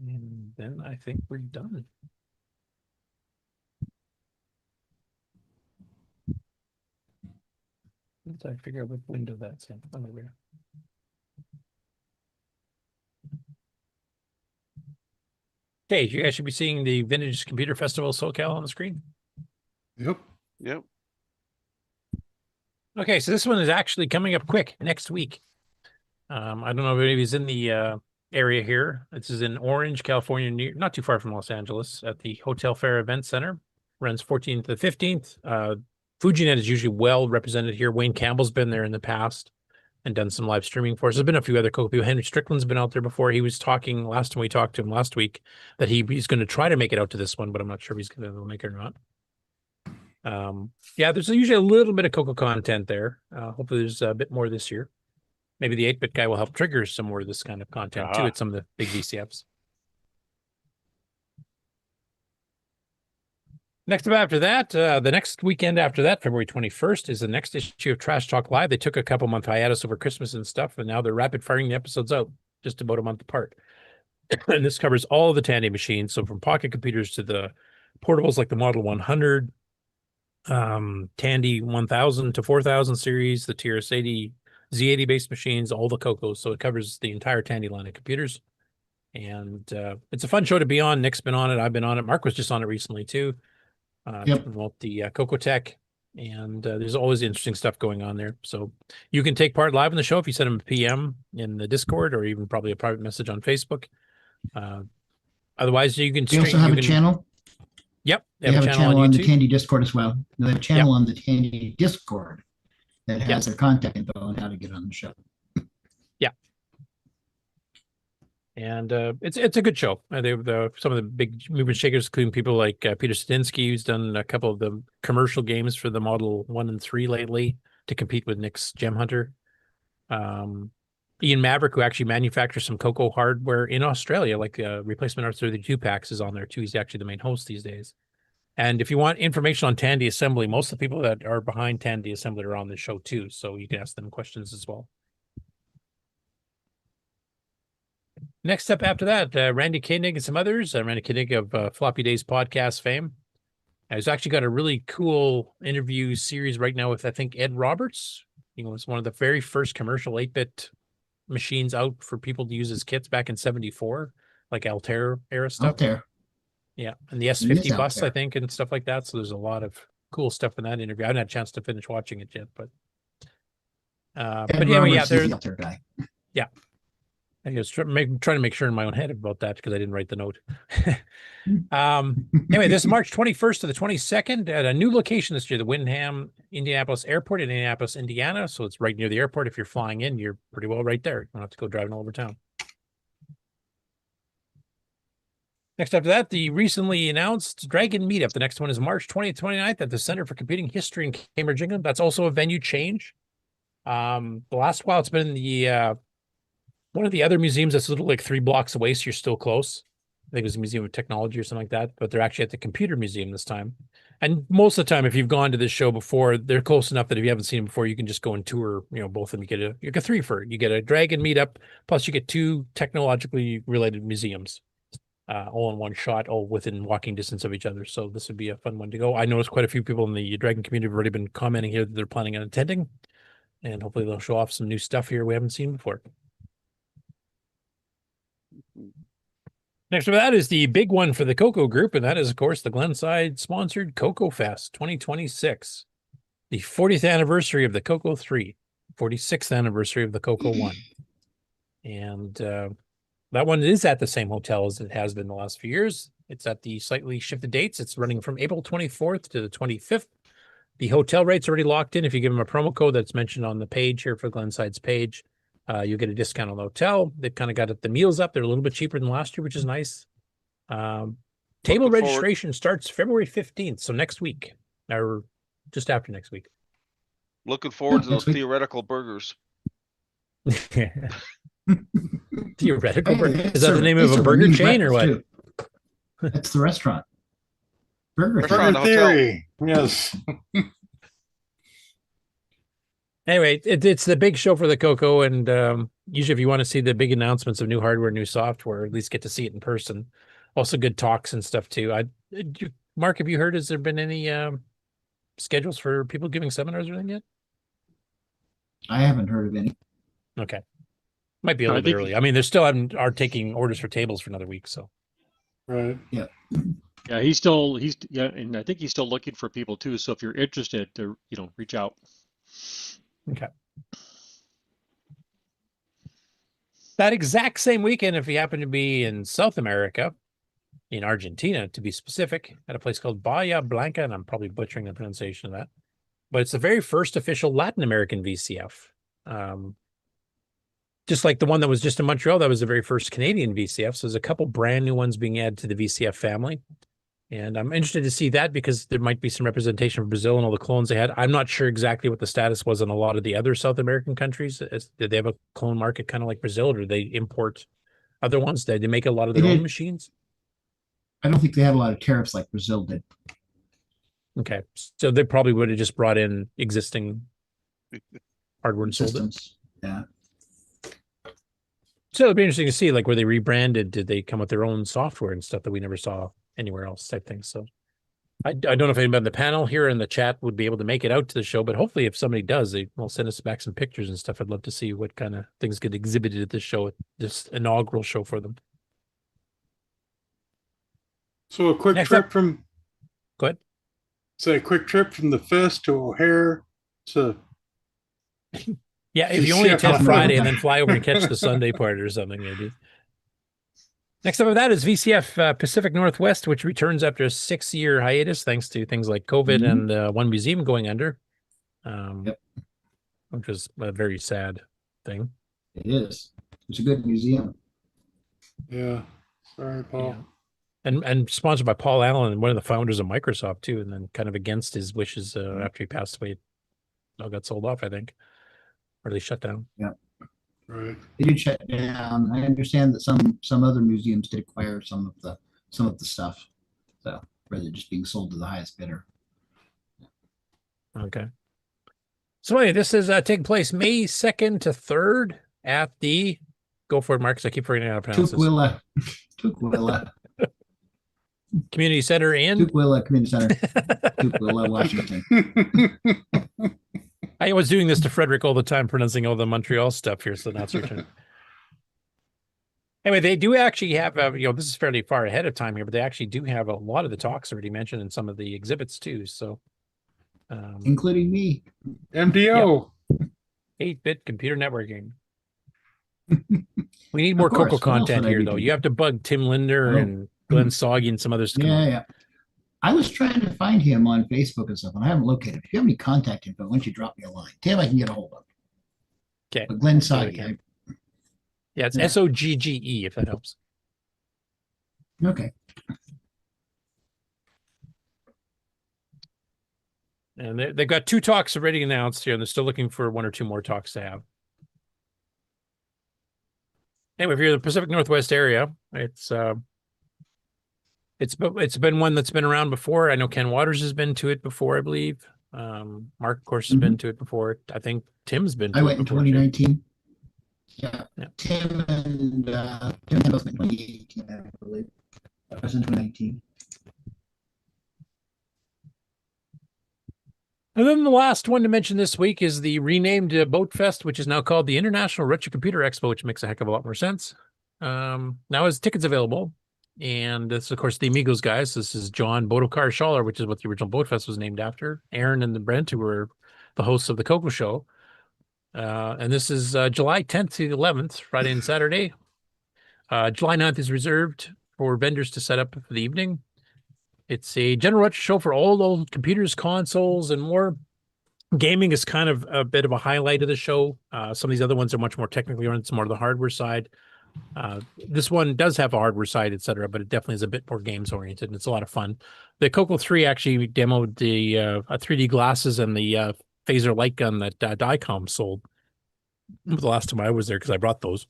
And then I think we're done. Let's figure out what window that's in. Oh, there. Okay, you guys should be seeing the Vintage Computer Festival SoCal on the screen. Yep. Yep. Okay, so this one is actually coming up quick next week. I don't know if anybody's in the area here. This is in Orange, California, not too far from Los Angeles, at the Hotel Fair Event Center. Runs 14th to 15th. FujiNet is usually well represented here. Wayne Campbell's been there in the past and done some live streaming for us. There's been a few other Coco people. Henry Strickland's been out there before. He was talking last time we talked to him last week that he's going to try to make it out to this one, but I'm not sure if he's going to make it or not. Yeah, there's usually a little bit of Coco content there. Hopefully there's a bit more this year. Maybe the 8-bit guy will help trigger some more of this kind of content too at some of the big VCFs. Next up after that, the next weekend after that, February 21st, is the next issue of Trash Talk Live. They took a couple month hiatus over Christmas and stuff, and now they're rapid firing the episodes out just about a month apart. And this covers all of the Tandy machines, so from pocket computers to the portables like the Model 100, Tandy 1000 to 4000 series, the TRS-80, Z80 based machines, all the CoCos. So it covers the entire Tandy line of computers. And it's a fun show to be on. Nick's been on it. I've been on it. Mark was just on it recently too. About the Coco Tech, and there's always interesting stuff going on there. So you can take part live in the show if you send them a PM in the Discord or even probably a private message on Facebook. Otherwise, you can. They also have a channel. Yep, they have a channel on the Tandy Discord as well. They have a channel on the Tandy Discord that has their contact info on how to get on the show. And it's a good show. They some of the big movement shakers, including people like Peter Stinsky, who's done a couple of the commercial games for the Model 1 and 3 lately to compete with Nick's Gem Hunter. Ian Maverick, who actually manufactures some Coco hardware in Australia, like Replacement R32 packs, is on there too. He's actually the main host these days. And if you want information on Tandy Assembly, most of the people that are behind Tandy Assembly are on the show too, so you can ask them questions as well. Next up after that, Randy Koenig and some others. Randy Koenig of Floppy Days podcast fame. He's actually got a really cool interview series right now with, I think, Ed Roberts. It's one of the very first commercial 8-bit machines out for people to use as kits back in '74, like Altair era stuff. Altair. Yeah, and the S50 bus, I think, and stuff like that. So there's a lot of cool stuff in that interview. I haven't had a chance to finish watching it yet, but yeah, there's the Altair guy. Yeah. I was trying to make sure in my own head about that because I didn't write the note. Anyway, this is March 21st to the 22nd at a new location this year, the Windham Indianapolis Airport in Indianapolis, Indiana. So it's right near the airport. If you're flying in, you're pretty well right there. You don't have to go driving all over town. Next after that, the recently announced Dragon Meetup. The next one is March 20th, 29th at the Center for Computing History in Cambridge, England. That's also a venue change. The last while it's been in the one of the other museums that's a little like 3 blocks away, so you're still close. think it was a Museum of Technology or something like that, but they're actually at the Computer Museum this time. And most of the time, if you've gone to this show before, they're close enough that if you haven't seen them before, you can just go and tour, both of them. You get a 3 for it. You get a Dragon Meetup, plus you get 2 technologically related museums, all in one shot, all within walking distance of each other. So this would be a fun one to go. I noticed quite a few people in the Dragon community have already been commenting here that they're planning on attending, and hopefully they'll show off some new stuff here we haven't seen before. Next up, that is the big one for the CoCo group, and that is, of course, the Glenside sponsored CoCo Fest 2026, the 40th anniversary of the CoCo 3, 46th anniversary of the CoCo 1. And that one is at the same hotel as it has been the last few years. It's at the slightly shifted dates. It's running from April 24th to the 25th. The hotel rate's already locked in. If you give them a promo code that's mentioned on the page here for Glenside's page, you'll get a discount on the hotel. They've kind of got the meals up. They're a little bit cheaper than last year, which is nice. Table registration starts February 15th, so next week, or just after next week. Looking forward to those theoretical burgers. Theoretical burger? Is that the name of a burger chain or what? It's the restaurant. Burger Theory. Yes. Anyway, it's the big show for the CoCo, and usually if you want to see the big announcements of new hardware, new software, at least get to see it in person. Also good talks and stuff too. Mark, have you heard, has there been any schedules for people giving seminars or anything yet? I haven't heard of any. Okay. Might be a little bit early. I mean, they're still are taking orders for tables for another week, so. Right. Yeah. Yeah, and I think he's still looking for people too. So if you're interested, to reach out. Okay. That exact same weekend, if you happen to be in South America, in Argentina to be specific, at a place called Bahia Blanca, and I'm probably butchering the pronunciation of that, but it's the very first official Latin American VCF. Just like the one that was just in Montreal, that was the very first Canadian VCF. So there's a couple brand new ones being added to the VCF family. And I'm interested to see that because there might be some representation from Brazil and all the clones they had. I'm not sure exactly what the status was in a lot of the other South American countries. Did they have a clone market kind of like Brazil, or do they import other ones? Did they make a lot of their own machines? I don't think they had a lot of tariffs like Brazil did. Okay. So they probably would have just brought in existing hardware and sold it. Yeah. So it'd be interesting to see, like, where they rebranded, did they come with their own software and stuff that we never saw anywhere else type thing. So I don't know if anybody on the panel here in the chat would be able to make it out to the show, but hopefully if somebody does, they will send us back some pictures and stuff. I'd love to see what kind of things get exhibited at this show, at this inaugural show for them. So a quick trip from. Go ahead. Say a quick trip from the fest to O'Hare to. Yeah, if you only attend Friday and then fly over and catch the Sunday part or something, maybe. Next up of that is VCF Pacific Northwest, which returns after a 6-year hiatus, thanks to things like COVID and one museum going under, which was a very sad thing. It is. It's a good museum. Yeah. Sorry, Paul. Yeah. And sponsored by Paul Allen, one of the founders of Microsoft, too, and then kind of against his wishes after he passed away. It all got sold off, I think. Or they shut down. Yeah. Right. They did shut down. I understand that some other museums did acquire some of the stuff. So rather than just being sold to the highest bidder. Okay. So anyway, this is taking place May 2nd to 3rd at the, go for it, Marcus, I keep forgetting how to pronounce Tukwila Community Center in Tukwila Community Center, Tukwila, Washington. I was doing this to Frederic all the time, pronouncing all the Montreal stuff here, so that's your turn. Anyway, they do actually have, this is fairly far ahead of time here, but they actually do have a lot of the talks already mentioned in some of the exhibits too. So, including me, MDO, 8-bit computer networking. We need more CoCo content here, though. You have to bug Tim Linder and Glenn Soggy and some others. Yeah. I was trying to find him on Facebook and stuff, and I haven't located him. If you have any contact info, why don't you drop me a line? Tim, I can get a hold of. Okay. But Glenn Soggy. Yeah, it's SOGGE, if that helps. Okay. And they've got 2 talks already announced here, and they're still looking for 1 or 2 more talks to have. Anyway, if you're in the Pacific Northwest area, it's It's been one that's been around before. I know Ken Waters has been to it before, I believe. Mark, of course, has been to it before. I think Tim's been to I it went in before. 2019. Yeah. Tim and both in 2018, I believe. I was in 2019. And then the last one to mention this week is the renamed Boat Fest, which is now called the International Retro Computer Expo, which makes a heck of a lot more sense. Now has tickets available. And this, of course, the Amigos guys. This is John Bodokar Schaller, which is what the original Boat Fest was named after. Aaron and the Brent, who were the hosts of the CoCo Show. And this is July 10th to the 11th, Friday and Saturday. July 9th is reserved for vendors to set up for the evening. It's a general retro show for all old computers, consoles, and more. Gaming is kind of a bit of a highlight of the show. Some of these other ones are much more technically oriented. It's more the hardware side. This one does have a hardware side, etc., but it definitely is a bit more games oriented, and it's a lot of fun. The CoCo 3 actually demoed the 3D glasses and the phaser light gun that Dicom sold the last time I was there, because I brought those.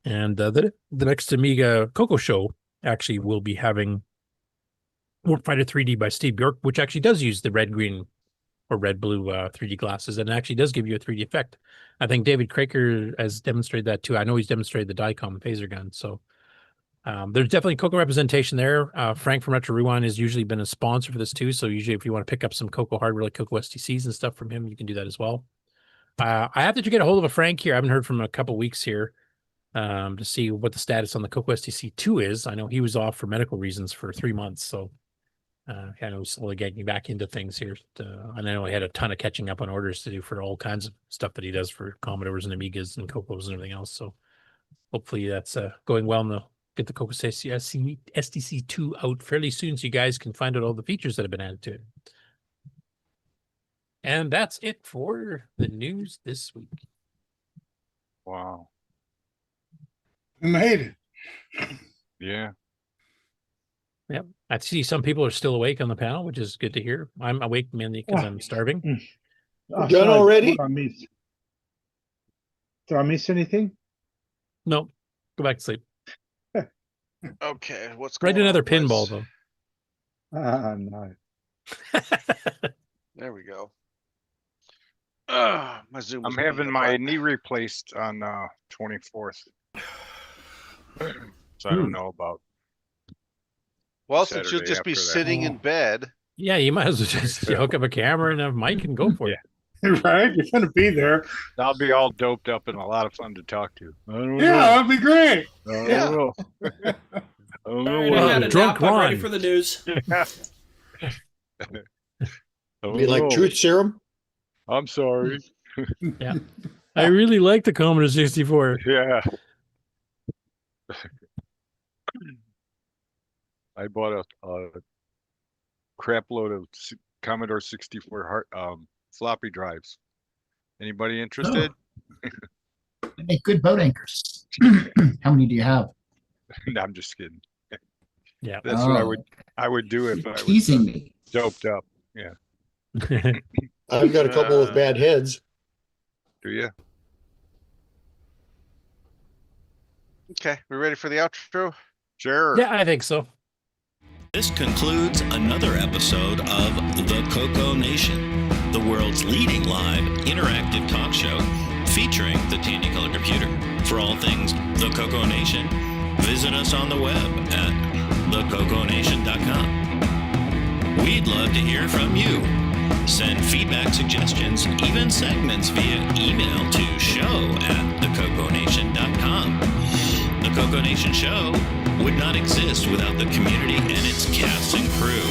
And the next Amiga CoCo show actually will be having Warfighter 3D by Steve Bjork, which actually does use the red-green or red-blue 3D glasses, and it actually does give you a 3D effect. I think David Craker has demonstrated that too. I know he's demonstrated the Dicom phaser gun. So there's definitely CoCo representation there. Frank from Retro Rewind has usually been a sponsor for this too. So usually if you want to pick up some CoCo hardware like CoCo STCs and stuff from him, you can do that as well. I have to get a hold of a Frank here. I haven't heard from him in a couple weeks here to see what the status on the CoCo STC 2 is. I know he was off for medical reasons for 3 months. So I know slowly getting back into things here. And I know he had a ton of catching up on orders to do for all kinds of stuff that he does for Commodores and Amigas and CoCos and everything else. So hopefully that's going well, and they'll get the CoCo STC 2 out fairly soon so you guys can find out all the features that have been added to it. And that's it for the news this week. Wow. We made it. Yeah. Yep. I see some people are still awake on the panel, which is good to hear. I'm awake mainly because I'm starving. Done already? Did I miss anything? No. Go back to sleep. Okay, what's Write going another on, boys? pinball, though. No. There we go. My Zoom. I'm having my knee replaced on 24th. So I don't know about. Well, since you'll Saturday just be after that. sitting in bed. Yeah, you might as well just hook up a camera and a mic and go for it. Right? You're going to be there. I'll be all doped up and a lot of fun to talk to. I don't know. Yeah, that'd be great. I don't Yeah. know. I don't know. All right, I had a Drunk nap. I'm ready Ron. for the news. Be like truth serum. I'm sorry. Yeah. I really like the Commodore 64. Yeah. I bought a crap load of Commodore 64 floppy drives. Anybody interested? They make good boat anchors. How many do you have? No, I'm just kidding. Yeah, that's what I would do if I was teasing me. Doped up. Yeah. I've got a couple with bad heads. Do you? Okay, we ready for the outro? Sure. Yeah, I think so. This concludes another episode of the CoCoNation, the world's leading live interactive talk show featuring the Tandy Color Computer. For all things the CoCoNation, visit us on the web at thecoconation.com. We'd love to hear from you. Send feedback, suggestions, even segments via email to show@thecoconation.com. The CoCoNation show would not exist without the community and its cast and crew.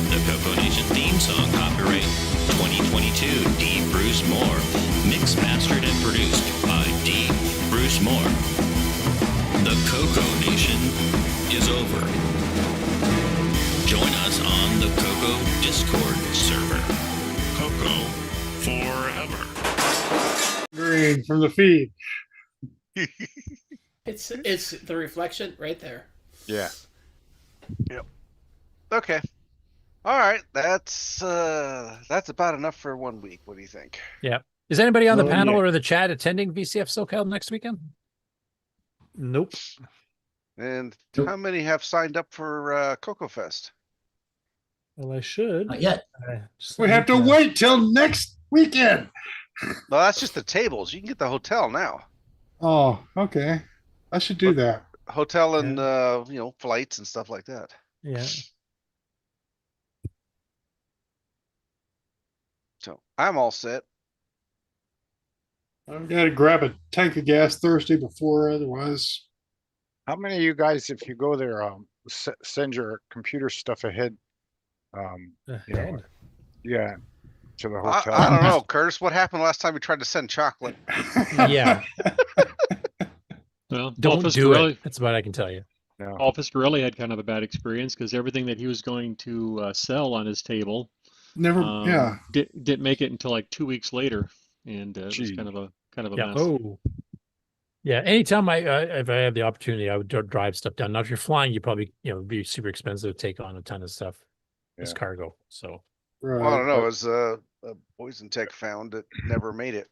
The CoCoNation theme song, copyright 2022, D. Bruce Moore. Mixed, mastered, and produced by D. Bruce Moore. The CoCoNation is over. Join us on the CoCo Discord server. CoCo forever. Green from the feed. It's the reflection right there. Yeah. Yep. Okay. All right. That's about enough for 1 week. What do you think? Yeah. Is anybody on the Oh, panel yeah. or the chat attending VCF SoCal next weekend? Nope. And how many have signed up for Coco Fest? Well, I should. Not yet. We have to wait till next weekend. No, that's just the tables. You can get the hotel now. Oh, okay. I should do that. Hotel and flights and stuff like that. Yeah. So I'm all set. I've got to grab a tank of gas Thursday before, otherwise. How many of you guys, if you go there, send your computer stuff ahead? Yeah, to the hotel. I don't know, Curtis. What happened last time you tried to send chocolate? Yeah. Well, Don't do it. That's what I can tell you. No. Paul Fiscarelli had kind of a bad experience because everything that he was going to sell on his table didn't make it until like 2 weeks later, and it was kind of a mess. Oh. Yeah, anytime if I have the opportunity, I would drive stuff down. Now, if you're flying, you probably it'd be super expensive to take on a ton of stuff as cargo. So, Well, I don't know. It was a Poison Tech found it never made it.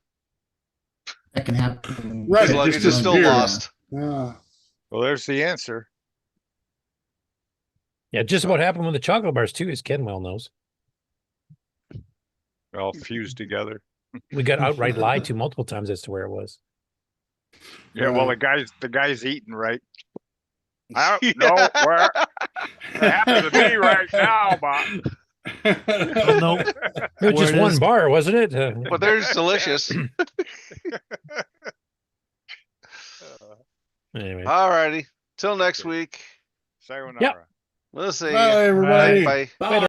That can happen. Right, His luggage is still lost. Yeah. Well, there's the answer. yeah, just what happened with the chocolate bars too, as Ken well knows. All fused together. We got outright lied to multiple times as to where it was. Yeah, well, the guy's eating, right? I don't know where it happens to be right now, but Oh, no, it was just one bar, wasn't it? But there's delicious. Anyway, All righty. Till next week. Sayonara. Yep. We'll see. Bye, everybody. Bye. Bye.